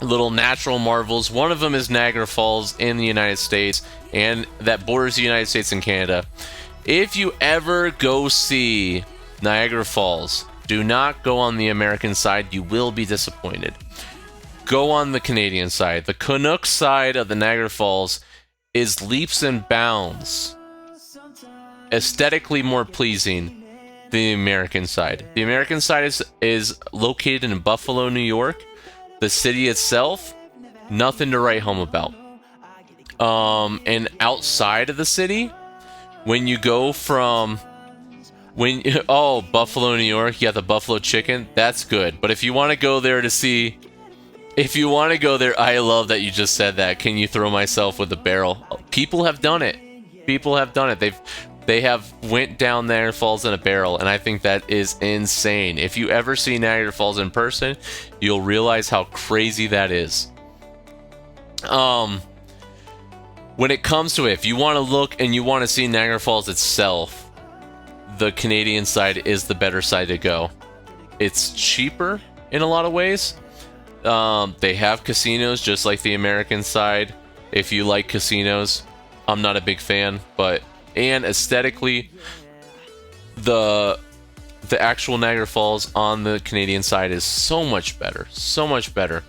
Speaker 1: little natural marvels, one of them is Niagara Falls in the United States, and that borders the United States and Canada. If you ever go see Niagara Falls, do not go on the American side. You will be disappointed. Go on the Canadian side. The Canuck side of the Niagara Falls is leaps and bounds aesthetically more pleasing than the American side. The American side is located in Buffalo, New York. The city itself, nothing to write home about. And outside of the city, when you go from Buffalo, New York, yeah, the Buffalo chicken, that's good. But if you want to go there to see, I love that you just said that. Can you throw myself with a barrel? People have done it. They have went down there Falls in a barrel, and I think that is insane. If you ever see Niagara Falls in person, you'll realize how crazy that is. When it comes to it, if you want to look and you want to see Niagara Falls itself, the Canadian side is the better side to go. It's cheaper in a lot of ways. They have casinos just like the American side. If you like casinos, I'm not a big fan, and aesthetically, the actual Niagara Falls on the Canadian side is so much better, so much better.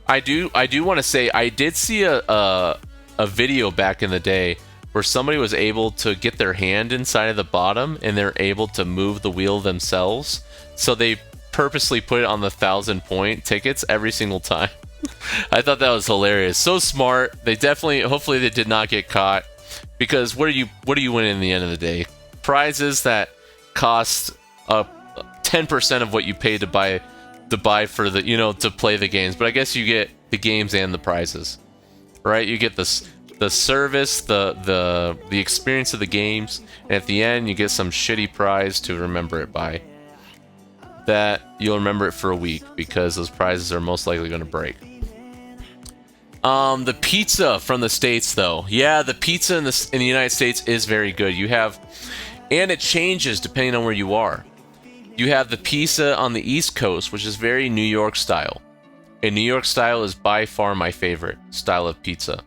Speaker 1: I do want to say I did see a video back in the day where somebody was able to get their hand inside of the bottom and they're able to move the wheel themselves. So they purposely put it on the 1,000-point tickets every single time. I thought that was hilarious. So smart. Hopefully they did not get caught. Because what are you winning in the end of the day? Prizes that cost 10% of what you paid to buy for the, to play the games. But I guess you get the games and the prizes, right? You get the the service, the experience of the games, and at the end you get some shitty prize to remember it by. That you'll remember it for a week because those prizes are most likely going to break. The pizza from the States, though. Yeah, the pizza in the United States is very good. You have, and it changes depending on where you are. You have the pizza on the East Coast, which is very New York style. And New York style is by far my favorite style of pizza.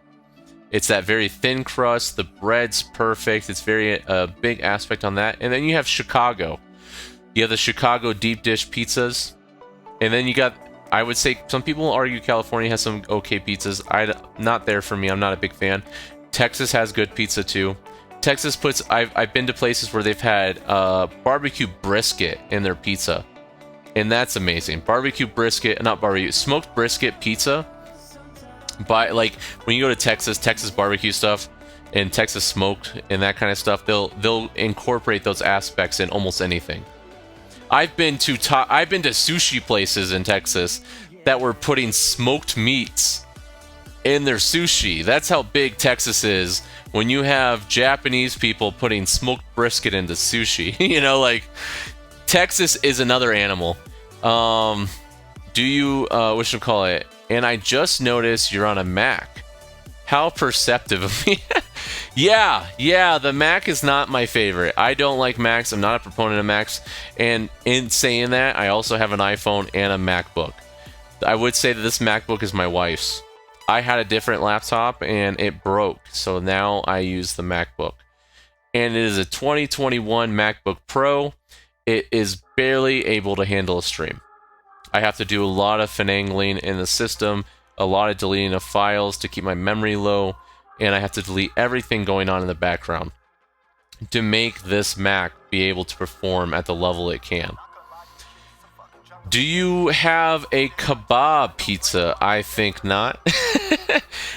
Speaker 1: It's that very thin crust. The bread's perfect. It's very big aspect on that. And then you have Chicago. You have the Chicago deep dish pizzas. And then you got, I would say, some people argue California has some okay pizzas. Not there for me. I'm not a big fan. Texas has good pizza too. Texas puts, I've been to places where they've had barbecue brisket in their pizza. And that's amazing. Barbecue brisket, not barbecue, smoked brisket pizza. But like when you go to Texas barbecue stuff and Texas smoked and that kind of stuff, they'll incorporate those aspects in almost anything. I've been to sushi places in Texas that were putting smoked meats in their sushi. That's how big Texas is when you have Japanese people putting smoked brisket into sushi. You know, like Texas is another animal. Do you whatchamacallit? And I just noticed you're on a Mac. How perceptive of me. Yeah, the Mac is not my favorite. I don't like Macs. I'm not a proponent of Macs. And in saying that, I also have an iPhone and a MacBook. I would say that this MacBook is my wife's. I had a different laptop and it broke. So now I use the MacBook. And it is a 2021 MacBook Pro. It is barely able to handle a stream. I have to do a lot of finagling in the system, a lot of deleting of files to keep my memory low, and I have to delete everything going on in the background to make this Mac be able to perform at the level it can. Do you have a kebab pizza? I think not.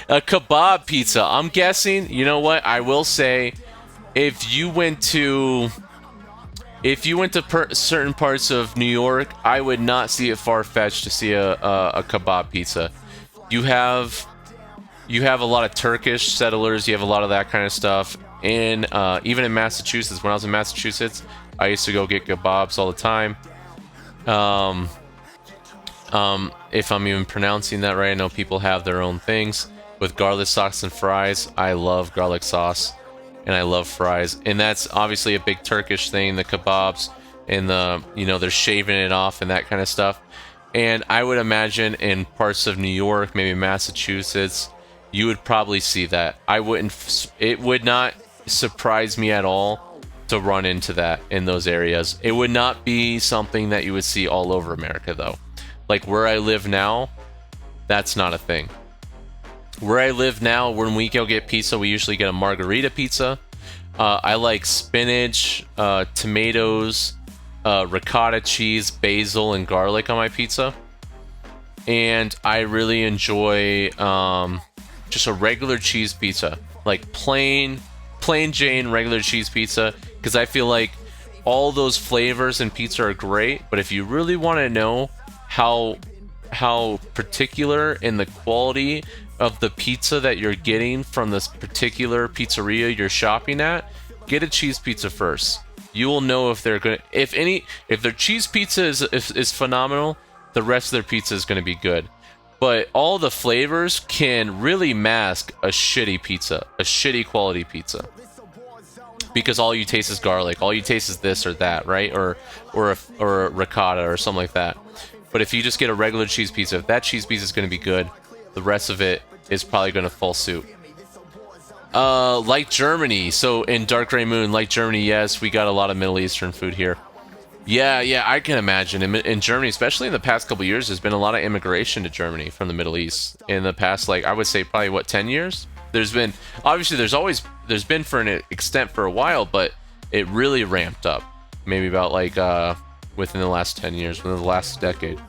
Speaker 1: A kebab pizza. I'm guessing, you know what? I will say, if you went to certain parts of New York, I would not see it far-fetched to see a kebab pizza. You have a lot of Turkish settlers. You have a lot of that kind of stuff. And even in Massachusetts, when I was in Massachusetts, I used to go get kebabs all the time. If I'm even pronouncing that right, I know people have their own things with garlic sauce and fries. I love garlic sauce. And I love fries. And that's obviously a big Turkish thing, the kebabs and they're shaving it off and that kind of stuff. And I would imagine in parts of New York, maybe Massachusetts, you would probably see that. It would not surprise me at all to run into that in those areas. It would not be something that you would see all over America though. Like where I live now, that's not a thing. Where I live now, when we go get pizza, we usually get a margarita pizza. I like spinach, tomatoes, ricotta cheese, basil, and garlic on my pizza. And I really enjoy just a regular cheese pizza. Like plain Jane regular cheese pizza. Because I feel like all those flavors in pizza are great. But if you really want to know how particular in the quality of the pizza that you're getting from this particular pizzeria you're shopping at, get a cheese pizza first. You will know if they're gonna, if their cheese pizza is phenomenal, the rest of their pizza is gonna be good. But all the flavors can really mask a shitty pizza, a shitty quality pizza, because all you taste is garlic, all you taste is this or that, right? Or a ricotta or something like that. But if you just get a regular cheese pizza, if that cheese pizza is gonna be good, the rest of it is probably going to fall suit. Like Germany. So in Dark Gray Moon, like Germany, yes, we got a lot of Middle Eastern food here. Yeah, I can imagine. In Germany, especially in the past couple years, there's been a lot of immigration to Germany from the Middle East. In the past, like, I would say probably, 10 years? There's been, obviously, there's been for an extent for a while, but it really ramped up. Maybe about, like, within the last 10 years, within the last decade.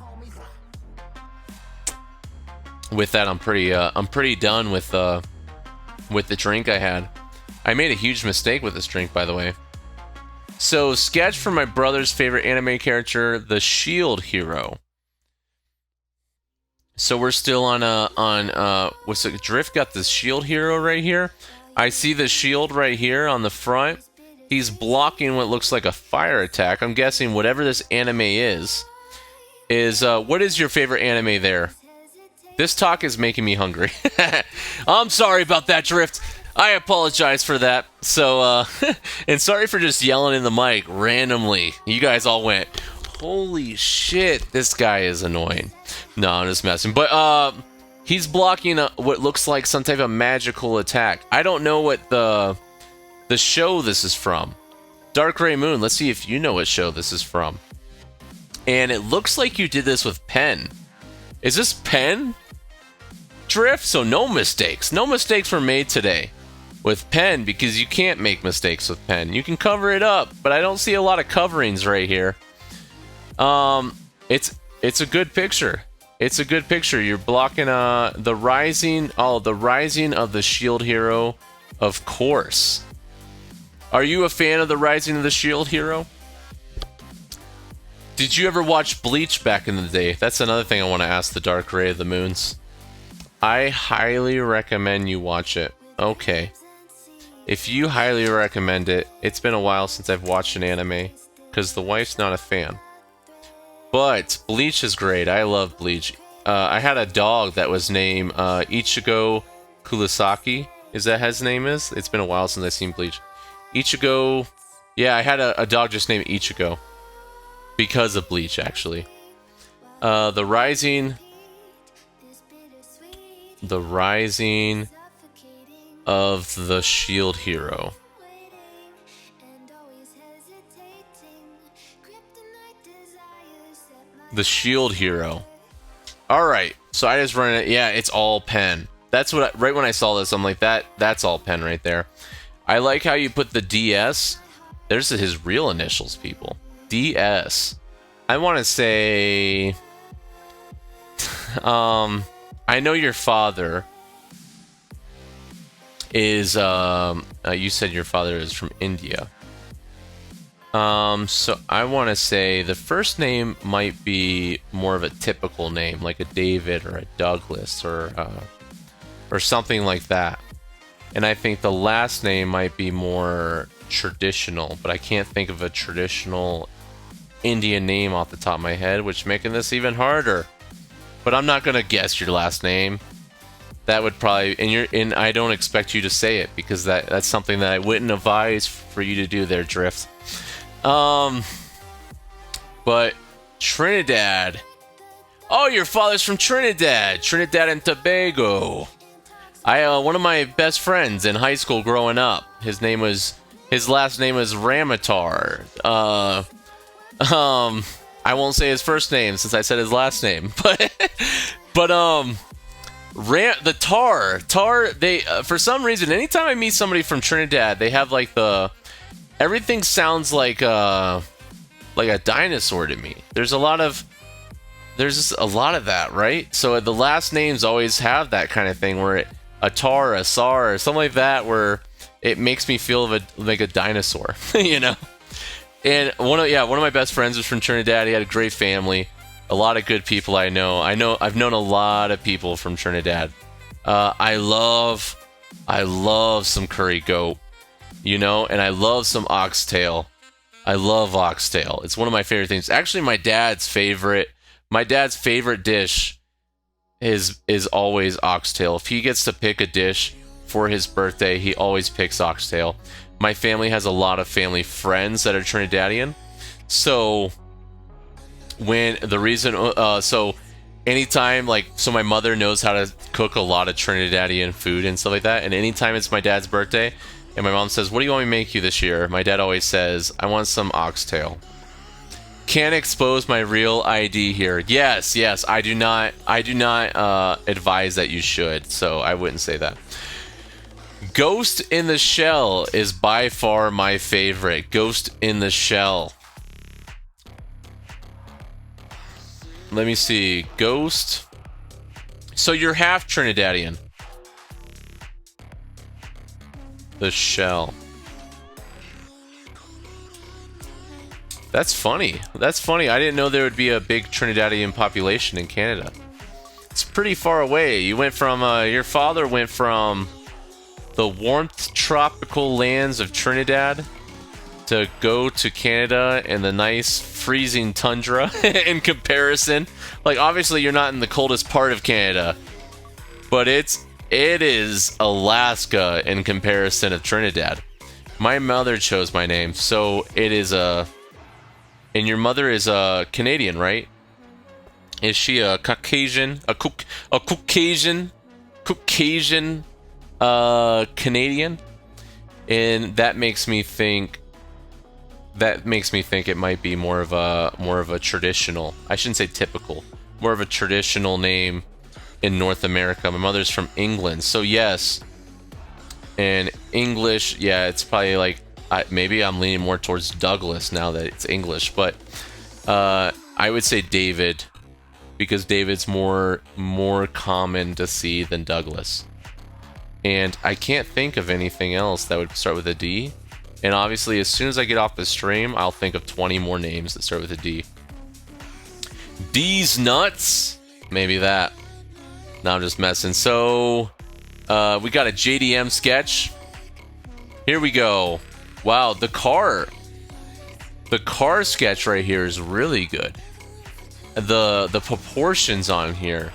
Speaker 1: With that, I'm pretty done with the drink I had. I made a huge mistake with this drink, by the way. So, sketch for my brother's favorite anime character, the Shield Hero. So we're still what's it? Drift got this shield hero right here. I see the shield right here on the front. He's blocking what looks like a fire attack. I'm guessing whatever this anime is what is your favorite anime there? This talk is making me hungry. I'm sorry about that, Drift. I apologize for that. So, and sorry for just yelling in the mic randomly. You guys all went, holy shit, this guy is annoying. No, I'm just messing. But, he's blocking what looks like some type of magical attack. I don't know what the show this is from. Dark Gray Moon, let's see if you know what show this is from. And it looks like you did this with pen. Is this pen? Drift? So no mistakes. No mistakes were made today with pen, because you can't make mistakes with pen. You can cover it up, but I don't see a lot of coverings right here. It's a good picture. It's a good picture. You're blocking the rising of the shield hero, of course. Are you a fan of the rising of the shield hero? Did you ever watch Bleach back in the day? That's another thing I want to ask the Dark Ray of the Moons. I highly recommend you watch it. Okay. If you highly recommend it, it's been a while since I've watched an anime, because the wife's not a fan. But Bleach is great. I love Bleach. I had a dog that was named Ichigo Kurosaki. Is that his name is? It's been a while since I've seen Bleach. Ichigo... Yeah, I had a dog just named Ichigo. Because of Bleach, actually. The Rising of the Shield Hero. The Shield Hero. Alright, so I just run it. Yeah, it's all pen. That's what right when I saw this, I'm like, that's all pen right there. I like how you put the DS. There's his real initials, people. DS. I want to say... I know your father is... you said your father is from India. So I want to say the first name might be more of a typical name, like a David or a Douglas or something like that. And I think the last name might be more traditional, but I can't think of a traditional Indian name off the top of my head, which making this even harder. But I'm not gonna guess your last name. That would probably, and I don't expect you to say it, because that's something that I wouldn't advise for you to do there, Drift. But Trinidad. Oh, your father's from Trinidad. Trinidad and Tobago. One of my best friends in high school growing up, his last name was Ramatar. I won't say his first name since I said his last name, but the Tar, they, for some reason, anytime I meet somebody from Trinidad, they have like everything sounds like a dinosaur to me. There's just a lot of that, right? So the last names always have that kind of thing where a Tar, a Sar, or something like that, where it makes me feel like a dinosaur, you know? And one of my best friends was from Trinidad. He had a great family, a lot of good people I know. I've known a lot of people from Trinidad. I love some curry goat, you know, and I love some oxtail. I love oxtail. It's one of my favorite things. Actually, my dad's favorite dish is always oxtail. If he gets to pick a dish for his birthday, he always picks oxtail. My family has a lot of family friends that are Trinidadian, so anytime, so my mother knows how to cook a lot of Trinidadian food and stuff like that, and anytime it's my dad's birthday and my mom says, what do you want me to make you this year? My dad always says, I want some oxtail. Can't expose my real ID here. Yes, I do not advise that you should, so I wouldn't say that. Ghost in the Shell is by far my favorite. Ghost in the Shell. Let me see. Ghost. So you're half Trinidadian. The Shell. That's funny. I didn't know there would be a big Trinidadian population in Canada. pretty far away. You went from your father went from the warmth tropical lands of Trinidad to go to Canada and the nice freezing tundra in comparison. Like, obviously you're not in the coldest part of Canada, but it is Alaska in comparison of Trinidad. My mother chose my name, so it is and your mother is a Canadian, right? Is she a Caucasian, Caucasian Canadian? And that makes me think it might be more of a traditional, I shouldn't say typical, more of a traditional name in North America. My mother's from England, so yes. And English, yeah, it's probably like, maybe I'm leaning more towards Douglas now that it's English, but I would say David, because David's more common to see than Douglas. And I can't think of anything else that would start with a D. And obviously, as soon as I get off the stream, I'll think of 20 more names that start with a D. D's nuts? Maybe that. No, I'm just messing. So, we got a JDM sketch. Here we go. Wow, the car sketch right here is really good. The proportions on here,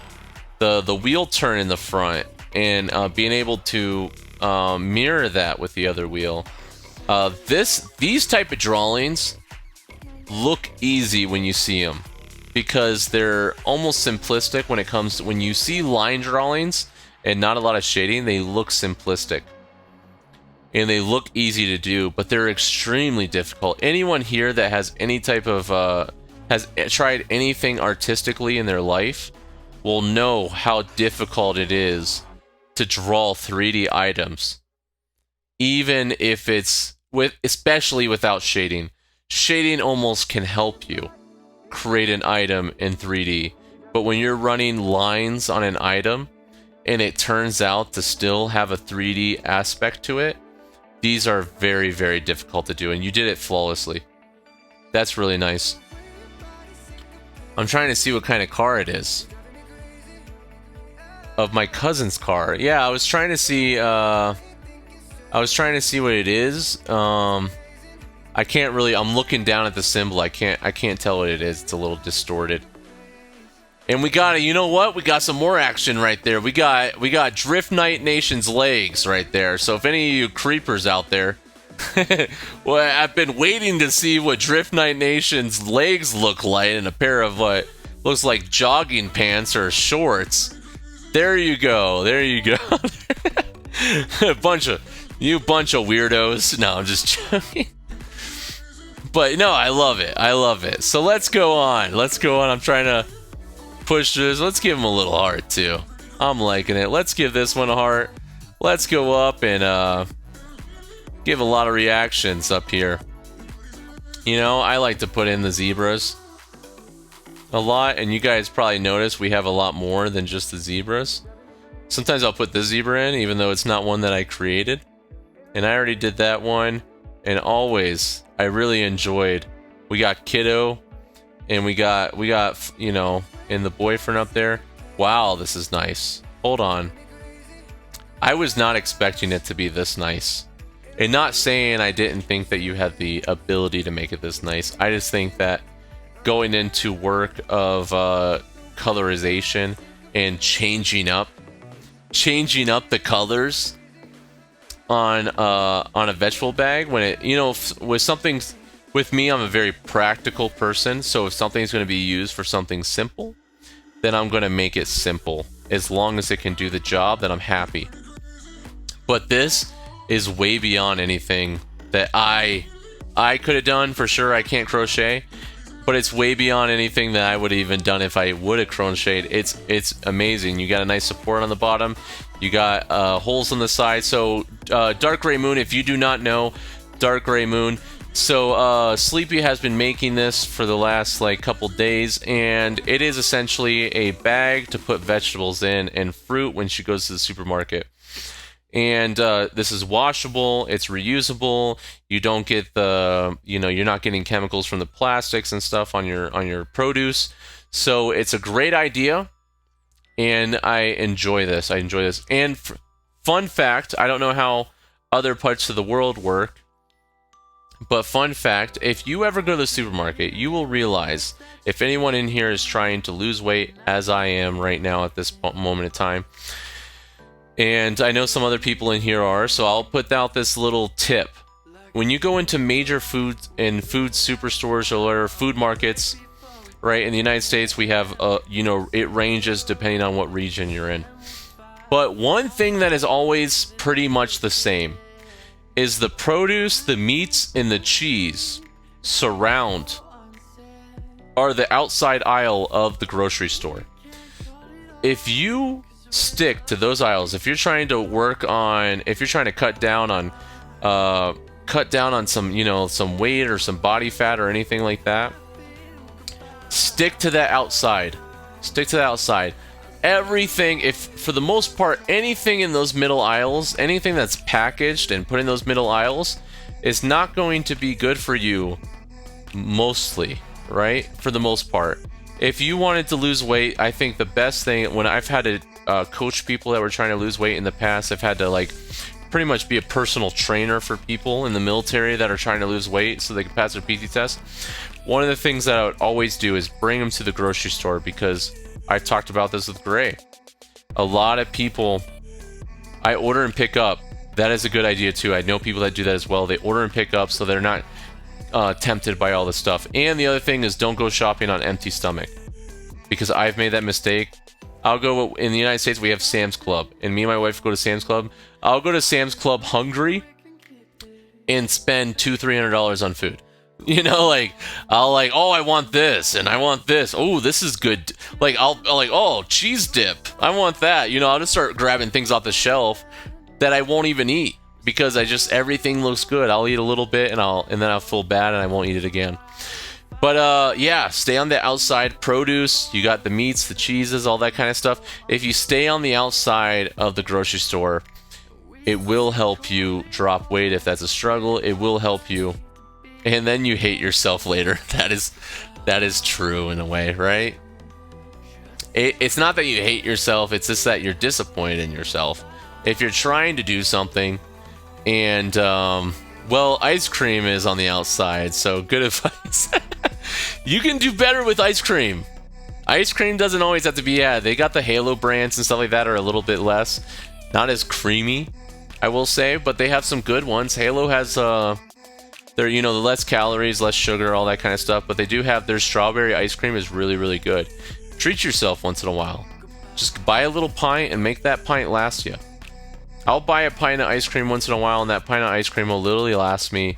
Speaker 1: the wheel turn in the front, and being able to mirror that with the other wheel. These type of drawings look easy when you see them, because they're almost simplistic when you see line drawings and not a lot of shading. They look simplistic and they look easy to do, but they're extremely difficult. Anyone here that has any type of has tried anything artistically in their life will know how difficult it is to draw 3D items, even if it's especially without shading. Shading almost can help you create an item in 3D, but when you're running lines on an item and it turns out to still have a 3D aspect to it, these are very, very difficult to do, and you did it flawlessly. That's really nice. I'm trying to see what kind of car it is. Of my cousin's car. Yeah, I was trying to see what it is. I can't really, I'm looking down at the symbol. I can't tell what it is. It's a little distorted. And we got you know what? We got some more action right there. We got Drift Knight Nation's legs right there. So if any of you creepers out there, well, I've been waiting to see what Drift Knight Nation's legs look like in a pair of what looks like jogging pants or shorts. There you go. There you go. bunch of weirdos. No, I'm just joking. But no, I love it. I love it. So let's go on. I'm trying to push this. Let's give him a little heart too. I'm liking it. Let's give this one a heart. Let's go up and give a lot of reactions up here. You know, I like to put in the zebras a lot, and you guys probably notice we have a lot more than just the zebras. Sometimes I'll put the zebra in, even though it's not one that I created. And I already did that one. And always, I really enjoyed. We got Kiddo, and we got you know, and the boyfriend up there. Wow, this is nice. Hold on. I was not expecting it to be this nice. And not saying I didn't think that you had the ability to make it this nice. I just think that going into work of colorization and changing up the colors on a vegetable bag, when it, you know, with something, with me, I'm a very practical person, so if something's going to be used for something simple, then I'm going to make it simple. As long as it can do the job, then I'm happy. But this is way beyond anything that I could have done. For sure, I can't crochet, but it's way beyond anything that I would have even done if I would have crocheted. It's amazing. You got a nice support on the bottom. You got holes on the side. So Dark Gray Moon, if you do not know, Dark Gray Moon. So Sleepy has been making this for the last like couple days, and it is essentially a bag to put vegetables in and fruit when she goes to the supermarket. And this is washable, it's reusable. You don't get the, you know, you're not getting chemicals from the plastics and stuff on your produce. So it's a great idea. and I enjoy this. And fun fact, I don't know how other parts of the world work, but fun fact, if you ever go to the supermarket, you will realize, if anyone in here is trying to lose weight, as I am right now at this moment in time, and I know some other people in here are, so I'll put out this little tip. When you go into major food superstores or whatever, food markets, right, in the United States, we have, it ranges depending on what region you're in. But one thing that is always pretty much the same is the produce, the meats, and the cheese are the outside aisle of the grocery store. If you stick to those aisles, if you're trying to cut down on some weight or some body fat or anything like that, stick to that outside. Everything, if for the most part, anything in those middle aisles, anything that's packaged and put in those middle aisles is not going to be good for you, mostly, right? For the most part. If you wanted to lose weight, I think the best thing, when I've had to coach people that were trying to lose weight in the past, I've had to pretty much be a personal trainer for people in the military that are trying to lose weight so they can pass their PT test. One of the things that I would always do is bring them to the grocery store, because I've talked about this with Gray. A lot of people, I order and pick up. That is a good idea too. I know people that do that as well. They order and pick up so they're not tempted by all this stuff. And the other thing is, don't go shopping on empty stomach, because I've made that mistake. In the United States, we have Sam's Club, and me and my wife go to Sam's Club. I'll go to Sam's Club hungry and spend $200-300 on food. I want this and I want this. Oh, this is good. Oh, cheese dip. I want that. I'll just start grabbing things off the shelf that I won't even eat, because everything looks good. I'll eat a little bit and then I'll feel bad and I won't eat it again. But stay on the outside. Produce, you got the meats, the cheeses, all that kind of stuff. If you stay on the outside of the grocery store, it will help you drop weight. If that's a struggle, it will help you. And then you hate yourself later. That is true in a way, right? It's not that you hate yourself, it's just that you're disappointed in yourself. If you're trying to do something and, ice cream is on the outside, so good advice. You can do better with ice cream. Ice cream doesn't always have to be, they got the Halo brands and stuff like that are a little bit less, not as creamy, I will say, but they have some good ones. Halo has, they're, the less calories, less sugar, all that kind of stuff. But they do have their strawberry ice cream is really, really good. Treat yourself once in a while. Just buy a little pint and make that pint last you. I'll buy a pint of ice cream once in a while, and that pint of ice cream will literally last me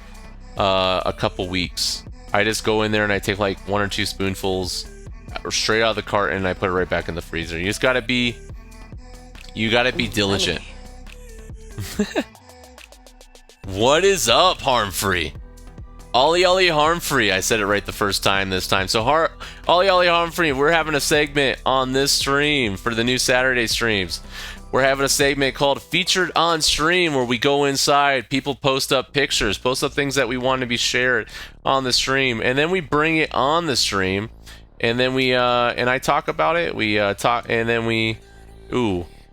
Speaker 1: a couple weeks. I just go in there and I take 1 or 2 spoonfuls straight out of the carton and I put it right back in the freezer. You gotta be diligent. What is up, Harmfree? Ollie Harmfree. I said it right the first time this time. So Ollie Harmfree, we're having a segment on this stream for the new Saturday streams. We're having a segment called Featured on Stream, where we go inside, people post up pictures, post up things that we want to be shared on the stream, and then we bring it on the stream, and then and I talk about it. We talk, and then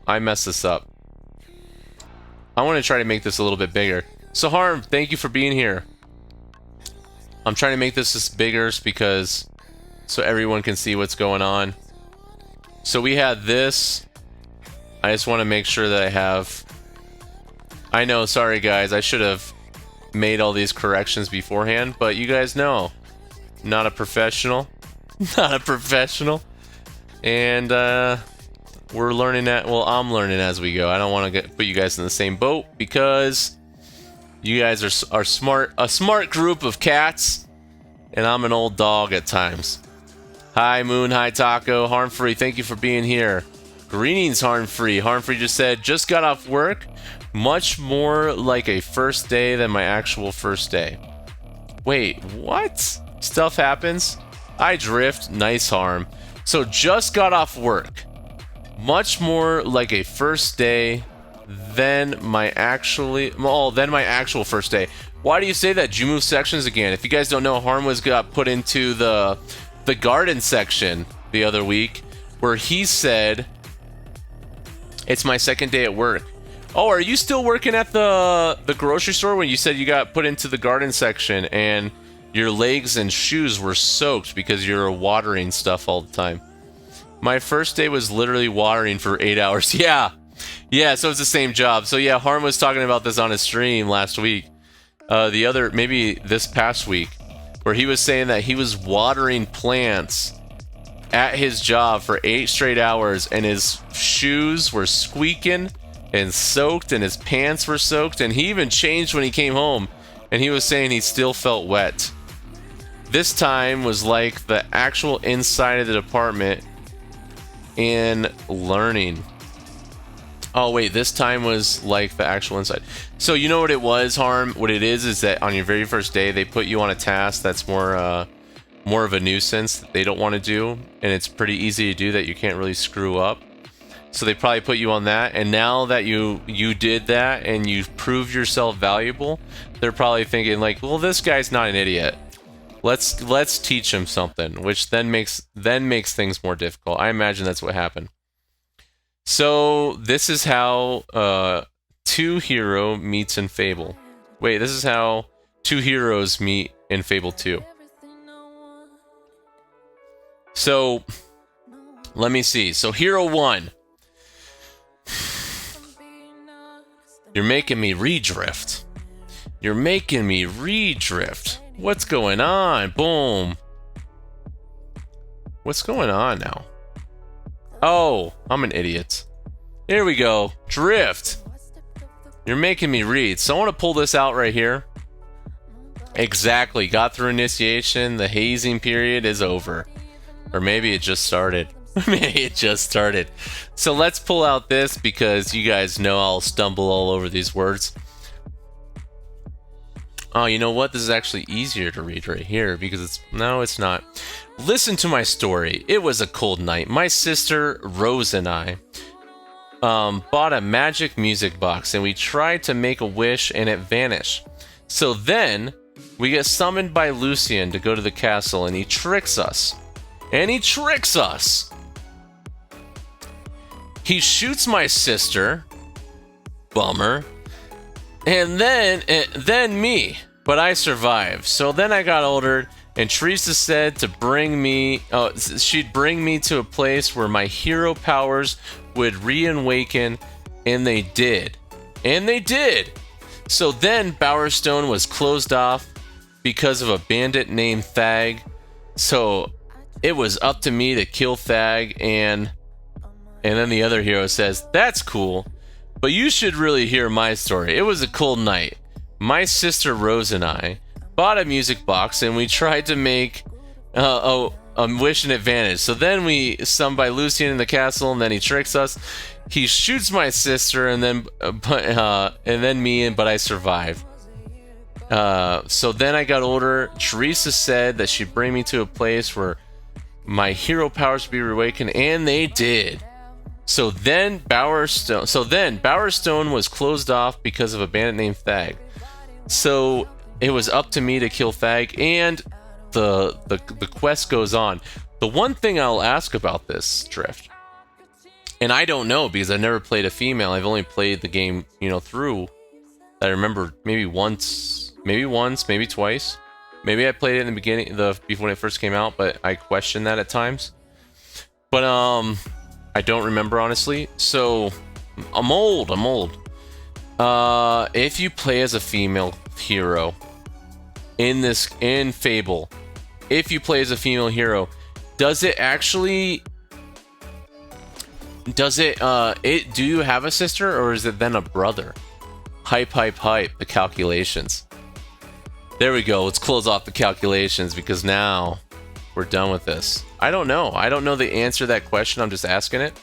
Speaker 1: I messed this up. I want to try to make this a little bit bigger. So Harm, thank you for being here. I'm trying to make this just bigger so everyone can see what's going on. So we had this. I just want to make sure that I know, sorry guys, I should have made all these corrections beforehand, but you guys know, not a professional. Not a professional. And we're learning that, I'm learning as we go. I don't want to put you guys in the same boat, because you guys are smart, a smart group of cats, and I'm an old dog at times. Hi Moon, hi Taco, Harmfree, thank you for being here. Greetings, Harmfree. Harmfree just said, just got off work. Much more like a first day than my actual first day. Wait, what? Stuff happens? I drift. Nice, Harm. So just got off work. Much more like a first day than my actual first day. Why do you say that? Did you move sections again? If you guys don't know, Harm got put into the garden section the other week, where he said It's my second day at work. Oh, are you still working at the grocery store when you said you got put into the garden section and your legs and shoes were soaked because you're watering stuff all the time? My first day was literally watering for 8 hours. Yeah, so it's the same job. So yeah, Harm was talking about this on his stream last week. Maybe this past week, where he was saying that he was watering plants at his job for 8 straight hours and his shoes were squeaking and soaked and his pants were soaked, and he even changed when he came home and he was saying he still felt wet. This time was like the actual inside of the department in learning. Oh wait, this time was like the actual inside. So you know what it was, Harm? What it is that on your very first day they put you on a task that's more of a nuisance that they don't want to do, and it's pretty easy to do that you can't really screw up. So they probably put you on that, and now that you did that and you proved yourself valuable, they're probably thinking like, well, this guy's not an idiot. Let's teach him something, which then makes things more difficult. I imagine that's what happened. So this is how 2 Hero meets in Fable. Wait, this is how 2 heroes meet in Fable 2. So let me see. So Hero 1. You're making me redrift. You're making me redrift. What's going on? Boom. What's going on now? Oh, I'm an idiot. Here we go. Drift. You're making me read. So I want to pull this out right here. Exactly. Got through initiation. The hazing period is over. Or maybe it just started. Maybe it just started. So let's pull out this because you guys know I'll stumble all over these words. Oh, you know what? This is actually easier to read right here because it's... No, it's not. Listen to my story. It was a cold night. My sister, Rose, and I bought a magic music box and we tried to make a wish and it vanished. So then we get summoned by Lucian to go to the castle and he tricks us. He shoots my sister. Bummer. And then me. But I survived. So then I got older and Teresa said to bring me... she'd bring me to a place where my hero powers would reawaken, and they did. So then Bowerstone was closed off because of a bandit named Thag. So it was up to me to kill Thag, and then the other hero says, "That's cool, but you should really hear my story. It was a cold night. My sister Rose and I bought a music box and we tried to make a wish and advantage. So then we summoned by Lucian in the castle, and then he tricks us. He shoots my sister, and then me, but I survived. So then I got older. Teresa said that she'd bring me to a place where my hero powers would be reawakened, and they did. So then Bowerstone was closed off because of a bandit named Thag. So it was up to me to kill Thag, and the quest goes on. The one thing I'll ask about this, Drift, and I don't know because I've never played a female. I've only played the game, through. I remember maybe once, maybe twice. Maybe I played it in the beginning, before when it first came out, but I question that at times. But I don't remember honestly. So I'm old. If you play as a female hero in Fable, if you play as a female hero, do you have a sister, or is it then a brother? Hype, the calculations. There we go. Let's close off the calculations because now we're done with this. I don't know the answer to that question. I'm just asking it.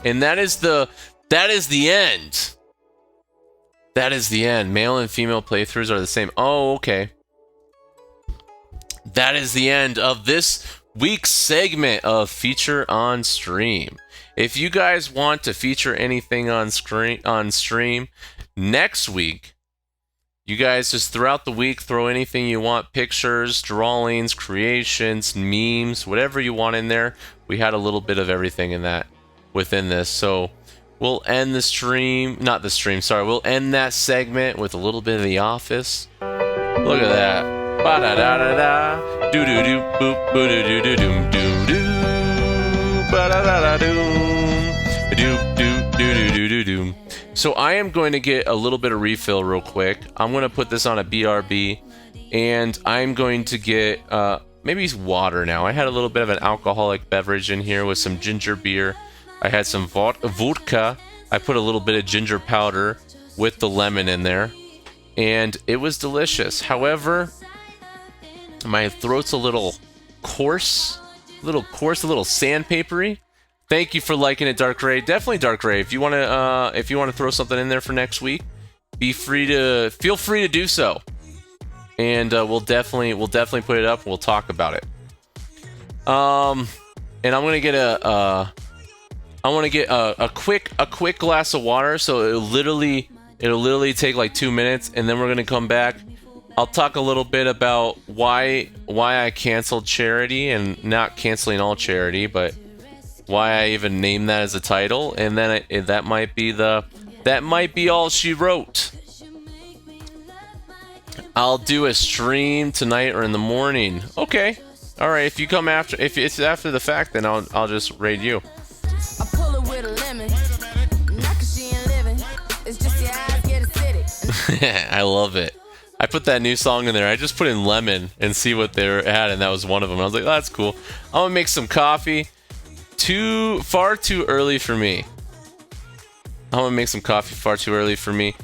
Speaker 1: And that is the end. That is the end. Male and female playthroughs are the same. Oh, okay. That is the end of this week's segment of Feature on Stream. If you guys want to feature anything on stream next week, you guys just throughout the week throw anything you want, pictures, drawings, creations, memes, whatever you want in there. We had a little bit of everything in that within this. So we'll end the stream, not the stream, sorry, we'll end that segment with a little bit of The Office. Look at that. Ba-da-da-da-da. Do-do-do, boop, boo-do-do-do-doom, do-do. Ba-da-da-da-doom. Do-do-do-do-do-do-doom. So I am going to get a little bit of refill real quick. I'm going to put this on a BRB, and I'm going to get maybe water now. I had a little bit of an alcoholic beverage in here with some ginger beer. I had some vodka. I put a little bit of ginger powder with the lemon in there, and it was delicious. However, my throat's a little coarse, a little sandpapery. Thank you for liking it, Dark Ray. Definitely, Dark Ray. If you want to throw something in there for next week, feel free to do so, and we'll definitely put it up. And we'll talk about it. And I'm gonna get a quick glass of water. So it'll literally take like 2 minutes, and then we're gonna come back. I'll talk a little bit about why I canceled charity, and not canceling all charity, but why I even named that as a title, and then that might be all she wrote. I'll do a stream tonight or in the morning. Okay, all right. If it's after the fact, then I'll just raid you.
Speaker 5: I pull it with a lemon. Not 'cause she ain't living. It's just your eyes get acidic.
Speaker 1: I love it. I put that new song in there. I just put in lemon and see what they had, and that was one of them. I was like, oh, that's cool. I'm gonna make some coffee. Far too early for me. I'm gonna make some coffee. Far too early for me.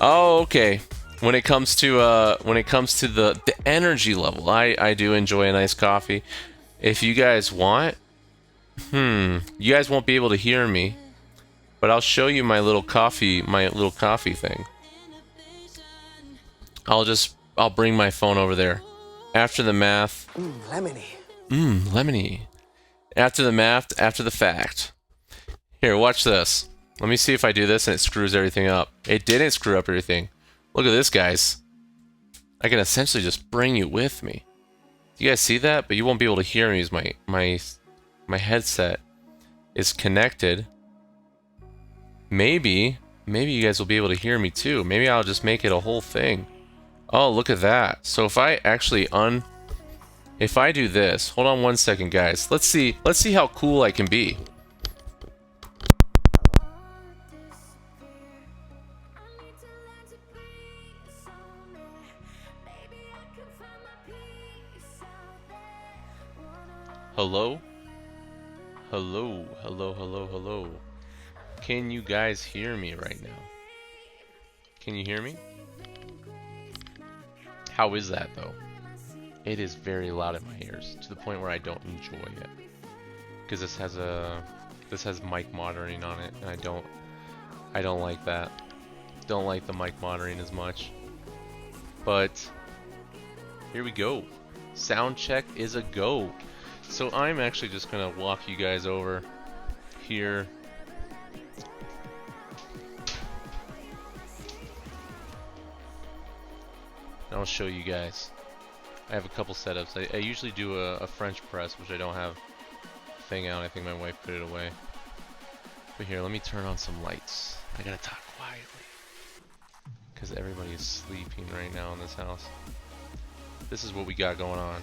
Speaker 1: Oh, okay. When it comes to the energy level, I do enjoy a nice coffee. If you guys want, you guys won't be able to hear me, but I'll show you my little coffee thing. I'll bring my phone over there. After the math.
Speaker 2: Lemony.
Speaker 1: Lemony. After the math, after the fact. Here, watch this. Let me see if I do this and it screws everything up. It didn't screw up everything. Look at this, guys. I can essentially just bring you with me. You guys see that? But you won't be able to hear me as my headset is connected. Maybe you guys will be able to hear me too. Maybe I'll just make it a whole thing. Oh, look at that. So if I actually if I do this, hold on one second, guys. Let's see how cool I can be. Hello? Hello, hello, hello, hello. Can you guys hear me right now? Can you hear me? How is that though? It is very loud in my ears, to the point where I don't enjoy it. Because this has mic monitoring on it, and I don't like that. Don't like the mic monitoring as much. But here we go. Sound check is a go. So I'm actually just gonna walk you guys over here. And I'll show you guys. I have a couple setups. I usually do a French press, which I don't have a thing out. I think my wife put it away. But here, let me turn on some lights. I gotta talk quietly, because everybody is sleeping right now in this house. This is what we got going on.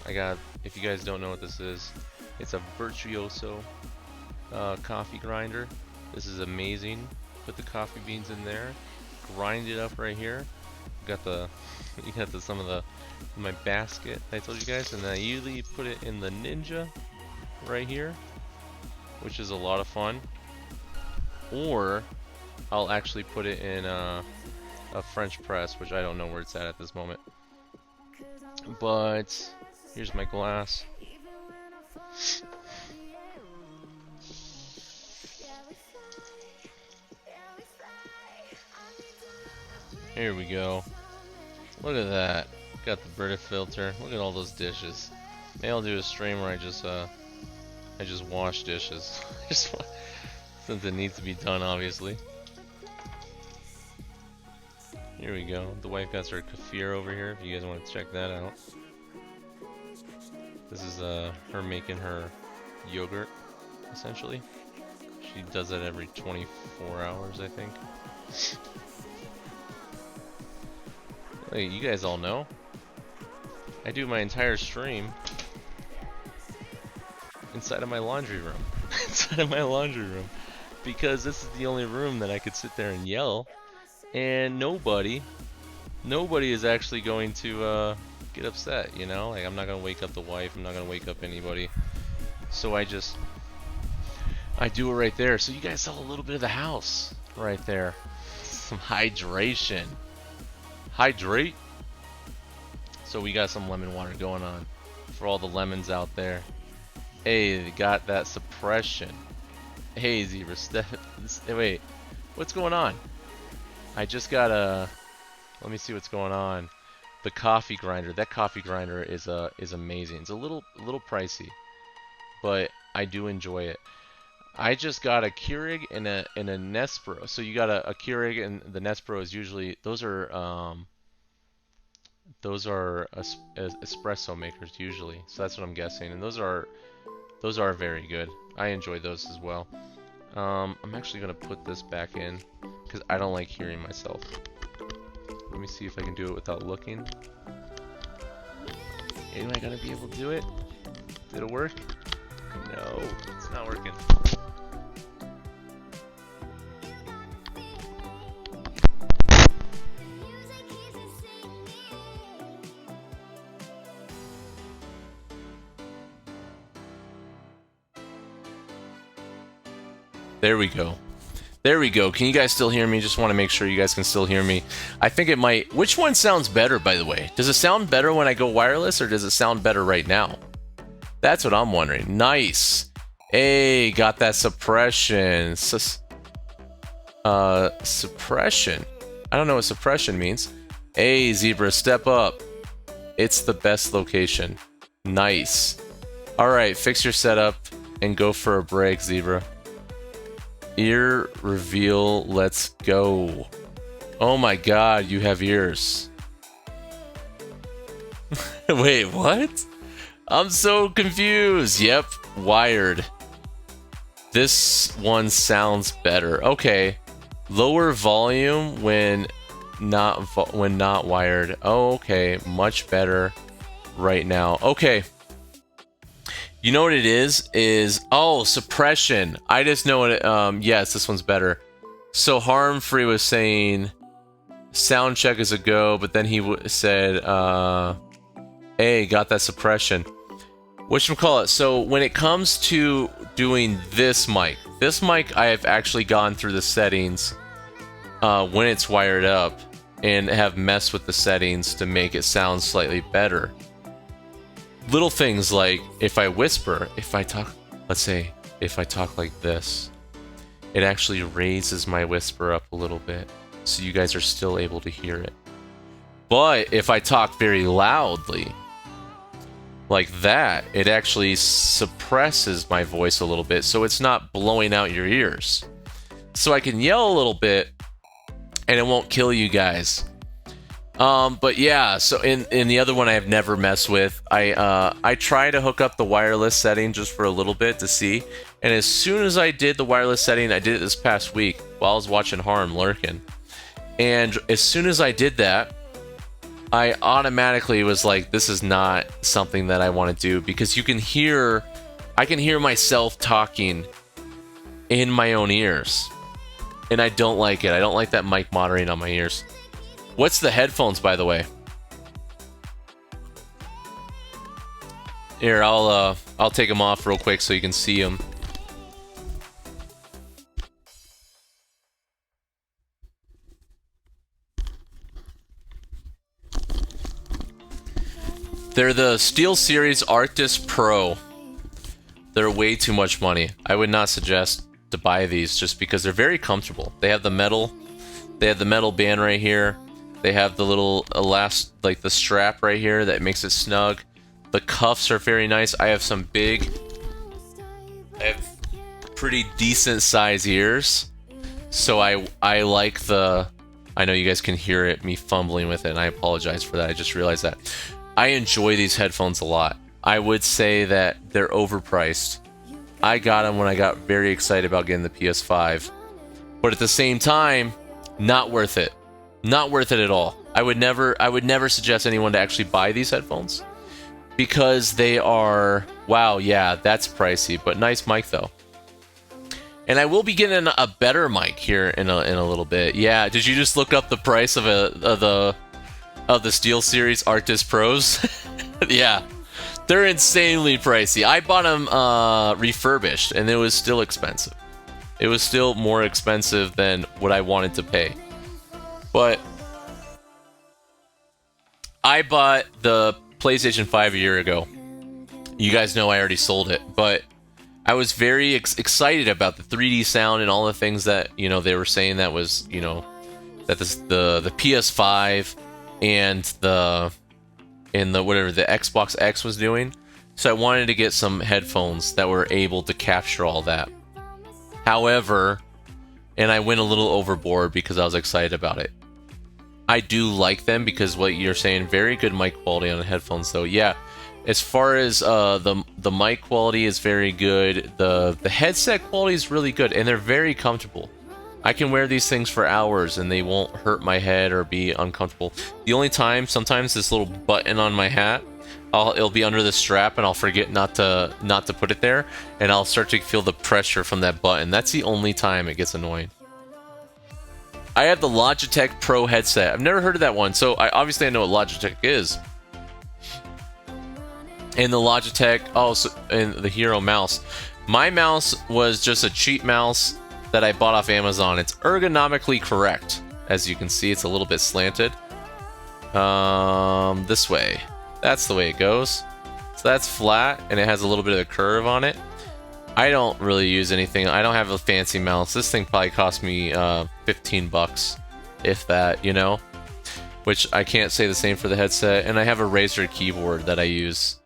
Speaker 1: If you guys don't know what this is, it's a Virtuoso coffee grinder. This is amazing. Put the coffee beans in there, grind it up right here. You got some of my basket I told you guys, and I usually put it in the Ninja right here, which is a lot of fun. Or I'll actually put it in a French press, which I don't know where it's at this moment. But here's my glass. Here we go. Look at that. Got the Brita filter. Look at all those dishes. Maybe I'll do a stream where I just wash dishes. Since it needs to be done, obviously. Here we go. The wife got her kefir over here, if you guys want to check that out. This is her making her yogurt, essentially. She does it every 24 hours, I think. Hey, you guys all know. I do my entire stream inside of my laundry room. Inside of my laundry room. Because this is the only room that I could sit there and yell. And nobody is actually going to get upset, you know? Like, I'm not going to wake up the wife, I'm not going to wake up anybody. So I do it right there. So you guys saw a little bit of the house right there. Some hydration. Hydrate. So we got some lemon water going on for all the lemons out there. Hey, they got that suppression. Hey, Zebra, wait, what's going on? I just got a. Let me see what's going on. The coffee grinder. That coffee grinder is amazing. It's a little pricey, but I do enjoy it. I just got a Keurig and a Nespro. So you got a Keurig, and the Nespro is usually those are espresso makers usually. So that's what I'm guessing, and those are very good. I enjoy those as well. I'm actually gonna put this back in because I don't like hearing myself. Let me see if I can do it without looking. Am I gonna be able to do it? Did it work? No, it's not working. There we go. There we go. Can you guys still hear me? Just want to make sure you guys can still hear me. I think it might. Which one sounds better, by the way? Does it sound better when I go wireless, or does it sound better right now? That's what I'm wondering. Nice. Hey, got that suppression. Suppression. I don't know what suppression means. Hey, Zebra, step up. It's the best location. Nice. All right, fix your setup and go for a break, Zebra. Ear reveal, let's go. Oh my god, you have ears. Wait, what? I'm so confused. Yep, wired. This one sounds better. Okay. Lower volume when not wired. Oh, okay, much better right now. Okay. You know what it is? Oh, suppression. I just know what it, yes, this one's better. So Harmfree was saying sound check is a go, but then he said, hey, got that suppression. Whatchamacallit? So when it comes to doing this mic I have actually gone through the settings when it's wired up and have messed with the settings to make it sound slightly better. Little things like if I whisper, if I talk, let's say, if I talk like this, it actually raises my whisper up a little bit so you guys are still able to hear it. But if I talk very loudly, like that, it actually suppresses my voice a little bit so it's not blowing out your ears. So I can yell a little bit and it won't kill you guys. But yeah, so in the other one I have never messed with. I try to hook up the wireless setting just for a little bit to see, and as soon as I did the wireless setting, I did it this past week while I was watching Harm lurking, and as soon as I did that, I automatically was like, this is not something that I want to do, because I can hear myself talking in my own ears, and I don't like it. I don't like that mic moderating on my ears. What's the headphones, by the way? Here, I'll take them off real quick so you can see them. They're the SteelSeries Arctis Pro. They're way too much money. I would not suggest to buy these just because they're very comfortable. They have the metal band right here. They have the little like the strap right here that makes it snug. The cuffs are very nice. I have pretty decent size ears. So I like the, I know you guys can hear it, me fumbling with it, and I apologize for that. I just realized that. I enjoy these headphones a lot. I would say that they're overpriced. I got them when I got very excited about getting the PS5. But at the same time, not worth it. Not worth it at all. I would never suggest anyone to actually buy these headphones because they are, wow, yeah, that's pricey, but nice mic though. And I will be getting a better mic here in a little bit. Yeah, did you just look up the price of the SteelSeries Arctis Pros? Yeah, they're insanely pricey. I bought them refurbished, and it was still expensive. It was still more expensive than what I wanted to pay. But I bought the PlayStation 5 a year ago. You guys know I already sold it, but I was very excited about the 3D sound and all the things that, you know, they were saying that was, you know, that the PS5 and the whatever the Xbox X was doing. So I wanted to get some headphones that were able to capture all that. However, and I went a little overboard because I was excited about it. I do like them because what you're saying, very good mic quality on the headphones though. Yeah. As far as the mic quality is very good, the headset quality is really good, and they're very comfortable. I can wear these things for hours and they won't hurt my head or be uncomfortable. The only time, sometimes this little button on my hat, it'll be under the strap and I'll forget not to put it there, and I'll start to feel the pressure from that button. That's the only time it gets annoying. I have the Logitech Pro headset. I've never heard of that one, so obviously I know what Logitech is. And the Logitech, and the Hero mouse. My mouse was just a cheap mouse that I bought off Amazon. It's ergonomically correct. As you can see, it's a little bit slanted. This way. That's the way it goes. So that's flat, and it has a little bit of a curve on it. I don't really use anything. I don't have a fancy mouse. This thing probably cost me 15 bucks, if that, you know? Which I can't say the same for the headset. And I have a Razer keyboard that I use.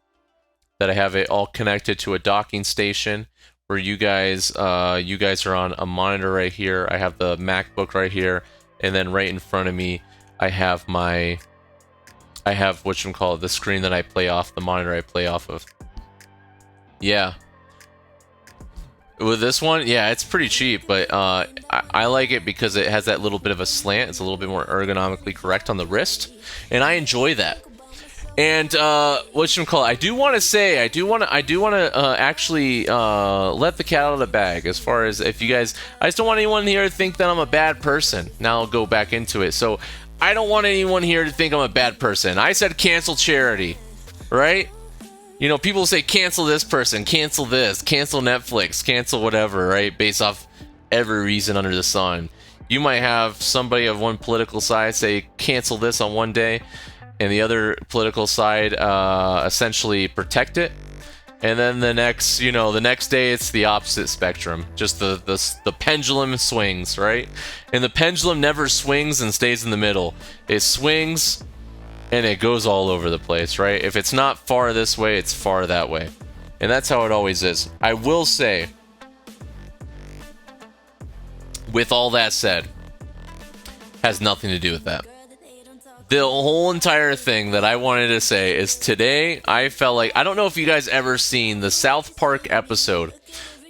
Speaker 1: That I have it all connected to a docking station where you guys are on a monitor right here. I have the MacBook right here, and then right in front of me I have the screen that I play off, the monitor I play off of. Yeah. With this one, yeah, it's pretty cheap, but I like it because it has that little bit of a slant. It's a little bit more ergonomically correct on the wrist, and I enjoy that. And I do want to actually let the cat out of the bag as far as if you guys. I just don't want anyone here to think that I'm a bad person. Now I'll go back into it. So I don't want anyone here to think I'm a bad person. I said cancel charity, right? You know, people say cancel this person, cancel this, cancel Netflix, cancel whatever, right? Based off every reason under the sun. You might have somebody of one political side say cancel this on one day, and the other political side essentially protect it, and then the next day it's the opposite spectrum. Just the pendulum swings, right? And the pendulum never swings and stays in the middle. It swings and it goes all over the place, right? If it's not far this way, it's far that way, and that's how it always is. I will say, with all that said, has nothing to do with that. The whole entire thing that I wanted to say is today I felt like, I don't know if you guys ever seen the South Park episode.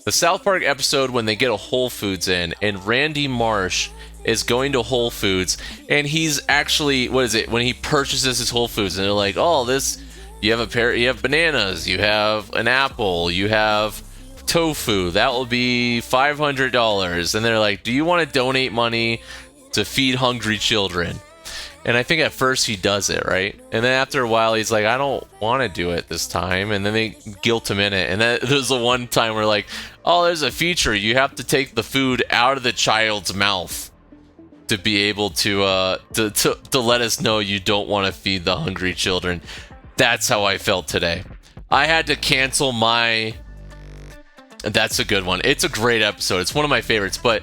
Speaker 1: The South Park episode when they get a Whole Foods in, and Randy Marsh is going to Whole Foods, and he's actually, what is it, when he purchases his Whole Foods, and they're like, oh, this, you have bananas, you have an apple, you have tofu, that will be $500. And they're like, do you want to donate money to feed hungry children? And I think at first he does it, right? And then after a while, he's like, I don't want to do it this time. And then they guilt him in it. And then there's the one time where like, oh, there's a feature. You have to take the food out of the child's mouth to be able to let us know you don't want to feed the hungry children. That's how I felt today. I had to cancel my... That's a good one. It's a great episode. It's one of my favorites. But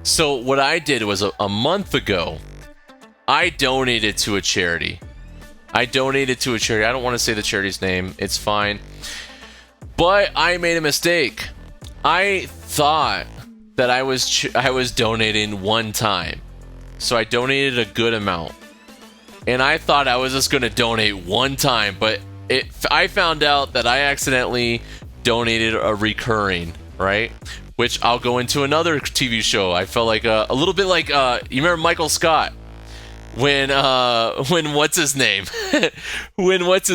Speaker 1: so what I did was a month ago, I donated to a charity. I don't want to say the charity's name. It's fine. But I made a mistake. I thought that I was donating one time. So I donated a good amount. And I thought I was just going to donate one time. But I found out that I accidentally donated a recurring, right? Which I'll go into another TV show. I felt like a little bit like you remember Michael Scott when what's his name what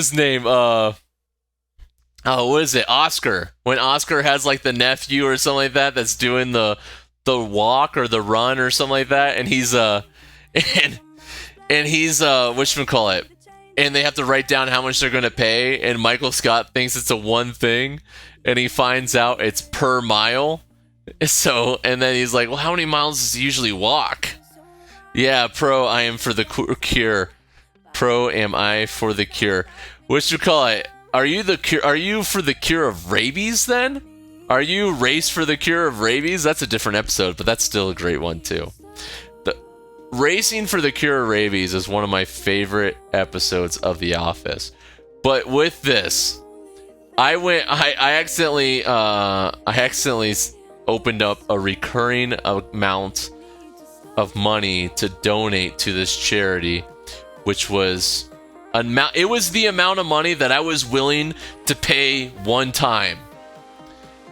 Speaker 1: is it, Oscar, when Oscar has like the nephew or something like that that's doing the walk or the run or something like that, and he's whatchamacallit, and they have to write down how much they're going to pay, and Michael Scott thinks it's a one thing, and he finds out it's per mile. So, and then he's like, well, how many miles does he usually walk? Yeah, pro, I am for the cure. Pro, am I for the cure? Whatchamacallit, are you for the cure of rabies then? Are you race for the cure of rabies? That's a different episode, but that's still a great one too. The racing for the cure of rabies is one of my favorite episodes of The Office. But with this, I accidentally opened up a recurring amount of money to donate to this charity, which was it was the amount of money that I was willing to pay one time.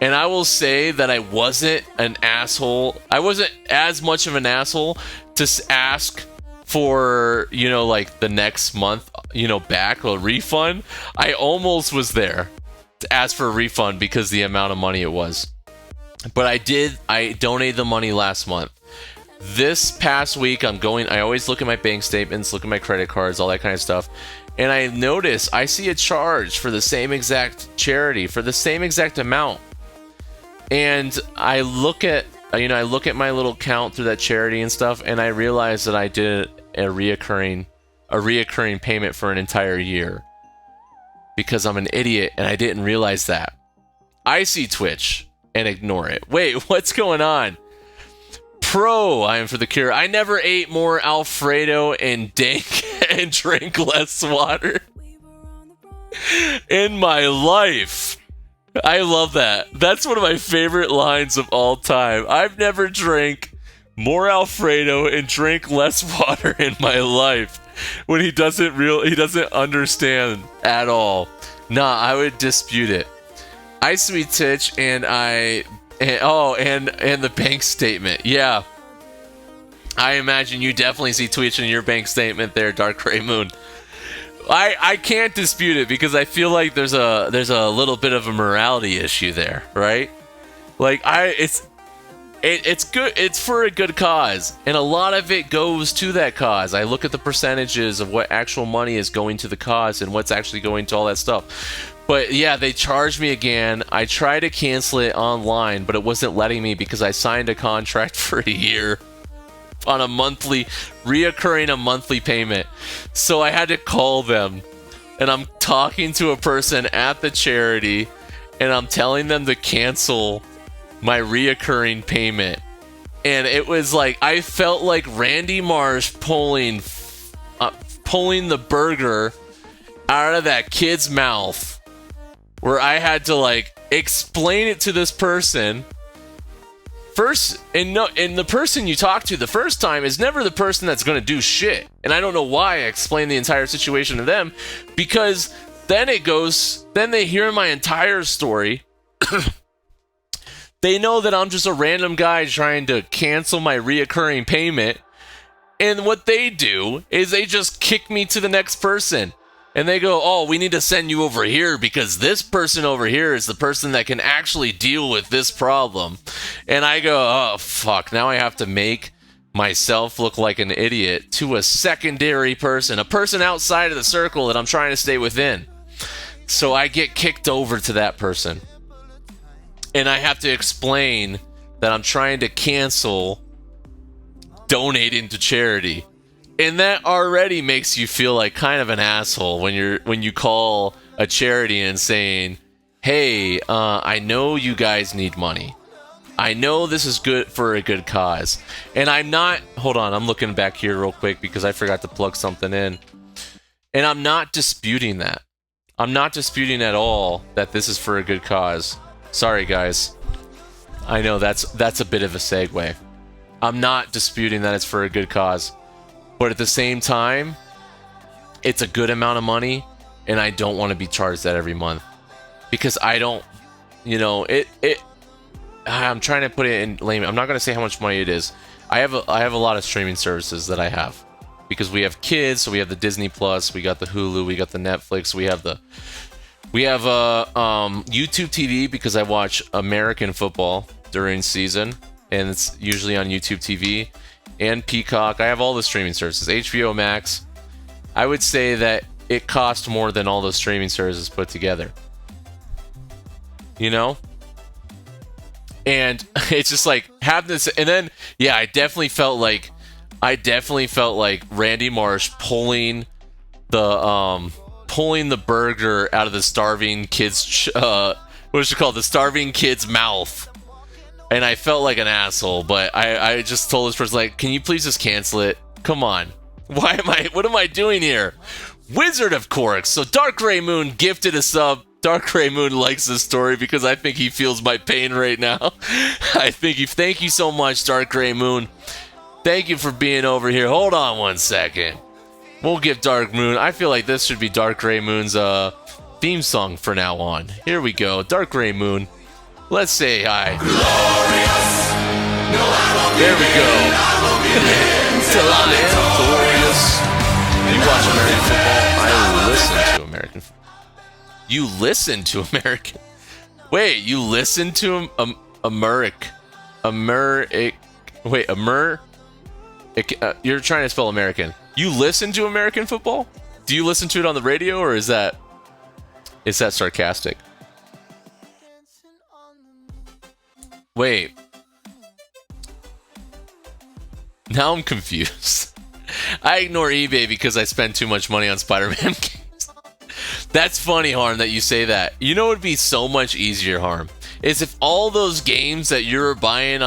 Speaker 1: And I will say that I wasn't an asshole. I wasn't as much of an asshole to ask for, like the next month, back a refund. I almost was there to ask for a refund because the amount of money it was. But I donated the money last month. This past week, I always look at my bank statements, look at my credit cards, all that kind of stuff. And I notice I see a charge for the same exact charity, for the same exact amount. And I look at my little account through that charity and stuff, and I realize that I did a reoccurring payment for an entire year. Because I'm an idiot and I didn't realize that. I see Twitch and ignore it. Wait, what's going on? Pro, I am for the cure. I never ate more Alfredo and and drank less water in my life. I love that. That's one of my favorite lines of all time. I've never drank more Alfredo and drank less water in my life. When he doesn't understand at all. Nah, I would dispute it. I sweet Titch and the bank statement. Yeah. I imagine you definitely see Twitch in your bank statement there, Dark Gray Moon. I can't dispute it because I feel like there's a little bit of a morality issue there, right? Like it's good. It's for a good cause, and a lot of it goes to that cause. I look at the percentages of what actual money is going to the cause and what's actually going to all that stuff. But yeah, they charged me again. I tried to cancel it online, but it wasn't letting me because I signed a contract for a year on a monthly payment. So I had to call them, and I'm talking to a person at the charity, and I'm telling them to cancel my reoccurring payment. And it was like I felt like Randy Marsh pulling the burger out of that kid's mouth, where I had to like explain it to this person first. And the person you talk to the first time is never the person that's going to do shit. And I don't know why I explained the entire situation to them, because then they hear my entire story. They know that I'm just a random guy trying to cancel my reoccurring payment. And what they do is they just kick me to the next person. And they go, oh, we need to send you over here because this person over here is the person that can actually deal with this problem. And I go, oh, fuck. Now I have to make myself look like an idiot to a secondary person, a person outside of the circle that I'm trying to stay within. So I get kicked over to that person. And I have to explain that I'm trying to cancel donating to charity. And that already makes you feel like kind of an asshole when you call a charity and saying, hey, I know you guys need money. I know this is good for a good cause. And I'm not... Hold on, I'm looking back here real quick because I forgot to plug something in. And I'm not disputing that. I'm not disputing at all that this is for a good cause. Sorry, guys. I know that's a bit of a segue. I'm not disputing that it's for a good cause. But at the same time, it's a good amount of money, and I don't want to be charged that every month. Because I don't, I'm trying to put it in layman. I'm not going to say how much money it is. I have a lot of streaming services that I have because we have kids. So we have the Disney Plus, we got the Hulu, we got the Netflix, we have YouTube TV because I watch American football during season, and it's usually on YouTube TV, and Peacock. I have all the streaming services. HBO Max. I would say that it costs more than all those streaming services put together. You know? And it's just like having this, and then yeah, I definitely felt like Randy Marsh pulling the burger out of the starving kid's the starving kid's mouth, and I felt like an asshole. But I just told this person, like, can you please just cancel it? Come on, what am I doing here? Wizard of Corks. So Dark Gray Moon gifted a sub. Dark Gray Moon likes this story because I think he feels my pain right now. Thank you so much, Dark Gray Moon. Thank you for being over here. Hold on one second. We'll give Dark Moon. I feel like this should be Dark Gray Moon's theme song for now on. Here we go. Dark Gray Moon. Let's say hi. Glorious. No, there we go. Till I am glorious. You watch American football? I listen to American football. You listen to American. Wait, you listen to you're trying to spell American. You listen to American football? Do you listen to it on the radio, or is that sarcastic? Wait. Now I'm confused. I ignore eBay because I spend too much money on Spider-Man games. That's funny, Harm, that you say that. You know what would be so much easier, Harm, is if all those games that you're buying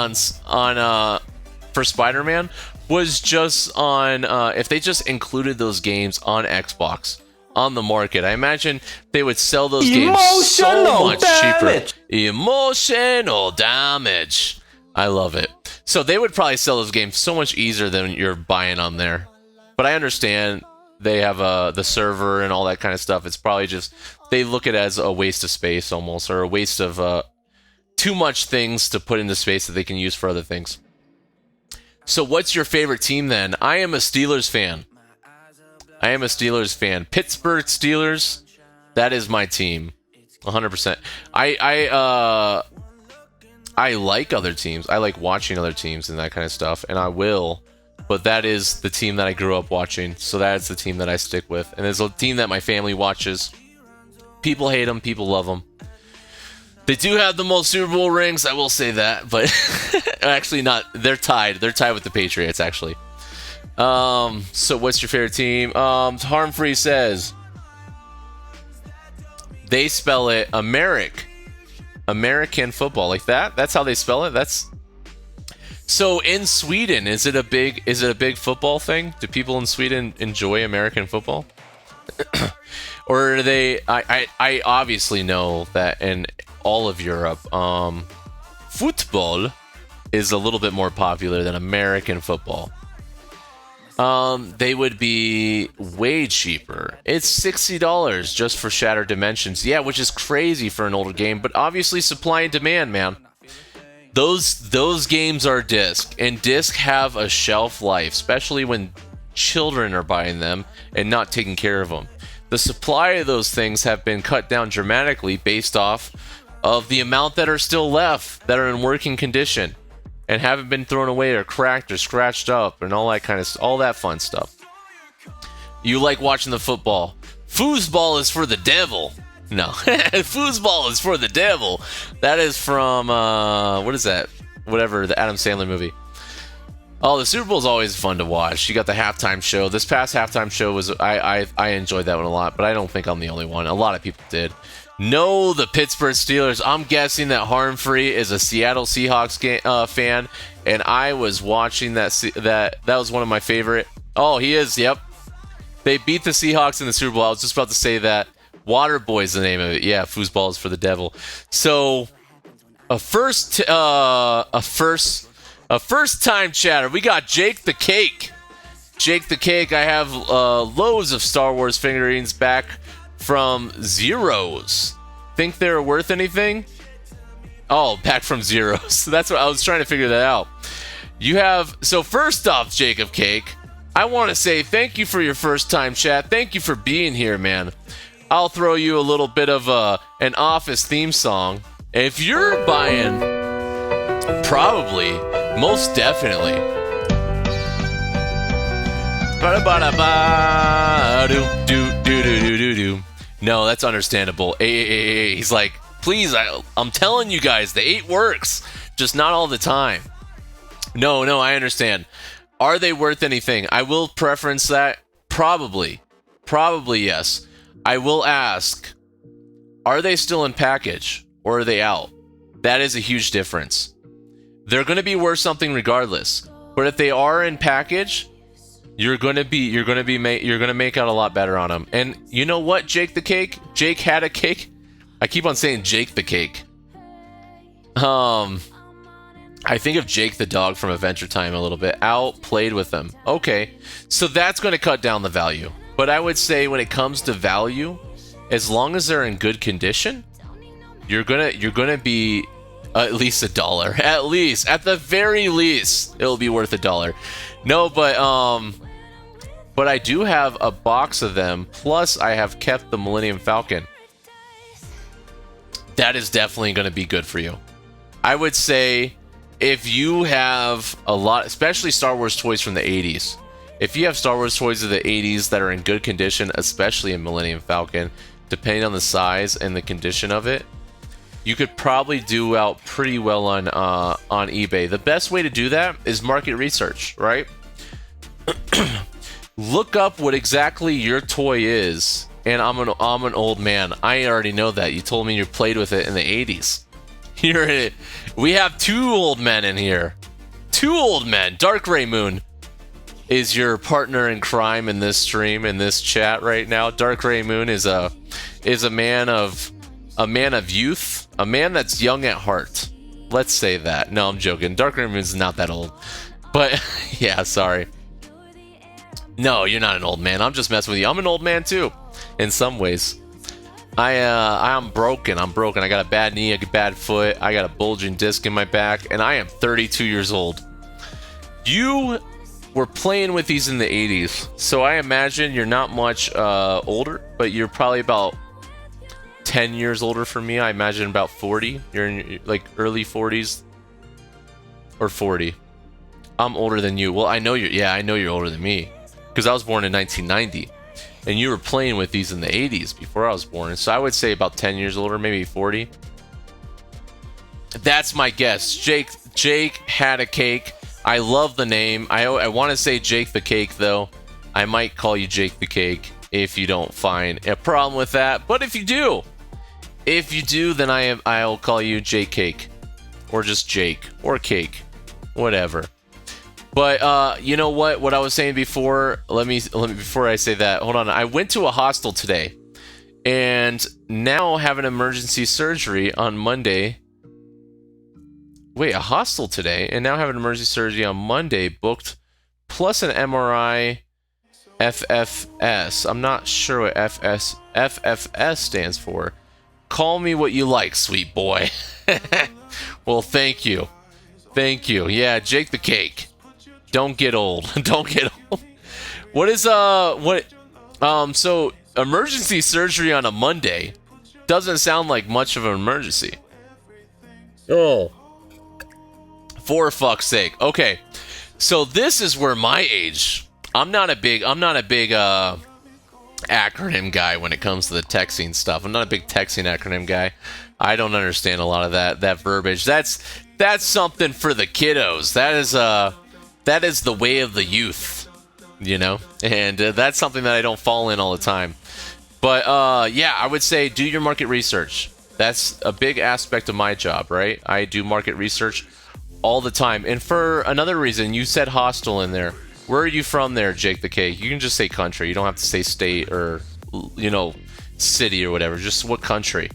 Speaker 1: for Spider-Man was just on, if they just included those games on Xbox on the market. I imagine they would sell those games so much cheaper. Emotional damage. I love it. So they would probably sell those games so much easier than you're buying on there. But I understand they have the server and all that kind of stuff. It's probably just, they look at it as a waste of space almost, or a waste of too much things to put into space that they can use for other things. So what's your favorite team then? I am a Steelers fan. Pittsburgh Steelers, that is my team. 100%. I like other teams. I like watching other teams and that kind of stuff, and I will. But that is the team that I grew up watching, so that's the team that I stick with. And it's a team that my family watches. People hate them, people love them. They do have the most Super Bowl rings, I will say that, but actually not. They're tied. They're tied with the Patriots, actually. So what's your favorite team? Harmfree says they spell it American football, like that. That's how they spell it. That's so in Sweden. Is it a big football thing? Do people in Sweden enjoy American football? Or are they? I obviously know that in all of Europe, football is a little bit more popular than American football. They would be way cheaper. It's $60 just for Shattered Dimensions. Yeah, which is crazy for an older game, but obviously supply and demand, man. Those games are disc, and disc have a shelf life, especially when children are buying them and not taking care of them. The supply of those things have been cut down dramatically based off of the amount that are still left that are in working condition and haven't been thrown away or cracked or scratched up and all that kind of all that fun stuff. You like watching the football. Foosball is for the devil. No, foosball is for the devil. That is from what is that? Whatever, the Adam Sandler movie. Oh, the Super Bowl is always fun to watch. You got the halftime show. This past halftime show was I enjoyed that one a lot, but I don't think I'm the only one. A lot of people did. No, the Pittsburgh Steelers. I'm guessing that Harmfree is a Seattle Seahawks fan, and I was watching that was one of my favorite. Oh, he is. Yep. They beat the Seahawks in the Super Bowl. I was just about to say that. Waterboy is the name of it. Yeah, foosball is for the devil. So, a first time chatter. We got Jake the Cake. Jake the Cake. I have loads of Star Wars figurines back from Zeros. Think they're worth anything? Oh, back from zero. So that's what I was trying to figure that out. You have, so first off, Jacob Cake, I want to say thank you for your first time chat. Thank you for being here, man. I'll throw you a little bit of an Office theme song. If you're buying, probably, most definitely. No, that's understandable. He's like, please, I'm telling you guys, the 8 works, just not all the time. No, I understand. Are they worth anything? I will preference that. Probably yes. I will ask, are they still in package or are they out? That is a huge difference. They're going to be worth something regardless. But if they are in package, you're going to make out a lot better on them. And you know what, Jake the Cake? Jake had a cake. I keep on saying Jake the Cake. I think of Jake the dog from Adventure Time a little bit. Out, played with them. Okay, so that's going to cut down the value. But I would say when it comes to value, as long as they're in good condition, you're gonna be at least $1. At least, at the very least, it'll be worth $1. No, but I do have a box of them. Plus, I have kept the Millennium Falcon. That is definitely going to be good for you. I would say if you have a lot, especially Star Wars toys from the 80s, if you have Star Wars toys of the 80s that are in good condition, especially in Millennium Falcon, depending on the size and the condition of it, you could probably do out pretty well on eBay. The best way to do that is market research, right? Look up what exactly your toy is. And I'm an old man. I already know that. You told me you played with it in the 80s. We have 2 old men in here. 2 old men. Dark Ray Moon is your partner in crime in this stream, in this chat right now. Dark Ray Moon is a man of youth, a man that's young at heart. Let's say that. No, I'm joking. Dark Ray Moon's not that old. But yeah, sorry. No, you're not an old man. I'm just messing with you. I'm an old man too, in some ways. I'm broken. I got a bad knee, a bad foot. I got a bulging disc in my back, and I am 32 years old. You were playing with these in the 80s, so I imagine you're not much older, but you're probably about 10 years older from me. I imagine about 40. You're in your, like early 40s or 40. I'm older than you. Well, I know you're older than me because I was born in 1990. And you were playing with these in the 80s before I was born. So I would say about 10 years older, maybe 40. That's my guess. Jake had a cake. I love the name. I want to say Jake the Cake, though. I might call you Jake the Cake if you don't find a problem with that. But if you do, then I'll call you Jake Cake. Or just Jake. Or Cake. Whatever. But you know what? What I was saying before, let me before I say that, hold on. I went to a hospital today, and now have an emergency surgery on Monday. Wait, a hospital today, and now have an emergency surgery on Monday booked, plus an MRI, FFS. I'm not sure what FFS stands for. Call me what you like, sweet boy. Well, thank you. Yeah, Jake the Cake. Don't get old. Don't get old. So emergency surgery on a Monday doesn't sound like much of an emergency. Oh. For fuck's sake. Okay. So this is where my age. I'm not a big acronym guy when it comes to the texting stuff. I'm not a big texting acronym guy. I don't understand a lot of that verbiage. That's something for the kiddos. That is the way of the youth, you know? And that's something that I don't fall in all the time. But, yeah, I would say do your market research. That's a big aspect of my job, right? I do market research all the time. And for another reason, you said hostile in there. Where are you from there, Jake the Cake? You can just say country. You don't have to say state or, you know, city or whatever. Just what country.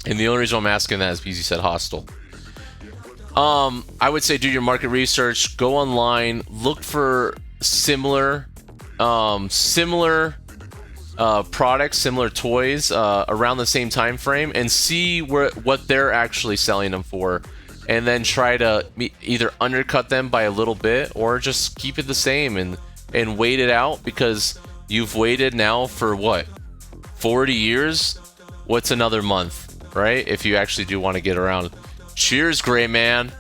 Speaker 1: And the only reason I'm asking that is because you said hostile. I would say do your market research, go online, look for similar products, similar toys around the same time frame, and see what they're actually selling them for, and then try to either undercut them by a little bit or just keep it the same and wait it out, because you've waited now for what, 40 years? What's another month, right? If you actually do want to get around. Cheers, Gray Man.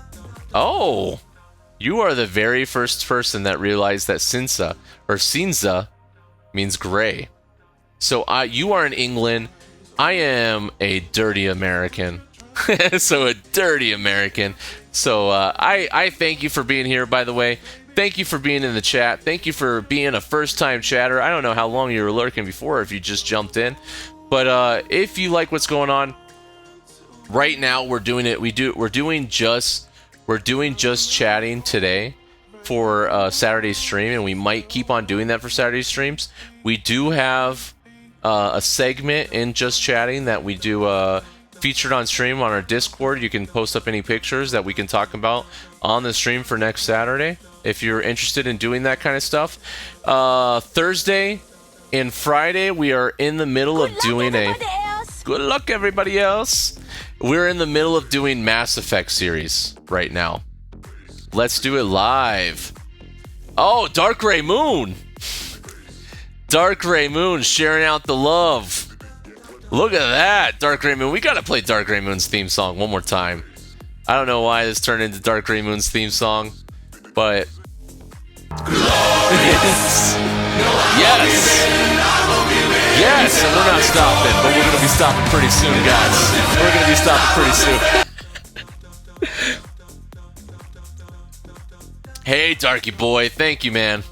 Speaker 1: Oh, you are the very first person that realized that Cinza means gray. So you are in England. I am a dirty American. So a dirty American. So I thank you for being here, by the way. Thank you for being in the chat. Thank you for being a first-time chatter. I don't know how long you were lurking before, if you just jumped in. But if you like what's going on, right now we're doing it. We're doing just chatting today for Saturday stream, and we might keep on doing that for Saturday streams. We do have a segment in just chatting that we do featured on stream on our Discord. You can post up any pictures that we can talk about on the stream for next Saturday if you're interested in doing that kind of stuff. Thursday and Friday we are in the middle of doing good luck everybody else. We're in the middle of doing Mass Effect series right now. Let's do it live. Oh, Dark Ray Moon. Dark Ray Moon sharing out the love. Look at that, Dark Ray Moon. We gotta play Dark Ray Moon's theme song one more time. I don't know why this turned into Dark Ray Moon's theme song, but yes, and we're not stopping, but we're gonna be stopping pretty soon, guys. We're gonna be stopping pretty soon. Hey, Darky Boy, thank you, man.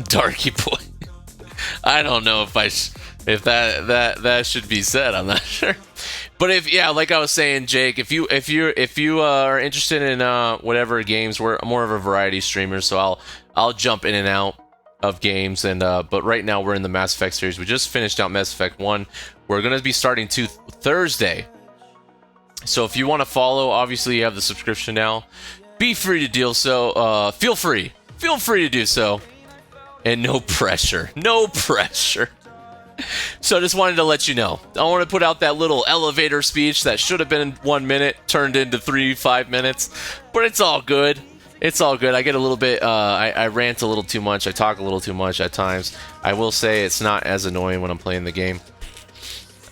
Speaker 1: Darky Boy. I don't know if that should be said. I'm not sure. But like I was saying, Jake, if you are interested in whatever games, we're more of a variety streamer, so I'll jump in and out of games, and but right now we're in the Mass Effect series. We just finished out Mass Effect 1. We're gonna be starting Thursday. So if you want to follow, obviously you have the subscription now. Be free to do so. Feel free to do so, and no pressure. So I just wanted to let you know. I want to put out that little elevator speech that should have been 1 minute, turned into 5 minutes. But it's all good. It's all good. I get a little bit, I rant a little too much. I talk a little too much at times. I will say it's not as annoying when I'm playing the game.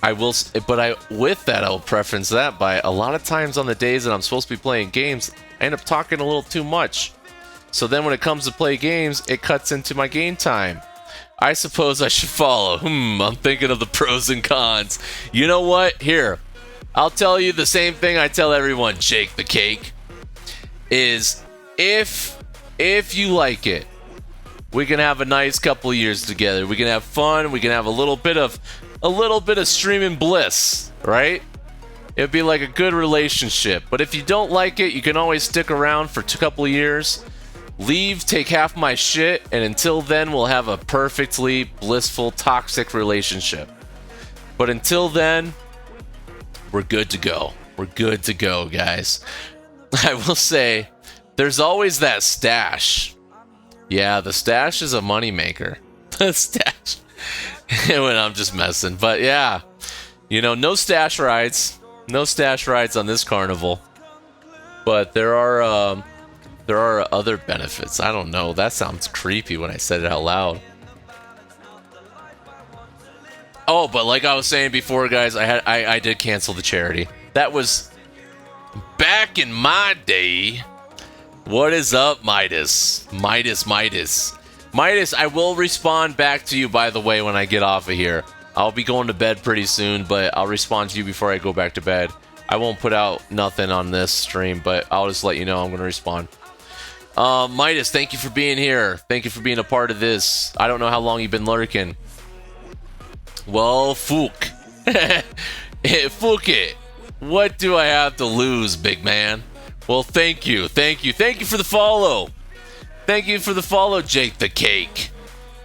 Speaker 1: With that, I'll preference that by a lot of times on the days that I'm supposed to be playing games, I end up talking a little too much. So then when it comes to play games, it cuts into my game time. I suppose I should follow. I'm thinking of the pros and cons. You know what? Here, I'll tell you the same thing I tell everyone, Jake the Cake, is if you like it, we can have a nice couple of years together. We can have fun. We can have a little bit of streaming bliss, right? It'd be like a good relationship. But if you don't like it, you can always stick around for a couple of years. Leave, take half my shit, and until then, we'll have a perfectly blissful, toxic relationship. But until then, we're good to go. We're good to go, guys. I will say, there's always that stash. Yeah, the stash is a moneymaker. The stash. When I'm just messing. But yeah, no stash rides. No stash rides on this carnival. But there are other benefits. I don't know. That sounds creepy when I said it out loud. Oh, but like I was saying before, guys, I did cancel the charity. That was back in my day. What is up, Midas? Midas, I will respond back to you, by the way, when I get off of here. I'll be going to bed pretty soon, but I'll respond to you before I go back to bed. I won't put out nothing on this stream, but I'll just let you know I'm going to respond. Midas, thank you for being here. Thank you for being a part of this. I don't know how long you've been lurking. Well, Fook. Fook it. What do I have to lose, big man? Well, thank you. Thank you for the follow. Thank you for the follow, Jake the Cake.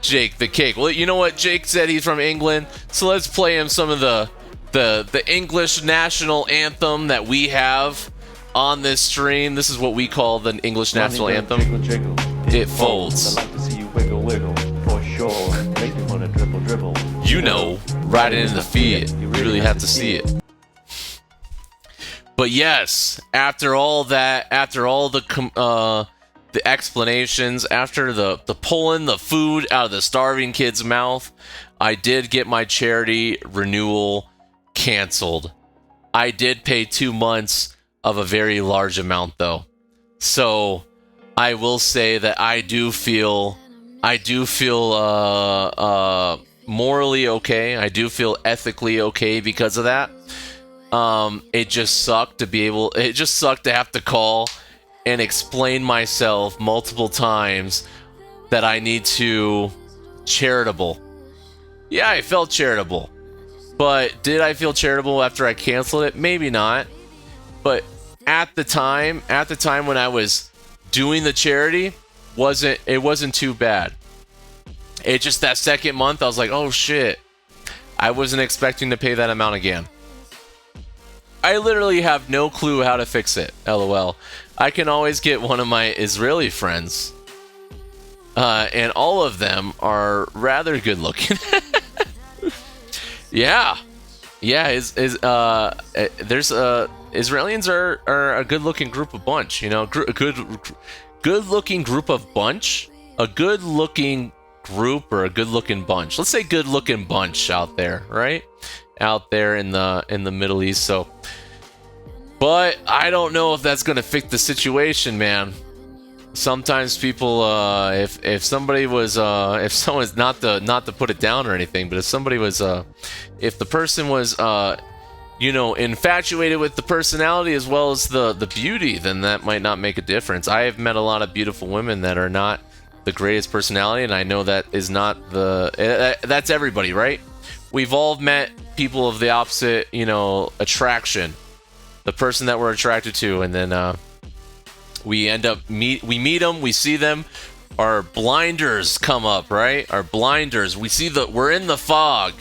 Speaker 1: Jake the Cake. Well, you know what? Jake said he's from England, so let's play him some of the English national anthem that we have on this stream. This is what we call the English national anthem.
Speaker 4: Jiggle, jiggle.
Speaker 1: It folds.
Speaker 4: I like to see you wiggle, wiggle. For sure. Make me wanna dribble, dribble.
Speaker 1: You know, riding in the Fiat. You really have to see it. But yes, after all that, after all the explanations, after the pulling the food out of the starving kid's mouth, I did get my charity renewal canceled. I did pay 2 months of a very large amount though. So I will say that I do feel morally okay. I do feel ethically okay because of that. It just sucked to have to call and explain myself multiple times that I need to charitable. Yeah, I felt charitable. But did I feel charitable after I canceled it? Maybe not. But at the time when I was doing the charity, it wasn't too bad. It just that second month I was like, "Oh shit. I wasn't expecting to pay that amount again." I literally have no clue how to fix it. LOL. I can always get one of my Israeli friends. And all of them are rather good looking. Yeah. Yeah, there's Israelis are a good looking group of bunch, you know, good looking group of bunch, a good looking group or a good looking bunch. Let's say good looking bunch out there, right? Out there in the Middle East. So, but I don't know if that's gonna fix the situation, man. Sometimes people, if someone's not to put it down or anything, but if somebody was, if the person was, infatuated with the personality as well as the beauty, then that might not make a difference. I have met a lot of beautiful women that are not the greatest personality, and I know that is not that's everybody, right? We've all met people of the opposite, attraction, the person that we're attracted to, and then we meet them, we see them, our blinders come up, right? Our blinders, we're in the fog.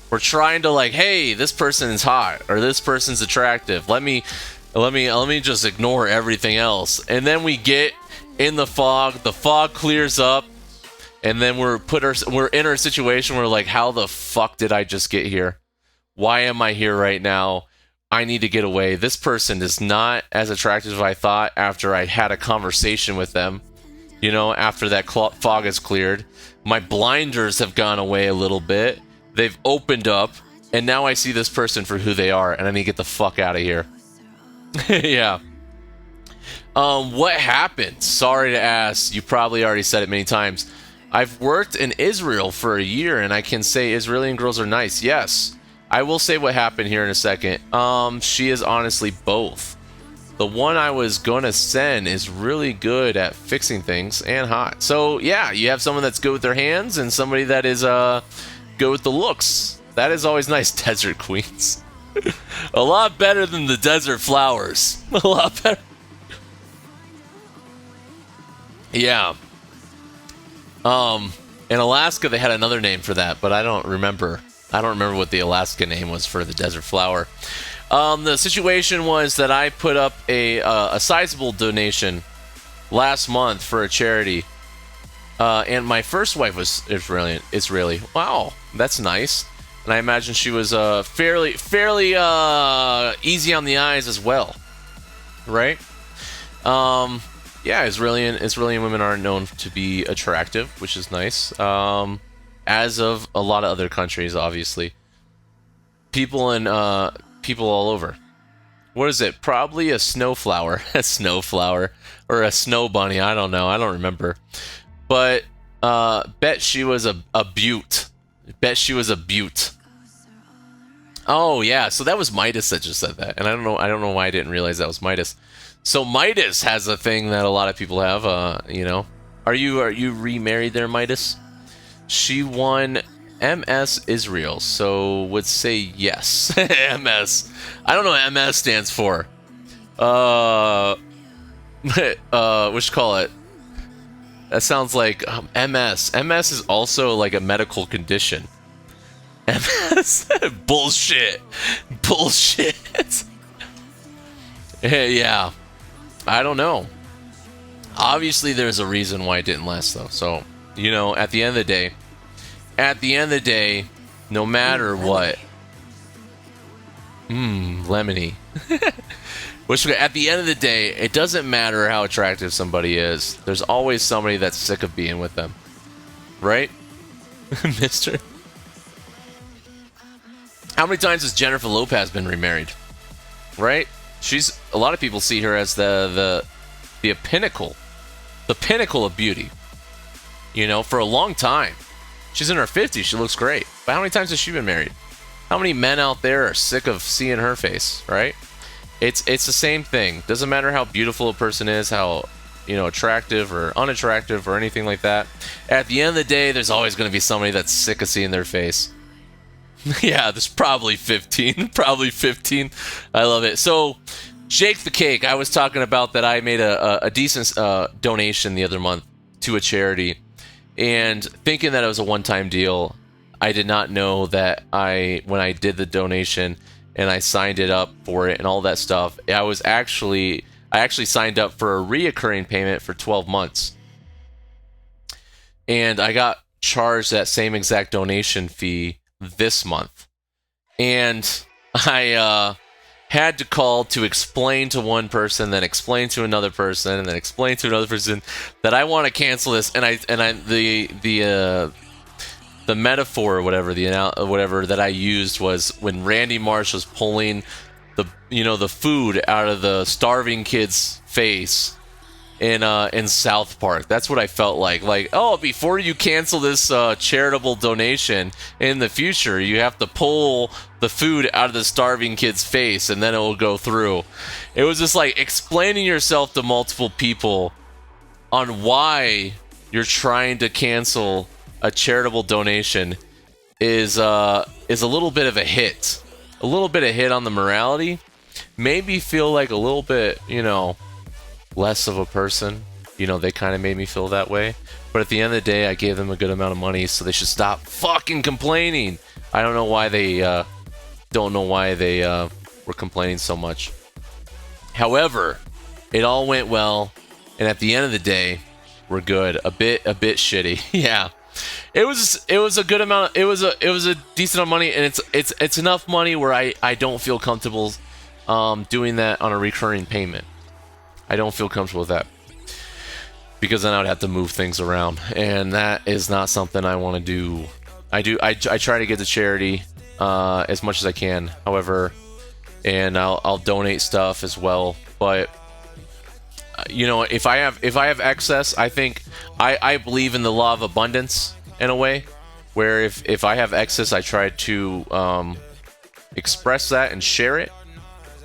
Speaker 1: We're trying to hey, this person is hot or this person's attractive. Let me just ignore everything else. And then we get in the fog clears up, and then we're in our situation where we're like, how the fuck did I just get here? Why am I here right now? I need to get away. This person is not as attractive as I thought after I had a conversation with them. After that fog is cleared, my blinders have gone away a little bit. They've opened up, and now I see this person for who they are, and I need to get the fuck out of here. Yeah. What happened? Sorry to ask. You probably already said it many times. I've worked in Israel for a year, and I can say Israeli girls are nice. Yes. I will say what happened here in a second. She is honestly both. The one I was gonna send is really good at fixing things and hot. So yeah, you have someone that's good with their hands and somebody that is good with the looks. That is always nice. Desert queens. A lot better than the desert flowers. A lot better. Yeah. In Alaska they had another name for that, but I don't remember. I don't remember what the Alaska name was for the desert flower. The situation was that I put up a sizable donation last month for a charity, and my first wife was Israeli. Wow, that's nice. And I imagine she was fairly easy on the eyes as well, right? Yeah, Israeli women are known to be attractive, which is nice. As of a lot of other countries, obviously. People all over. What is it? Probably a snowflower. A snowflower. Or a snow bunny. I don't know. I don't remember. But bet she was a beaut. Bet she was a beaut. Oh, yeah. So that was Midas that just said that. And I don't know why I didn't realize that was Midas. So Midas has a thing that a lot of people have, Are you remarried there, Midas? She won MS Israel, so would say yes. MS. I don't know what MS stands for. What you call it? That sounds like MS. MS is also like a medical condition. MS? Bullshit. Bullshit. Yeah. I don't know. Obviously, there's a reason why it didn't last, though. So, at the end of the day, No matter what. Lemony. Which, at the end of the day, it doesn't matter how attractive somebody is. There's always somebody that's sick of being with them. Right? Mister? How many times has Jennifer Lopez been remarried? Right? A lot of people see her as the pinnacle. The pinnacle of beauty. You know, for a long time. She's in her 50s. She looks great. But how many times has she been married? How many men out there are sick of seeing her face, right? It's the same thing. Doesn't matter how beautiful a person is, how, you know, attractive or unattractive or anything like that. At the end of the day, there's always going to be somebody that's sick of seeing their face. Yeah, there's probably 15. Probably 15. I love it. So, Shake the Cake. I was talking about that I made a decent donation the other month to a charity. And thinking that it was a one-time deal, I did not know that when I did the donation and I signed it up for it and all that stuff, I actually signed up for a reoccurring payment for 12 months. And I got charged that same exact donation fee this month. And I had to call to explain to one person, then explain to another person, and then explain to another person that I want to cancel this. And the metaphor or whatever that I used was when Randy Marsh was pulling the food out of the starving kid's face in South Park. That's what I felt like. Like, oh, before you cancel this charitable donation in the future, you have to pull the food out of the starving kid's face, and then it will go through. It was just like explaining yourself to multiple people on why you're trying to cancel a charitable donation is a little bit of a hit. A little bit of hit on the morality. Made me feel like a little bit, less of a person. They kind of made me feel that way. But at the end of the day, I gave them a good amount of money, so they should stop fucking complaining. I don't know why they were complaining so much. However, it all went well, and at the end of the day, we're good. A bit shitty. Yeah. It was a good amount. It was a decent amount of money, and it's enough money where I don't feel comfortable doing that on a recurring payment. I don't feel comfortable with that because then I would have to move things around, and that is not something I want to do. I try to get to charity as much as I can. However, and I'll donate stuff as well. But if I have excess, I think I believe in the law of abundance in a way, where if I have excess, I try to express that and share it.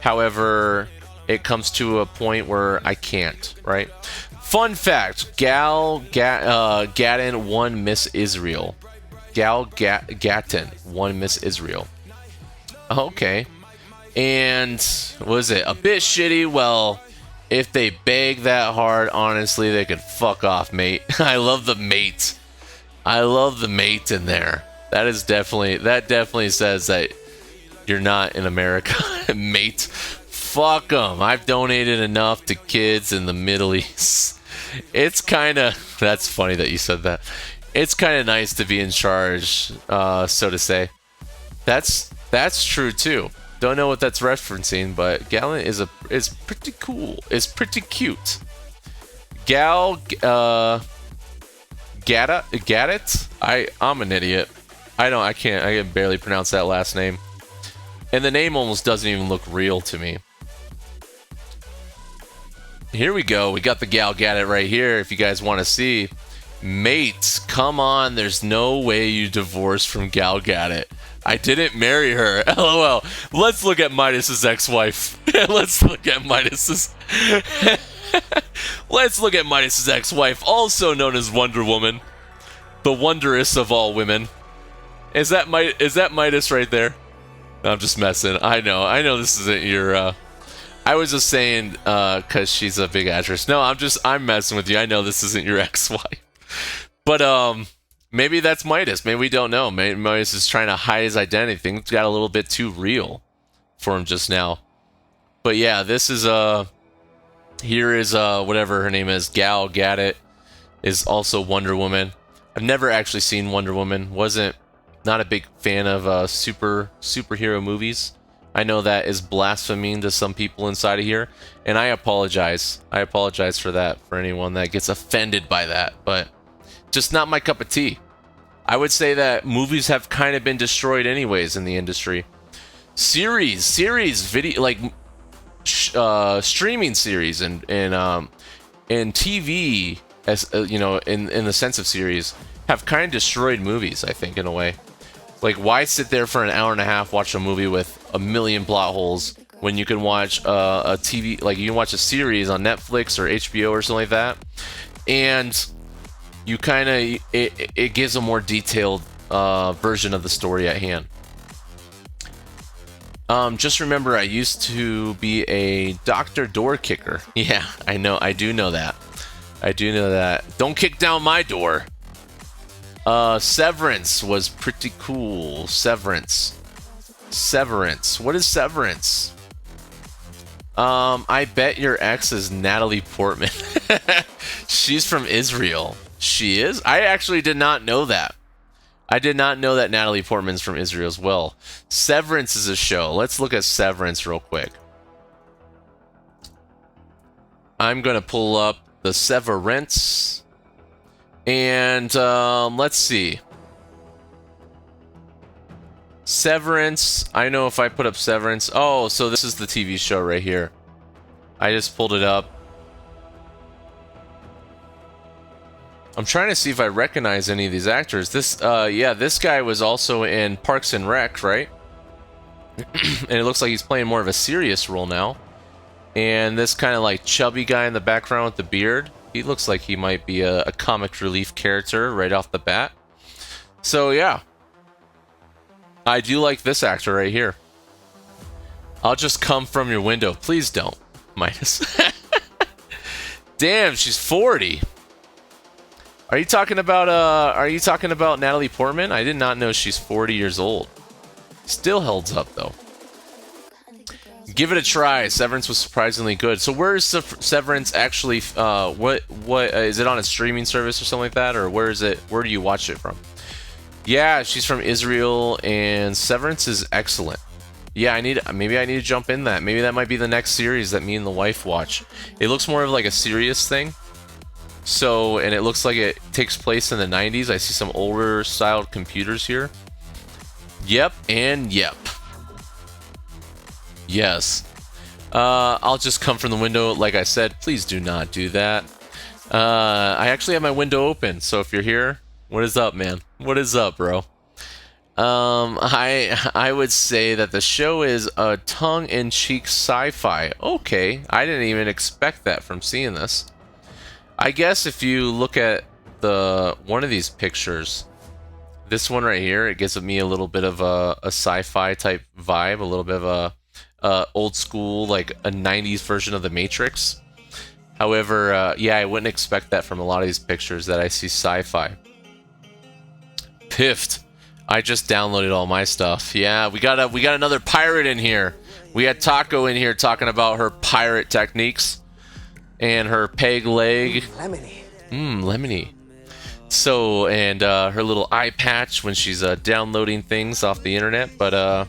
Speaker 1: However, it comes to a point where I can't, right? Fun fact, Gal Gadden won Miss Israel. Gal Gatton won Miss Israel. Okay. And was it a bit shitty? Well, if they beg that hard, honestly, they could fuck off, mate. I love the mate. I love the mate in there. That definitely says that you're not in America, mate. Fuck them. I've donated enough to kids in the Middle East. It's kind of... That's funny that you said that. It's kind of nice to be in charge, so to say. That's true, too. Don't know what that's referencing, but Galen is pretty cool. Is pretty cute. Gaddit? I'm an idiot. I can barely pronounce that last name. And the name almost doesn't even look real to me. Here we go. We got the Gal Gadget right here if you guys want to see. Mates, come on. There's no way you divorced from Gal Gadget. I didn't marry her. LOL. Let's look at Midas's ex-wife. Let's look at Midas's... Let's look at Midas's ex-wife, also known as Wonder Woman. The wondrous of all women. Is that Midas right there? No, I'm just messing. I know this isn't your... I was just saying because she's a big actress. No, I'm messing with you. I know this isn't your ex-wife. But maybe that's Midas. Maybe we don't know. Maybe Midas is trying to hide his identity. Things got a little bit too real for him just now. But yeah, this is here is whatever her name is, Gal Gadot, is also Wonder Woman. I've never actually seen Wonder Woman. Wasn't not a big fan of superhero movies. I know that is blaspheming to some people inside of here, and I apologize. I apologize for that, for anyone that gets offended by that, but just not my cup of tea. I would say that movies have kind of been destroyed anyways in the industry. Series, video, like streaming series and TV, as you know, in the sense of series, have kind of destroyed movies, I think, in a way. Like, why sit there for an hour and a half, watch a movie with a million plot holes when you can watch a TV, like you can watch a series on Netflix or HBO or something like that, and you kind of, it gives a more detailed version of the story at hand. Just remember, I used to be a doctor door kicker. Yeah, I know, I do know that. I do know that. Don't kick down my door. Severance was pretty cool. Severance. What is Severance? I bet your ex is Natalie Portman. She's from Israel. She is? I actually did not know that. I did not know that Natalie Portman's from Israel as well. Severance is a show. Let's look at Severance real quick. I'm going to pull up the Severance. And let's see. Severance. I know if I put up Severance. Oh, so this is the TV show right here. I just pulled it up. I'm trying to see if I recognize any of these actors. This, yeah, this guy was also in Parks and Rec, right? And it looks like he's playing more of a serious role now. And this kind of like chubby guy in the background with the beard, he looks like he might be a comic relief character right off the bat. So yeah, I do like this actor right here. I'll just come from your window. Please don't. Minus. Damn, she's 40. Are you talking about Natalie Portman? I did not know she's 40 years old. Still holds up though. Give it a try. Severance was surprisingly good. So where is Severance actually? What is it on a streaming service or something like that, or where is it? Where do you watch it from? Yeah, she's from Israel, and Severance is excellent. Yeah, maybe I need to jump in that. Maybe that might be the next series that me and the wife watch. It looks more of like a serious thing. So, and it looks like it takes place in the 90s. I see some older styled computers here. Yep, and yep. Yes. I'll just come from the window. Like I said, please do not do that. I actually have my window open, so if you're here, what is up, man? What is up, bro? I would say that the show is a tongue-in-cheek sci-fi. Okay, I didn't even expect that from seeing this. I guess if you look at one of these pictures, this one right here, it gives me a little bit of a sci-fi type vibe, a little bit of a old school, like a 90s version of The Matrix. However, yeah, I wouldn't expect that from a lot of these pictures that I see sci-fi. Piffed. I just downloaded all my stuff. Yeah, we got another pirate in here. We had Taco in here talking about her pirate techniques and her peg leg.
Speaker 2: Lemony.
Speaker 1: Lemony. So, and her little eye patch when she's downloading things off the internet, but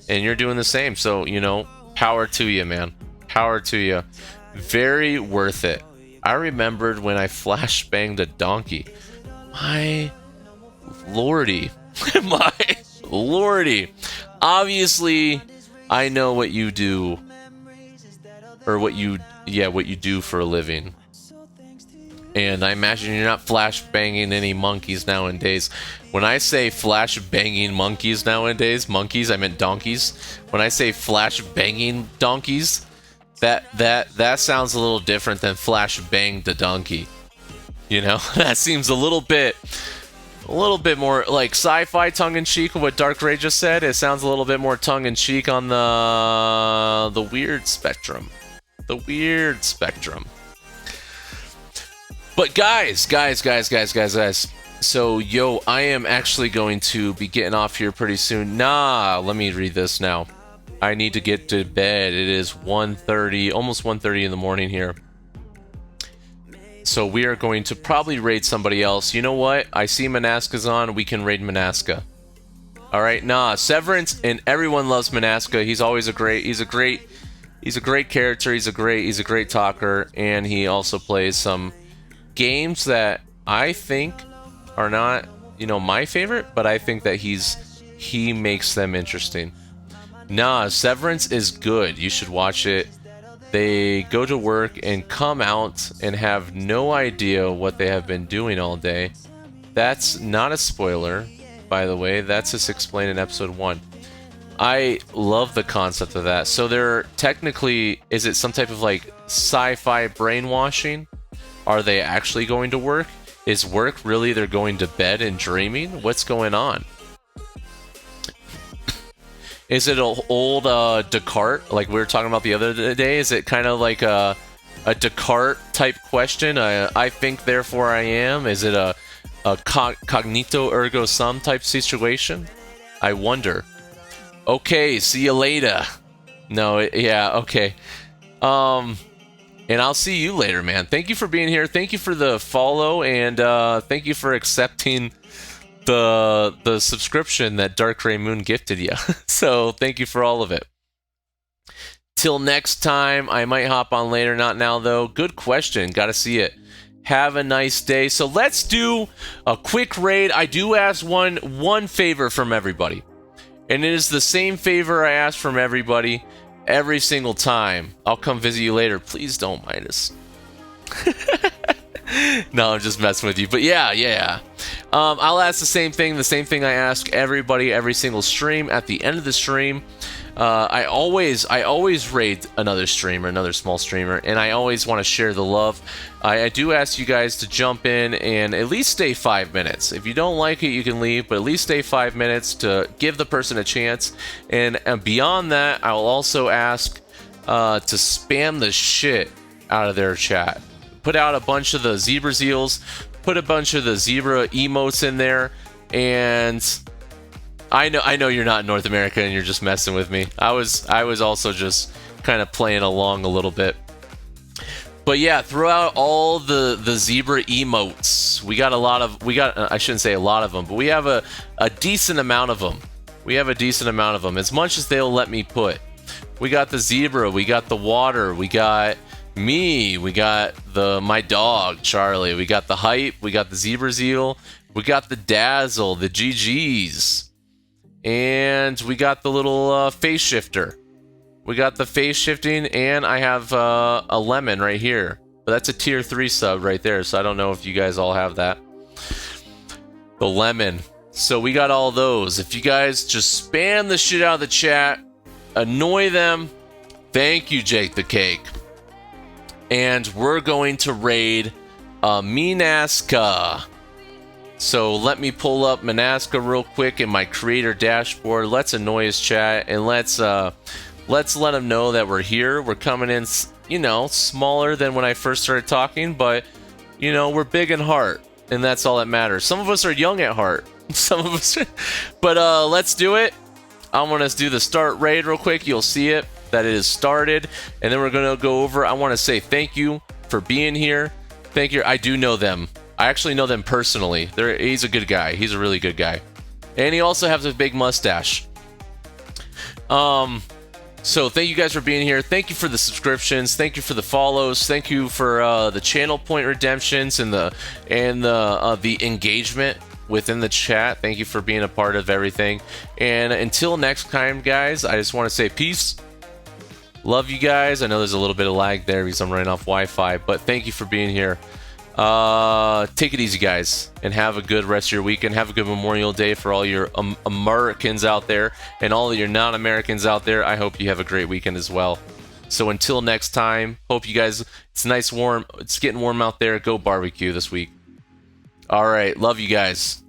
Speaker 1: and you're doing the same. So, you know, power to you, man. Power to you. Very worth it. I remembered when I flash banged a donkey. My lordy. My lordy. Obviously, I know what you do. Or what you do for a living. And I imagine you're not flash banging any monkeys nowadays. When I say flash banging monkeys nowadays, monkeys, I meant donkeys. When I say flash banging donkeys, that sounds a little different than flash bang the donkey. You know, that seems a little bit more like sci-fi tongue-in-cheek. What Dark Ray just said, it sounds a little bit more tongue-in-cheek on the weird spectrum. The weird spectrum. But guys. So, yo, I am actually going to be getting off here pretty soon. Let me read this now. I need to get to bed. It is 1:30, almost 1:30 in the morning here. So we are going to probably raid somebody else. You know what? I see Manaska's on. We can raid Manaska. All right, nah, Severance, and everyone loves Manaska. He's always he's a great character. He's a great talker, and he also plays some games that I think are not, my favorite, but I think that he makes them interesting. Nah, Severance is good. You should watch it. They go to work and come out and have no idea what they have been doing all day. That's not a spoiler, by the way. That's just explained in episode 1. I love the concept of that. So they're technically, is it some type of like sci-fi brainwashing? Are they actually going to work? Is work really they're going to bed and dreaming? What's going on? Is it an old Descartes, like we were talking about the other day? Is it kind of like a Descartes type question? I think, therefore I am. Is it a cognito ergo sum type situation? I wonder. Okay, see you later. No, yeah, okay. And I'll see you later, man. Thank you for being here. Thank you for the follow, and thank you for accepting the subscription that Dark Gray Moon gifted you. So thank you for all of it. Till next time, I might hop on later, not now though. Good question, gotta see it. Have a nice day. So let's do a quick raid. I do ask one favor from everybody, and it is the same favor I ask from everybody every single time. I'll come visit you later. Please don't mind us. No, I'm just messing with you. But yeah. I'll ask the same thing I ask everybody every single stream. At the end of the stream, I always raid another streamer, another small streamer, and I always want to share the love. I do ask you guys to jump in and at least stay 5 minutes. If you don't like it, you can leave, but at least stay 5 minutes to give the person a chance. And beyond that, I will also ask to spam the shit out of their chat. Put out a bunch of the zebra zeals, put a bunch of the zebra emotes in there, and I know you're not in North America and you're just messing with me. I was also just kind of playing along a little bit. But yeah, throw out all the zebra emotes. I shouldn't say a lot of them, but we have a decent amount of them. As much as they'll let me put. We got the zebra, we got the water, we got me, we got my dog Charlie, we got the hype, we got the zebra zeal, we got the dazzle, the GGs, and we got the little face shifter. We got the face shifting, and I have a lemon right here, but that's a tier 3 sub right there, so I don't know if you guys all have that. The lemon. So we got all those. If you guys just spam the shit out of the chat, annoy them. Thank you, Jake the Cake. And we're going to raid Minaska. So let me pull up Minaska real quick in my creator dashboard. Let's annoy his chat, and let's let him know that we're here. We're coming in, smaller than when I first started talking, but we're big in heart, and that's all that matters. Some of us are young at heart. Some of us are, but let's do it. I'm gonna do the start raid real quick. You'll see it that it is started, and then we're gonna go over. I want to say thank you for being here. Thank you. I do know them. I actually know them personally. He's a good guy. He's a really good guy, and he also has a big mustache. So thank you guys for being here. Thank you for the subscriptions. Thank you for the follows. Thank you for the channel point redemptions and the engagement within the chat. Thank you for being a part of everything. And until next time, guys, I just want to say peace. Love you guys. I know there's a little bit of lag there because I'm running off Wi-Fi, but thank you for being here. Take it easy, guys, and have a good rest of your weekend. Have a good Memorial Day for all your Americans out there, and all of your non-Americans out there. I hope you have a great weekend as well. So until next time, hope you guys, it's nice warm, it's getting warm out there. Go barbecue this week. All right, love you guys.